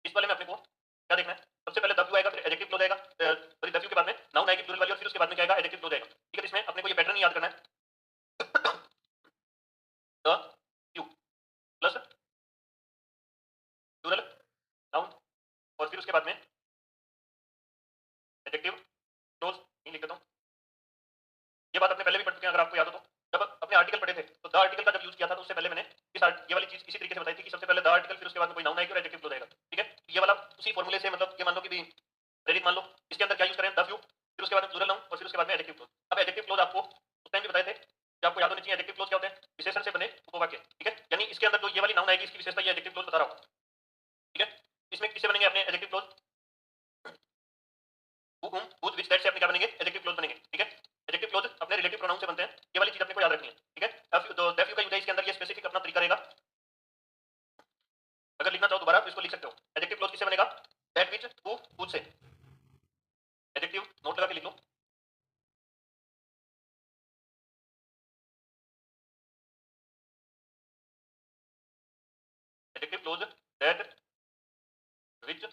इस वाले में अपने को क्या देखना है, सबसे पहले द फ्यू आएगा, फिर एडजेक्टिव क्लोज आएगा, सॉरी द फ्यू के बाद में नाउन आएगी प्लूरल वाली, और फिर उसके बाद में क्या आएगा, एडजेक्टिव क्लोज आएगा। ठीक है, इसमें अपने को ये पैटर्न याद करना है, the few plus plural noun, और फिर उसके बाद में एडजेक्टिव क्लोज, नहीं लिख देता हूँ। ये बात अपने पहले भी पढ़ चुके हैं, अगर आपको याद हो तो, जब अपने आर्टिकल पढ़े थे तो द आर्टिकल का जब यूज किया था तो उससे पहले मैंने ये वाली चीज इसी तरीके से बताई थी कि सबसे पहले द आर्टिकल, फिर उसके बाद में कोई नाउन आएगी और एडजेक्टिव क्लोज आएगा। ठीक है, ये वाला उसी फॉर्मूले से, मतलब ये मान लो कि भी प्रेरित मान लो, इसके अंदर क्या यूज करें, द फ्यू, फिर उसके बाद में प्लूरल नाउन, और फिर उसके बाद में एडजेक्टिव क्लोज। अब एडजेक्टिव क्लोज आपको उस टाइम भी बताए थे कि आपको याद होनी चाहिए, एडजेक्टिव क्लोज क्या होते हैं, विशेषण से बने उपवाक्य। ठीक है, यानी इसके अंदर जो ये वाली नाउन आएगी इसकी विशेषता ये एडजेक्टिव क्लोज बता रहा हूँ। ठीक है, इसमें किससे बनेंगे अपने adjective close, whose which that से अपने क्या बनेंगे, एडजेक्टिव क्लोज बनेंगे। ठीक है, एडजेक्टिव क्लोज अपने रिलेटिव प्रोनाउन से बनते हैं, ये वाली चीज अपने को याद रखनी है। ठीक है, तो दैट यू का यूज है इसके अंदर, ये स्पेसिफिक अपना तरीका रहेगा। अगर लिखना चाहो दोबारा तो इसको लिख सकते हो, एडजेक्टिव क्लोज किससे बनेगा, दैट विच हु whose से, एडजेक्टिव नोट लगा के लिख लो, adjective clause that which,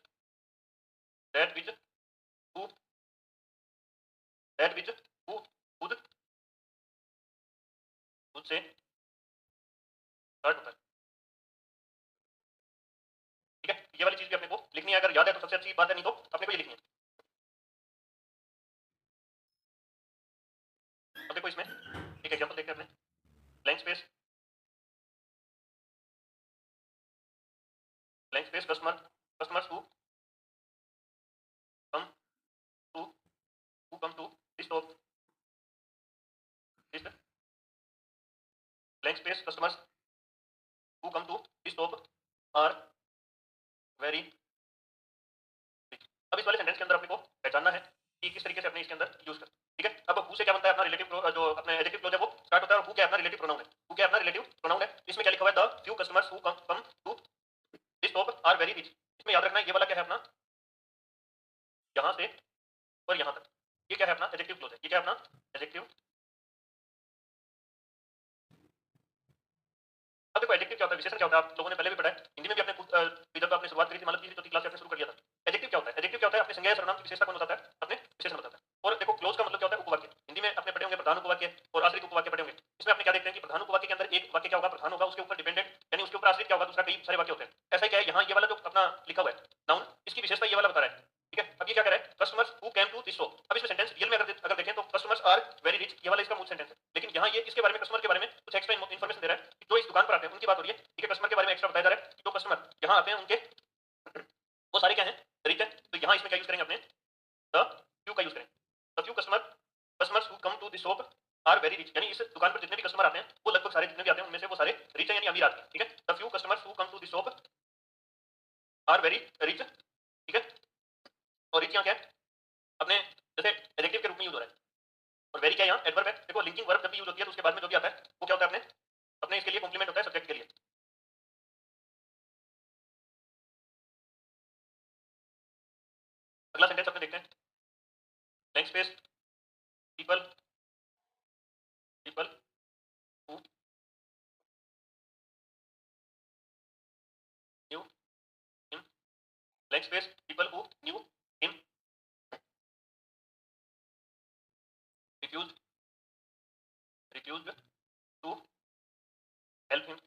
that which who, that which who खुद खुद से स्टार्ट होता है। ठीक है, ये वाली चीज भी अपने को लिखनी है, अगर याद है तो सबसे अच्छी बात है, नहीं तो अपने को ये लिखनी है। अब देखो इसमें एक एग्जांपल देखते हैं अपने, blank space, blank space customer, customers who come to, who come to this shop, blank space customers who come to the shop are very rich. अब इस वाले सेंटेंस के अंदर अपने को पहचानना है कि किस तरीके से अपने इसके अंदर यूज कर, ठीक है। अब हु से क्या बनता है, अपना रिलेटिव जो अपने एडजेक्टिव क्लॉज है वो स्टार्ट होता है, और हु क्या है, अपना रिलेटिव प्रोनाउन है। हु क्या है, अपना रिलेटिव प्रोनाउन है। इसमें क्या लिखा हुआ है, the few customers who come to this shop are very rich. इसमें याद रखना है ये वाला क्या है अपना, यहाँ से और यहाँ तक, ये क्या है अपना एडजेक्टिव क्लॉज है। ये क्या है अपना एडजेक्टिव। अब देखो एडजेक्टिव क्या होता है, विशेषण क्या होता है, आप लोगों ने पहले भी पढ़ा है, हिंदी में भी अपने जब आपने शुरुआत करी थी, मतलब तीसरी चौथी क्लास से आपने शुरू कर दिया था। एडजेक्टिव क्या होता है, एडजेक्टिव क्या होता है, अपने संज्ञा या सर्वनाम की विशेषता को बताता है, अपने विशेषण बताता है। और देखो क्लोज का मतलब क्या होता है, उपवाक्य। हिंदी में अपने पढ़े होंगे प्रधान उपवाक्य और आश्रित उपवाक्य पढ़े होंगे। इसमें अपने क्या देखते हैं कि प्रधान उपवाक्य के अंदर एक वाक्य क्या होगा, प्रधान होगा, उसके ऊपर डिपेंडेंट यानी उसके ऊपर आश्रित क्या होगा, दूसरा कई सारे वाक्य होते हैं। ऐसा क्या है, यहाँ ये वाला जो अपना लिखा हुआ है नाउन, इसकी विशेषता ये वाला बता रहा है, ठीक है। अब ये क्या कह रहा है, customers who came to this shop. अब इसमें सेंटेंस रियल में अगर देखें तो कस्टमर्स आर वेरी रिच, ये वाला इसका मूल सेंटेंस है। लेकिन यहाँ ये इसके बारे में, कस्टमर के बारे में कुछ एक्स्ट्रा इन्फॉर्मेशन दे रहा है, जो इस दुकान पर आते हैं उनकी बात हो रही है, ठीक है। कस्टमर के बारे में एक्स्ट्रा बताया जा रहा है, जो कस्टमर यहाँ आते हैं उनके वो सारे क्या हैं, रिच है। तो यहाँ इसमें क्या यूज करेंगे, अपने द फ्यू का यूज करेंगे। The few customers who come to this shop are very rich, यानी इस दुकान पर जितने भी कस्टमर आते हैं वो लगभग सारे जितने भी आते हैं उनमें से वो सारे रिच हैं, यानी अमीर आते हैं, ठीक है। The few customers who come to this shop are very rich, ठीक है। और रिच यहाँ क्या है, अपने जैसे एडजेक्टिव के रूप में यूज हो रहा है, और वेरी क्या है यहाँ एडवर्ब है। देखो लिंकिंग वर्ब जब भी यूज होती है तो उसके बाद में जो भी आता है वो क्या होता है, अपने अपने इसके लिए कॉम्प्लीमेंट होता है सब्जेक्ट के लिए। अगला सेंटेंस अपने देखते हैं, blank space people people who knew him, blank space people who knew him refused refused to help him.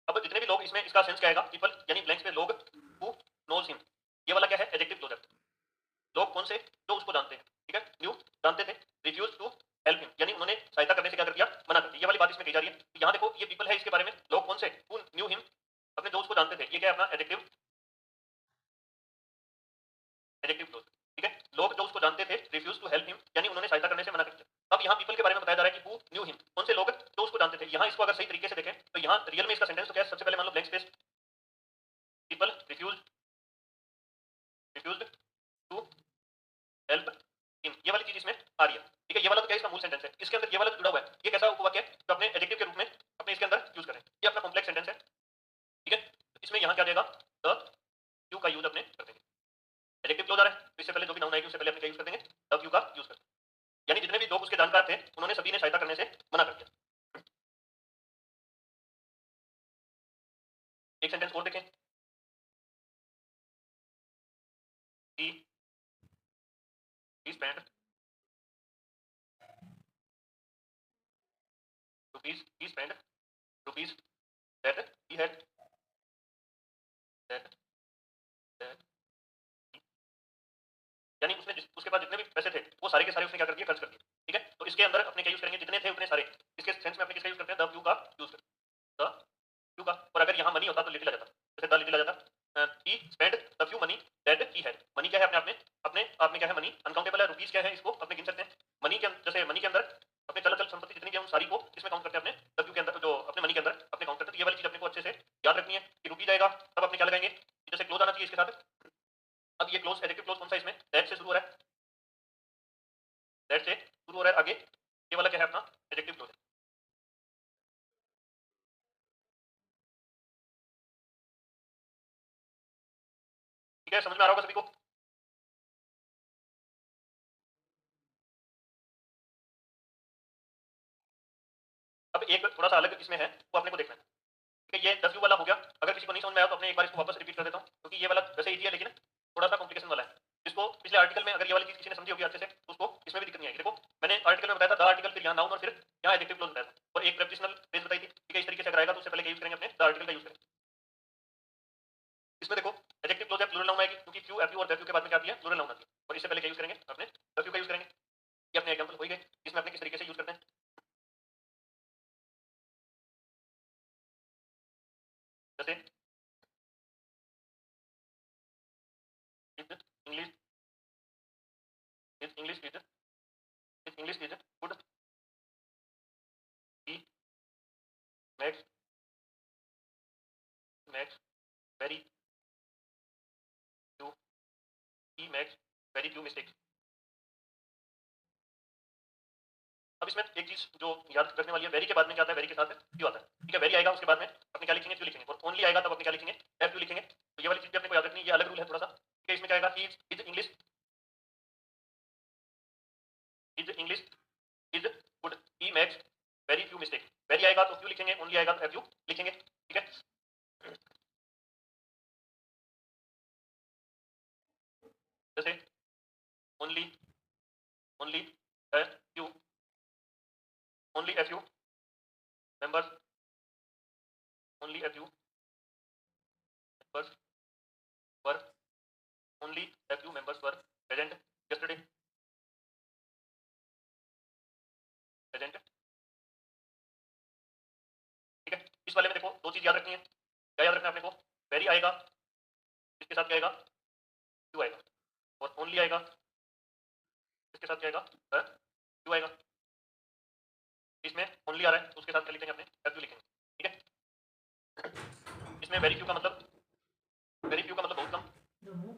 अब जितने भी लोग, इसमें इसका सेंस क्या आएगा, पीपल यानी ब्लैंक स्पेस लोग, हु नोज हिम, ये वाला क्या है एडजेक्टिव क्लोजर। लोग कौन से, जो उसको जानते हैं, ठीक है। न्यू जानते थे, रिफ्यूज टू हेल्प हिम यानी उन्होंने सहायता करने से क्या कर दिया, मना कर दिया। ये वाली बात इसमें कही जा रही है। तो यहाँ देखो ये पीपल है, इसके बारे में लोग कौन से, हु न्यू हिम, अपने जो उसको जानते थे, ये क्या है अपना एडजेक्टिव क्लोज, ठीक है। लोग जो उसको जानते थे, रिफ्यूज टू हेल्प हिम यानी उन्होंने सहायता करने से मना कर दिया। अब यहाँ पीपल के बारे में बताया जा रहा है कि हु न्यू हिम, कौन से लोग जो उसको जानते थे। यहाँ इसको अगर सही तरीके से देखें तो यहाँ रियल में इसका सेंटेंस तो क्या है, सबसे पहले मान लो blank space people refuse to help him, ये वाली चीज इसमें आ रही है, ठीक है। ये वाला तो क्या है, इसका मूल सेंटेंस है। इसके अंदर ये वाला जुड़ा हुआ है, ये कैसा उपवाक्य है जो अपने एडजेक्टिव के रूप में अपने इसके अंदर यूज करें। ये अपना कॉम्प्लेक्स सेंटेंस है, ठीक है। तो इसमें यहाँ क्या देगा, द क्यू का यूज अपने कर देंगे। एडजेक्टिव क्लोज आ रहा है तो इससे पहले जो भी नाउन आएगी उससे पहले अपने क्या यूज कर देंगे, द क्यू का यूज कर देंगे। यानी जितने भी लोग उसके जानकार थे उन्होंने सभी ने सहायता करने से मना कर दिया। एक सेंटेंस और देखें, he spent rupees that he had that that यानी उसके पास जितने भी पैसे थे वो सारे के सारे उसने क्या कर दिए, खर्च कर दिए, ठीक है। तो इसके अंदर अपने क्या यूज करेंगे, जितने थे उतने सारे। इसके सेंस में अपने किसका यूज करते हैं, द फ्यू का यूज करते हैं, द फ्यू का। और अगर यहाँ मनी होता तो लिटिल आ जाता, जैसे द लिटिल आ जाता। He spend the few money that he had, money क्या है अपने आप में क्या है, मनी अनकाउंटेबल है। रुपीज क्या है, इसको अपने गिन सकते हैं। मनी के जैसे मनी के अंदर अपने चल संपत्ति जितनी भी है उन सारी को इसमें काउंट करते हैं, अपने द फ्यू के अंदर जो अपने मनी के अंदर अपने काउंट करते हैं। तो ये वाली चीज अपने को अच्छे से याद रखनी है कि रुपीज आएगा तब अपने क्या लगाएंगे, जैसे क्लोज आना चाहिए इसके साथ। अब ये क्लोज एडजेक्टिव क्लोज कौन सा, इसमें दैट से शुरू हो रहा है, दैट से शुरू हो रहा है आगे, ये वाला क्या है अपना एडजेक्टिव क्लोज है, ठीक है। समझ में आ रहा होगा सभी को। अब एक थोड़ा सा अलग इसमें है वो अपने को देखना है, ठीक है। ये 10 वाला हो गया। अगर किसी को नहीं समझ में आया तो अपने एक बार इसको वापस रिपीट कर देता हूँ, क्योंकि ये वाला वैसे इजी है लेकिन थोड़ा सा कॉम्प्लिकेशन वाला है। इसको पिछले आर्टिकल में अगर ये वाली चीज किसी ने समझी होगी अच्छे से तो उसको इसमें भी दिक्कत नहीं आएगी। देखो मैंने आर्टिकल में बताया था द आर्टिकल, फिर यहाँ नाउन और फिर यहाँ एडजेक्टिव क्लोज बताया था, और एक प्रेपोजिशनल फ्रेज बताई थी, ठीक है। इस तरीके से अगर आएगा तो उससे पहले क्या यूज करेंगे, अपने द आर्टिकल का यूज करेंगे। इसमें देखो एडजेक्टिव क्लोज है, प्लूरल नाउन आएगी, क्योंकि फ्यू एफ यू और द फ्यू के बाद में क्या आती है, प्लूरल नाउन आती है। और इससे पहले क्या यूज करेंगे, अपने द फ्यू का यूज करेंगे। ये अपने एग्जांपल हो गए, इसमें अपने किस तरीके से यूज करते हैं, जैसे English English is good, he makes very few he makes very few mistakes। अब इसमें एक चीज जो याद रखने वाली है, वेरी के बाद में क्या आता है, वेरी के साथ क्यों आता है, ठीक है। वेरी आएगा उसके बाद में अपने क्या लिखेंगे, क्यों लिखेंगे, और ओनली आएगा तब अपने क्या लिखेंगे, एफ क्यों लिखेंगे। तो ये वाली चीज भी अपने को याद रखनी है, ये अलग रूल है थोड़ा सा, ठीक है। इसमें क्या आएगा, is English is good, he makes very few mistake. Very आएगा तो क्यों लिखेंगे, ओनली आएगा तो एफ यू लिखेंगे, ठीक है। जैसे only only F you only F you members only F you members were only F you members were present yesterday present, ठीक है। इस वाले में देखो दो चीज याद रखनी है, क्या याद रखना है अपने को, वेरी आएगा इसके साथ क्या आएगा, क्यों आएगा, और ओनली आएगा इसके साथ क्या आएगा, क्यों आएगा। इसमें ओनली आ रहा है तो उसके साथ क्या लिखेंगे अपने, एफ यू लिखेंगे, ठीक है। इसमें वेरी फ्यू का मतलब, वेरी फ्यू का मतलब बहुत कम, दमो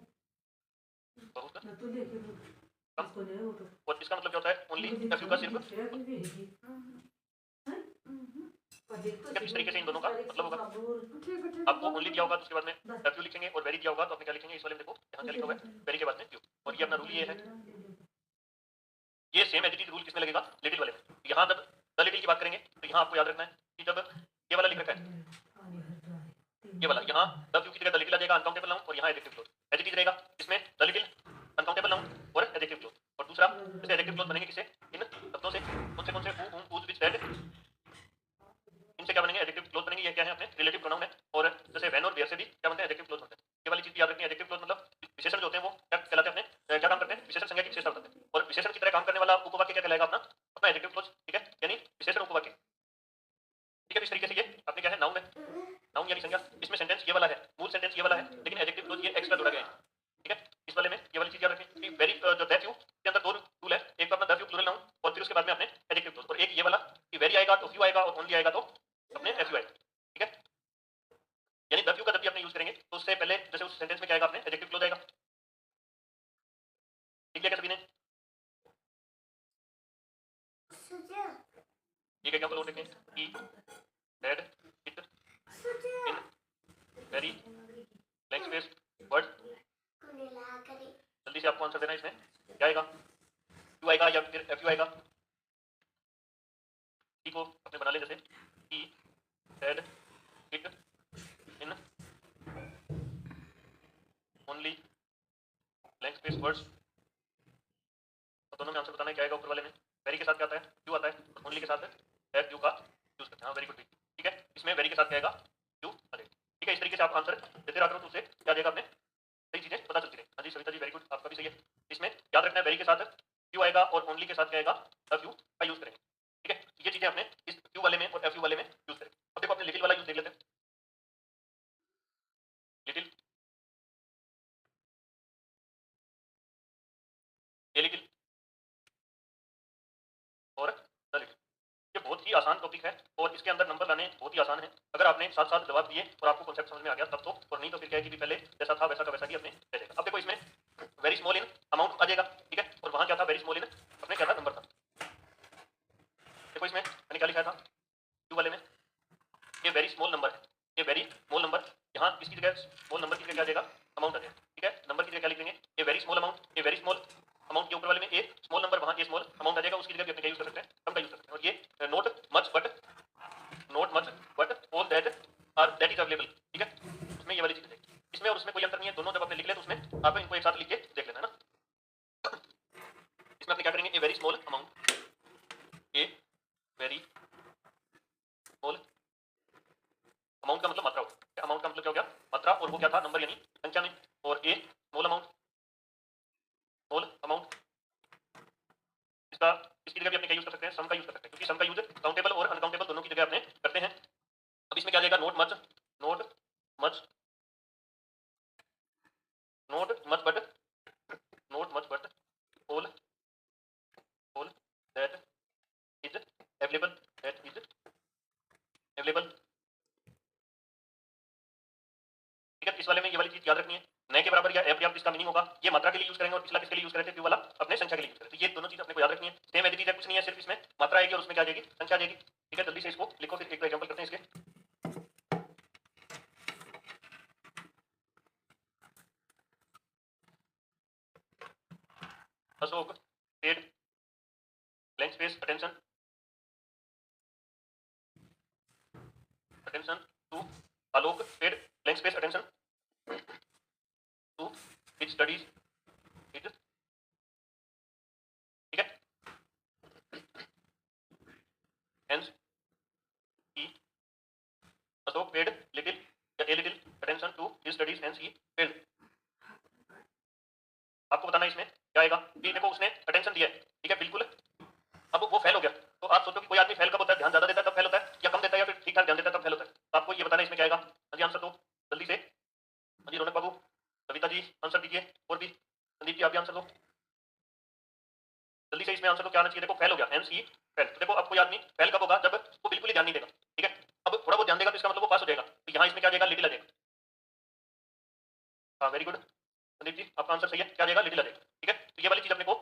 बहुत ना तो लेके वो कम, इसको ले वो तो और इसका मतलब क्या होता है, ओनली एफ यू का सिर्फ, ठीक है। इस तरीके से इन दोनों का मतलब होगा, आपको ओनली दिया होगा तो उसके बाद में एफ यू लिखेंगे, और वेरी दिया होगा तो अपने क्या लिखेंगे, इस वाले में देखो यहाँ क्या लिखा हुआ है, वेरी के बाद में क्यों, और ये अपना रूल ये है। ये सेम एज रूल किसमें लगेगा, लिटिल वाले में। यहाँ जब द लिटिल की बात करेंगे तो यहाँ आपको याद रखना है कि जब ये वाला लिख रखा है, ये वाला यहाँ द फ्यू की जगह द लिटिल आ जाएगा अनकाउंटेबल नाउन, और यहाँ एडजेक्टिव क्लोज एडजेक्टिव रहेगा, इसमें द लिटिल अनकाउंटेबल नाउन और एडजेक्टिव क्लोज। और दूसरा जैसे एडजेक्टिव क्लोज बनेंगे किसे, इन शब्दों से, कौन से हु हुम हूज व्हिच दैट, इनसे क्या बनेंगे, एडजेक्टिव क्लोज बनेंगे। ये क्या है अपने रिलेटिव प्रोनाउन है, और जैसे व्हेन और वेयर से भी क्या बनते हैं, एडजेक्टिव क्लोज बनते हैं। ये वाली चीज याद रखनी है, एडजेक्टिव क्लोज मतलब विशेषण जो होते हैं वो क्या कहलाते हैं, अपने क्या काम करते हैं, विशेषण संज्ञा की विशेषता बताते हैं, और विशेषण की तरह काम करने वाला उपवाक्य क्या कहलाएगा, अपना अपना एडजेक्टिव क्लोज, ठीक है, यानी विशेषण उपवाक्य, ठीक है। इस तरीके से ये अपने क्या है, नाउन है, नाउन यानी संज्ञा। इसमें सेंटेंस ये वाला है, मूल सेंटेंस ये वाला है, लेकिन एडजेक्टिव क्लोज ये एक्स्ट्रा जोड़ा गया है, ठीक है। इस वाले में ये वाली चीज याद रखनी, वेरी जो दैट यू के अंदर दो रूल है, एक तो अपना द फ्यू प्लूरल नाउन, और फिर उसके बाद में अपने एडजेक्टिव क्लोज, और एक ये वाला कि वेरी आएगा तो फ्यू आएगा, और ओनली आएगा तो अपने एफ यू आएगा, ठीक है। यानी द फ्यू का जब भी आपने यूज करेंगे तो उससे पहले जैसे उस सेंटेंस में क्या आएगा, अपने एडजेक्टिव क्लोज आएगा, ठीक है। क्या सभी ने एक एग्जांपल और देखें, he had it in very blank space word, जल्दी से आपको आंसर देना है। इसमें क्या आएगा, क्यू आएगा या फिर एफ यू आएगा, ही को अपने बना ले, जैसे he had it in only blank space words. तो दोनों में आंसर बताना है क्या आएगा ऊपर वाले में, वेरी के साथ क्या आता है, क्यू आता है, और ओनली के साथ एफ यू का यूज करते हैं। हाँ वेरी गुड, ठीक है। इसमें वेरी के साथ क्या आएगा, क्यू आ जाएगा, ठीक है। इस तरीके से आप आंसर देते रहा करो तो उससे क्या देगा, अपने सही चीजें पता चलती रहे। हाँ जी सविता जी, वेरी गुड, आपका भी सही है। इसमें याद रखना है वेरी के साथ क्यू आएगा, और ओनली के साथ क्या आएगा, एफ यू का यूज करेंगे, ठीक है। ये चीजें अपने इस क्यू वाले में और एफ यू वाले में यूज करेंगे। अब देखो अपने लिटिल वाला यूज देख लेते हैं, लिटिल, ए लिटिल और द लिटिल। ये बहुत ही आसान टॉपिक है, और इसके अंदर नंबर लाने बहुत ही आसान है, अगर आपने साथ साथ जवाब दिए और आपको कॉन्सेप्ट समझ में आ गया तब तो, और नहीं तो फिर क्या है कि पहले जैसा था वैसा का वैसा ही अपने रह जाएगा। अब देखो इसमें वेरी स्मॉल इन अमाउंट आ जाएगा, ठीक है, और वहां क्या था, वेरी स्मॉल इन अपने क्या था, नंबर था। देखो इसमें मैंने क्या लिखा था, क्यू वाले में ये वेरी स्मॉल नंबर है, ये वेरी स्मॉल नंबर, यहाँ इसकी जगह स्मॉल नंबर की जगह क्या आ जाएगा, अमाउंट आ जाएगा, ठीक है। नंबर की जगह क्या लिखेंगे, ये वेरी स्मॉल अमाउंट, ये वेरी स्मॉल अमाउंट के ऊपर वाले में ए स्मॉल नंबर, वहाँ ए स्मॉल अमाउंट आ जाएगा, उसकी जगह भी अपने क्या यूज कर सकते हैं, कम का यूज कर सकते हैं। और ये not much but all that are that is available, ठीक है। उसमें ये वाली चीज है, इसमें और उसमें कोई अंतर नहीं है, दोनों जब आपने लिख ले तो उसमें आप इनको एक साथ लिख के देख लेना है ना। इसमें आपने क्या करेंगे, a very small amount, a very small amount का मतलब मात्रा होता है, अमाउंट का मतलब क्या हो गया, मात्रा, और वो क्या था, नंबर यानी संख्या में, और ए स्मॉल अमाउंट इसका, इसकी जगह भी अपने क्या यूज कर सकते हैं, सम का यूज कर सकते हैं, क्योंकि सम का यूज काउंटेबल और अनकाउंटेबल दोनों की जगह अपने करते हैं। अब इसमें क्या आ जाएगा, note much but all that is available इस वाले में ये वाली चीज याद रखनी है, नए के बराबर या अपर्याप्त इसका मीनिंग होगा, ये मात्रा के लिए यूज करेंगे और पिछला किसके लिए यूज करे थे, वाला अपने संख्या के लिए यूज करें। तो ये दोनों चीज अपने को याद रखनी है। सेम एज इट इज है, कुछ नहीं है, सिर्फ इसमें मात्रा आएगी और उसमें क्या आ जाएगी, संख्या आ जाएगी। ठीक है, जल्दी से इसको लिखो, फिर एक एग्जांपल करते हैं इसके। Ashok paid blank space attention to Alok paid blank space attention to his studies his, ठीक है, hence he Ashok paid little या a little attention to his studies hence he paid. आपको बताना है इसमें क्या आएगा कि देखो उसने अटेंशन दिया है, ठीक है, बिल्कुल, अब वो फेल हो गया। तो आप सोचो कि कोई आदमी फेल कब होता है, ध्यान ज्यादा देता है तब फेल होता है, या कम देता है या फिर ठीक ठाक ध्यान देता है तब फेल होता है। तो आपको ये बताना है इसमें क्या आएगा। हाँ जी, आंसर दो जल्दी से। हाँ जी, रौनक बाबू, कविता जी आंसर दीजिए, और भी संदीप जी आप भी आंसर दो जल्दी से। इसमें आंसर तो क्या आना चाहिए, देखो फेल हो गया, हेंस ही फेल। तो देखो अब कोई आदमी फेल कब होगा, जब वो बिल्कुल ही ध्यान नहीं देगा, ठीक है। अब थोड़ा बहुत ध्यान देगा तो इसका मतलब वो पास हो जाएगा। तो यहाँ इसमें क्या जाएगा, लिटिल आ जाएगा। हाँ वेरी गुड संदीप जी, आपका आंसर सही है, क्या जाएगा, लिटिल आ जाएगा। ठीक है, तो ये वाली चीज अपने को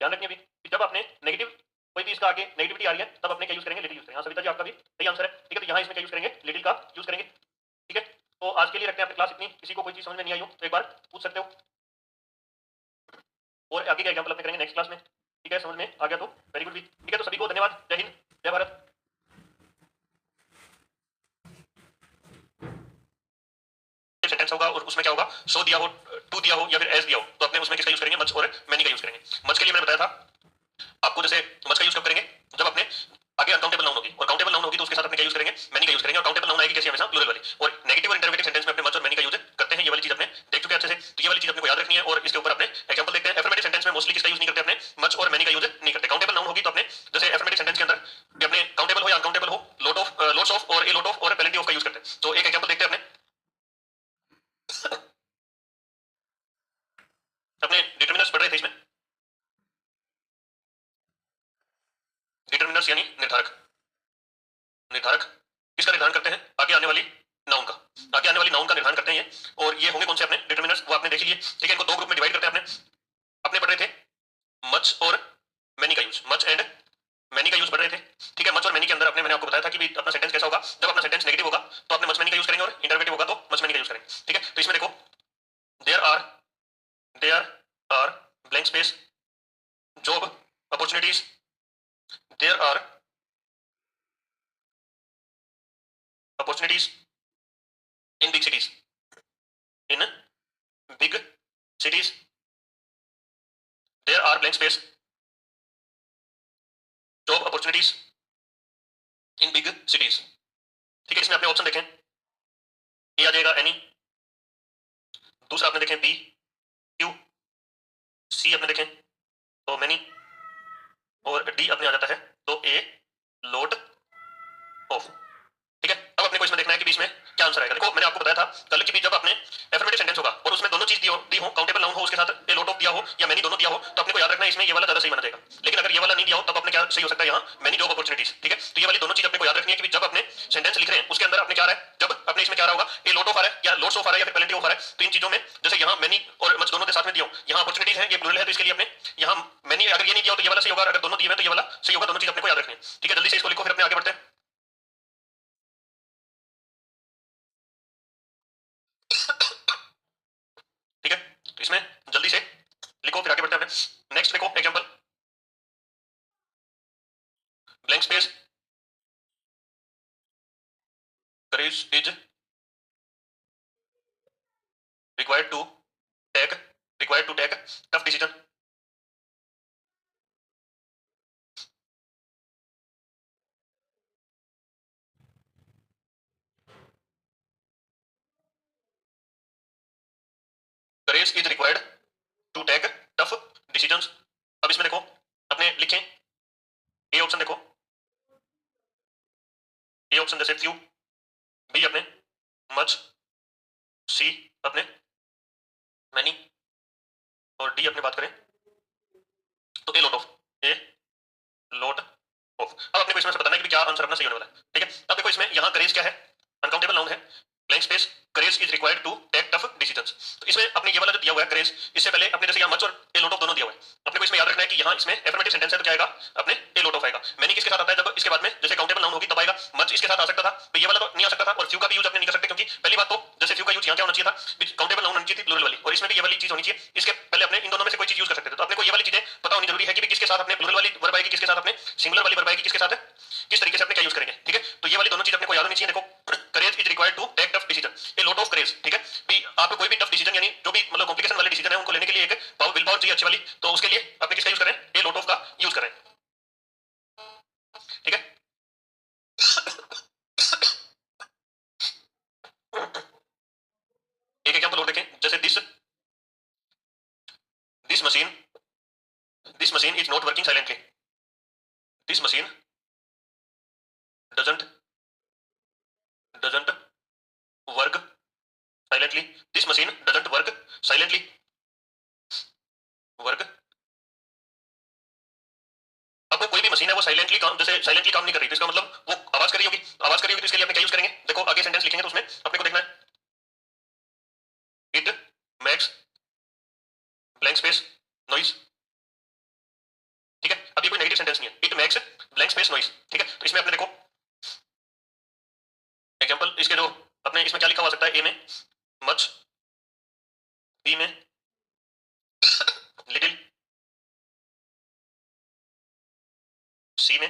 ध्यान रखनी है अभी कि जब आपने नेगेटिव कोई भी इसका आगे नेगेटिविटी आ रही है तब अपने क्या यूज करेंगे, लिटिल यूज करेंगे। हाँ सविता जी, आपका भी सही आंसर है। ठीक है, तो यहाँ इसमें क्या यूज करेंगे, लिटिल का यूज करेंगे। ठीक है, तो आज के लिए रखते हैं अपनी क्लास इतनी। किसी को कोई चीज समझ में नहीं आई हो तो एक बार पूछ सकते हो, और आगे का एग्जाम्पल अपने करेंगे नेक्स्ट क्लास में। ठीक है, समझ में आ गया तो वेरी गुड भी। ठीक है, तो सभी को धन्यवाद, जय हिंद, जय भारत। सेंटेंस होगा और उसमें क्या होगा, सो दिया हो, टू दिया हो या फिर एज दिया हो, तो अपने उसमें किसका यूज करेंगे, मच और मैनी का यूज करेंगे। मच के लिए मैंने बताया था आपको, जैसे मच का यूज कब करेंगे, जब अपने आगे अनकाउंटेबल नाउन होगी, और काउंटेबल नाउन होगी तो उसके साथ अपने क्या यूज करेंगे, मैनी का यूज करेंगे। और काउंटेबल नाउन आएगी कैसे, हमेशा प्लूरल वाली। और नेगेटिव और इंटरोगेटिव सेंटेंस में अपने मच और मैनी का यूज करते हैं। ये वाली चीज अपने देख चुके हैं अच्छे से, तो ये वाली चीज अपने को याद रखनी है। और इसके ऊपर अपने एग्जांपल देखते हैं। एफर्मेटिव सेंटेंस में मोस्टली किसका यूज नहीं करते, अपने मच और मैनी का यूज नहीं करते। काउंटेबल नाउन होगी तो अपने जैसे एफर्मेटिव सेंटेंस के अंदर अपने काउंटेबल हो या अनकाउंटेबल हो, लोट्स ऑफ और ए लोट ऑफ और पेलेंटी ऑफ का यूज करते हैं। तो एक एग्जांपल देखते हैं अपने अपने डिटरमिनर्स पढ़ रहे थे, इसमें डिटरमिनर्स यानी निर्धारक। निर्धारक किसका निर्धारण करते हैं, आगे आने वाली नाउन का, आगे आने वाली नाउन का निर्धारण करते हैं ये। और ये होंगे कौन से अपने डिटरमिनर्स, वो आपने देख लिए। ठीक है, इनको दो ग्रुप में डिवाइड करते हैं अपने। अपने पढ़ रहे थे मच और मैनी का यूज, मच एंड मैनी का यूज पढ़ रहे थे। ठीक है, मच और मैनी के अंदर अपने मैंने आपको बताया था कि भी अपना सेंटेंस कैसा होगा, जब अपना सेंटेंस नेगेटिव होगा तो अपने मच मैनी का यूज करेंगे, और इंटरवेटिव होगा तो मच मैनी का यूज करेंगे। ठीक है, तो इसमें देखो there are blank space job opportunities, there are opportunities in big cities, in big cities there are blank space job opportunities in big cities। ठीक है, इसमें आपने ऑप्शन देखें, ए आ जाएगा एनी, दूसरा आपने देखें बी क्यू, सी आपने देखें तो मैनी, और डी अपने आ जाता है तो ए लोट ऑफ। ठीक है, अब अपने को इसमें देखना है कि बीच में क्या आंसर आएगा। देखो मैंने आपको बताया था कल कि भी जब अपने एफर्मेटिव सेंटेंस होगा और उसमें दोनों चीज दी हो, काउंटेबल नाउन हो, उसके साथ ए लोट ऑफ दिया हो या मैनी दोनों दिया हो, तो अपने को याद रखना है इसमें ये वाला ज्यादा सही माना जाएगा। लेकिन अगर ये वाला नहीं दिया हो तब अपने क्या सही हो सकता है, यहाँ मैनी जॉब अपॉर्चुनिटीज। ठीक है, तो ये वाली दोनों चीज अपने को याद रखनी है कि जब अपने सेंटेंस लिख रहे हैं उसके अंदर अपने क्या आ रहा है, जब अपने इसमें क्या रहा होगा, ए लोट ऑफ आ रहा है या लोट्स ऑफ आ रहा है या फिर पेलेंटी ऑफ आ रहा है। तो इन चीजों में जैसे यहाँ मैनी और मच दोनों के साथ में दिया हो, यहाँ अपॉर्चुनिटीज है, ये प्लूरल है, तो इसके लिए अपने यहाँ मैनी अगर ये नहीं दिया हो तो ये वाला सही होगा, अगर दोनों दिए हैं तो ये वाला सही होगा। दोनों चीज अपने को याद रखनी है। ठीक है, जल्दी से इसको लिखो, फिर अपने आगे बढ़ते हैं। ठीक है, तो इसमें जल्दी से लिखो, फिर आगे बढ़ते हैं। नेक्स्ट देखो example, blank space courage is required to take tough decision। courage is required to take tough decisions। अब इसमें देखो अपने लिखें, ए ऑप्शन देखो, ए ऑप्शन जैसे फ्यू, बी अपने मच, सी अपने मैनी, और डी अपने बात करें तो ए lot of, A lot of. अब अपने को इसमें से बताना है कि क्या आंसर अपना सही होने वाला है। ठीक है, अब देखो इसमें यहाँ करेज क्या है, अनकाउंटेबल नाउन है, blank space courage is required to take tough of decisions. तो इसमें अपने ये वाला जो दिया हुआ है क्रेज, इससे पहले अपने जैसे यहाँ मच और ए लॉट ऑफ दोनों दिया हुआ है, अपने को इसमें याद रखना है कि यहाँ इसमें एफर्मेटिव सेंटेंस है तो क्या आएगा अपने ए लॉट ऑफ आएगा। मैनी किसके साथ आता है जब इसके बाद में जैसे काउंटेबल नाउन होगी तब आएगा। मच इसके साथ आ सकता था तो ये वाला तो नहीं आ सकता था, और फ्यू का भी यूज अपने नहीं कर सकते क्योंकि पहली बात तो जैसे फ्यू का यूज यहाँ क्या होना चाहिए था, काउंटेबल नाउन होनी चाहिए थी प्लूरल वाली, और इसमें भी ये वाली चीज होनी चाहिए। इसके पहले अपने इन दोनों में से कोई चीज यूज कर सकते थे, तो अपने को ये वाली चीजें पता होनी जरूरी है कि किसके साथ अपने प्लूरल वाली वर्ब आएगी, किसके साथ अपने सिंगुलर वाली वर्ब आएगी, किसके साथ किस तरीके से अपने क्या यूज करेंगे। ठीक है, तो ये वाली दोनों चीज अपने को याद होनी चाहिए। देखो courage is required to take tough decision, a lot of courage. ठीक है, भी आपको कोई भी टफ डिसीजन यानी जो भी मतलब कॉम्प्लिकेशन वाले डिसीजन है उनको लेने के लिए एक विल पावर चाहिए अच्छी वाली, तो उसके लिए अपने किसका यूज करें, ए लॉट ऑफ का यूज करें। ठीक है, एक एग्जांपल और देखें, जैसे this machine is not working silently, this machine doesn't work silently, this machine doesn't work silently, work। अब कोई भी मशीन है वो साइलेंटली काम, जैसे साइलेंटली काम नहीं कर रही तो इसका मतलब वो आवाज कर रही होगी, आवाज कर रही होगी तो इसके लिए अपने क्या यूज करेंगे। देखो आगे सेंटेंस लिखेंगे तो उसमें अपने को देखना है, it makes blank space noise. ठीक है, अब ये कोई नेगेटिव सेंटेंस नहीं है, it makes blank space noise. ठीक है, तो इसमें अपने देखो एग्जांपल इसके जो अपने इसमें क्या लिखा हुआ सकता है, ए में मच, बी में लिटिल, सी में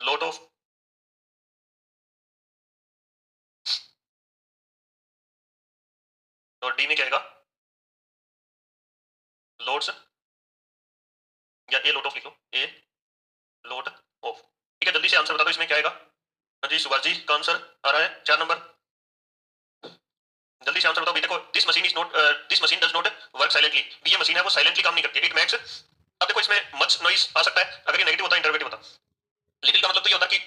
लॉट ऑफ, और डी में क्या आएगा लोड्स, या ए लॉट ऑफ लिख लो, ए लॉट ऑफ। ठीक है, जल्दी से आंसर बता दो इसमें क्या आएगा। हाँ जी सुभाष जी का आंसर आ रहा है 4 नंबर, जल्दी से आंसर बताओ। देखो this machine does not work silently, ये मशीन है वो साइलेंटली काम नहीं करती, इट मेक्स। अब देखो इसमें मच नॉइज आ सकता है अगर ये नेगेटिव होता है, इंटरवेटिव होता। लिटिल का मतलब तो ये होता कि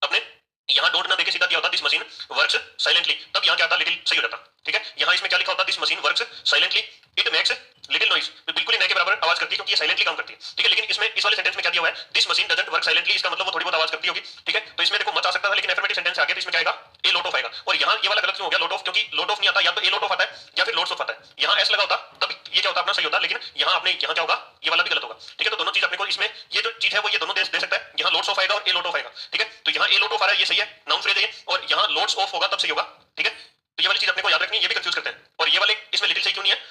अपने यहाँ डोंट ना देके सीधा दिया होता दिस मशीन वर्क्स साइलेंटली, तब यहाँ क्या आता लिटिल सही हो जाता। ठीक है, यहाँ इसमें क्या लिखा होता this machine works silently, it makes little noise, बिल्कुल ही न के बराबर आवाज करती है क्योंकि ये साइलेंटली काम करती है। ठीक है, लेकिन इसमें इस वाले सेंटेंस में क्या दिया हुआ है, this machine doesn't work silently, इसका मतलब वो थोड़ी बहुत आवाज करती होगी। ठीक है, तो इसमें देखो मच आ सकता था लेकिन एफर्मेटिव सेंटेंस आ गया तो इसमें क्या आएगा ए लॉट ऑफ आएगा, और यहाँ ये वाला गलत क्यों हो गया लॉट ऑफ, क्योंकि लॉट ऑफ नहीं आता, या तो ए लॉट ऑफ आता है या फिर लॉट्स ऑफ आता है। यहाँ एस लगा होता तब ये क्या होता अपना सही होता, लेकिन यहाँ आपने यहाँ क्या होगा ये वाला भी गलत होगा। ठीक है, तो दोनों चीज अपने को इसमें ये जो चीज है वो ये दोनों दे सकता है, यहाँ लॉट्स ऑफ आएगा और ए लॉट ऑफ आएगा। ठीक है, तो यहाँ ए लॉट ऑफ आ रहा है ये सही है, नाउन फ्रेज है, और यहाँ लॉट्स ऑफ होगा तब सही होगा। ठीक है, तो ये वाली चीज अपने को याद रखनी है, ये भी कंफ्यूज करते हैं। और ये वाले इसमें लिटिल सही क्यों नहीं है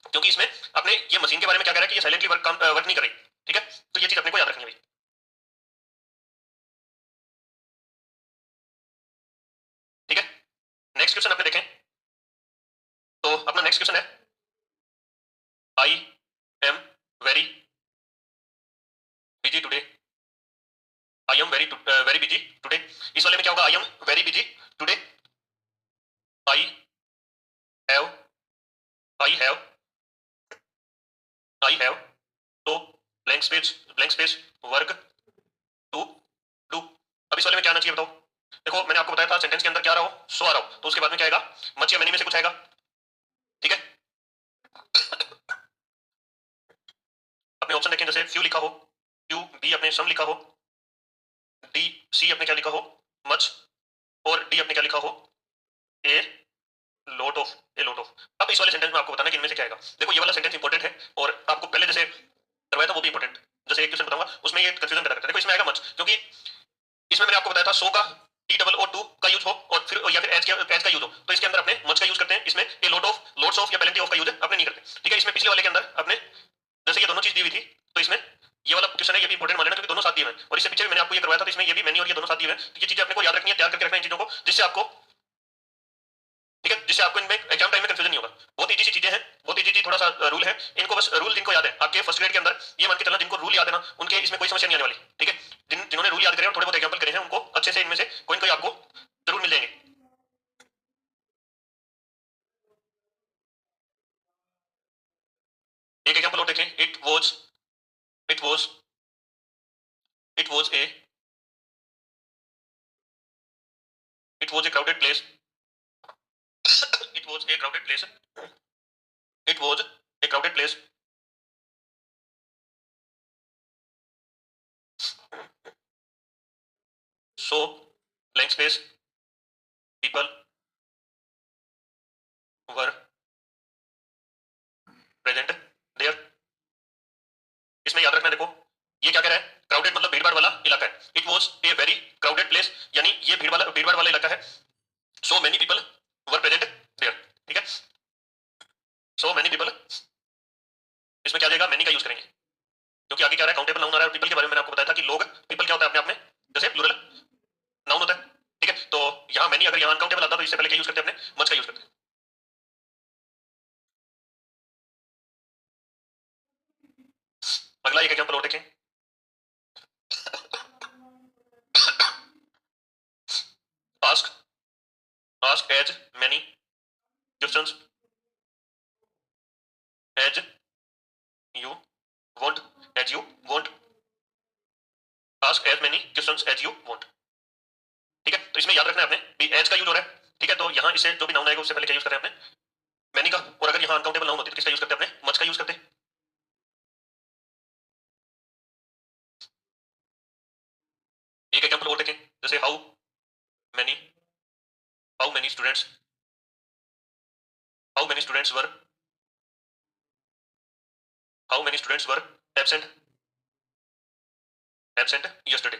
क्योंकि इसमें अपने ये मशीन के बारे में क्या कह रहा है कि ये साइलेंटली वर्क नहीं कर रही। ठीक है, तो ये चीज अपने को याद रखनी है भाई। ठीक है, नेक्स्ट क्वेश्चन अपने देखें, तो अपना नेक्स्ट क्वेश्चन है I am very busy today, I am very busy today. इस वाले में क्या होगा, I am very busy today, I have I have तो blank space work to do. अब इस वाले में क्या आना चाहिए बताओ। देखो मैंने आपको बताया था सेंटेंस के अंदर क्या आ रहा हो, सो आ रहा हो, तो उसके बाद में क्या आएगा मच या मैनी में से कुछ आएगा। ठीक है, अपने ऑप्शन देखें, जैसे फ्यू लिखा हो, फ्यू, बी अपने सम लिखा हो, डी सी अपने क्या लिखा हो मच, और डी अपने क्या लिखा हो ए lot of, A lot of. अब इस वाले सेंटेंस में आपको बताना कि इनमें से क्या आएगा। देखो ये वाला सेंटेंस इंपॉर्टेंट है और आपको पहले जैसे करवाया था वो भी इंपॉर्टेंट, जैसे एक क्वेश्चन बताऊंगा उसमें ये कंफ्यूजन पैदा करता है। देखो इसमें आएगा मच, क्योंकि इसमें मैंने आपको बताया था सो का टी डबल और टू का यूज हो और फिर या फिर एज का यूज हो, तो इसके अंदर अपने मच का यूज करते हैं, इसमें ए लॉट ऑफ, लॉट्स ऑफ या पेलेंटी ऑफ का यूज अपने नहीं करते। ठीक है, इसमें पिछले वाले के अंदर अपने जैसे ये दोनों चीज दी हुई थी, तो इसमें ये वाला क्वेश्चन है ये भी इंपॉर्टेंट मान लेना क्योंकि दोनों साथ दिए हैं, और इससे पीछे भी मैंने आपको ये करवाया था, तो इसमें ये भी मैंने और ये दोनों साथ दिए हैं। तो ये चीजें अपने को याद रखनी है, तैयार करके रखना इन चीजों को, जिससे आपको ठीक है, जिससे आपको इनमें एग्जाम टाइम में कंफ्यूजन नहीं होगा। बहुत इजी सी चीजें हैं, बहुत इजी सी थोड़ा सा रूल है, इनको बस रूल जिनको याद है आपके फर्स्ट ग्रेड के अंदर ये मान के चलना, जिनको रूल याद है ना उनके इसमें कोई समस्या नहीं आने वाली। ठीक है, जिन्होंने रूल याद करे और थोड़े बहुत एग्जाम्पल करे हैं उनको अच्छे से इनमें से कोई ना कोई आपको जरूर मिल जाएंगे। एक एग्जाम्पल और देखें, it was it was A it was A crowded place it was A crowded place it was A crowded place so blank space people were present there। इसमें याद रखना, देखो ये क्या कह रहा है, क्राउडेड मतलब भीड़ भाड़ वाला इलाका है। It was a very crowded place, यानी ये भीड़ भाड़ वाला इलाका है। So many people were present there, ठीक है। सो मेनी पीपल, इसमें क्या जाएगा, मेनी का यूज करेंगे, क्योंकि आगे क्या रहा है, काउंटेबल नाउन आ रहा है। पीपल के बारे में मैंने आपको बताया था कि लोग, पीपल क्या होता है अपने आप में, जैसे प्लूरल नाउन होता है, ठीक है। तो यहाँ मेनी अगर यहाँ अनकाउंटेबल आता तो इससे पहले क्या यूज करते हैं, अपने मच का यूज करते हैं। अगला एक एग्जांपल और देखें। Ask, ask as many questions as you want, as you want. Ask as many questions as you want, ठीक है। तो इसमें याद रखना है आपने एज का यूज हो रहा है, ठीक है। तो यहाँ इसे जो भी नाउन आएगा उससे पहले क्या यूज कर रहे हैं अपने, मैनी का। और अगर यहाँ अनकाउंटेबल नाउन होती तो किसका यूज करते हैं, अपने मच का यूज करते हैं। एक एग्जांपल और देखें, जैसे many how many students how many students were how many students were absent absent yesterday.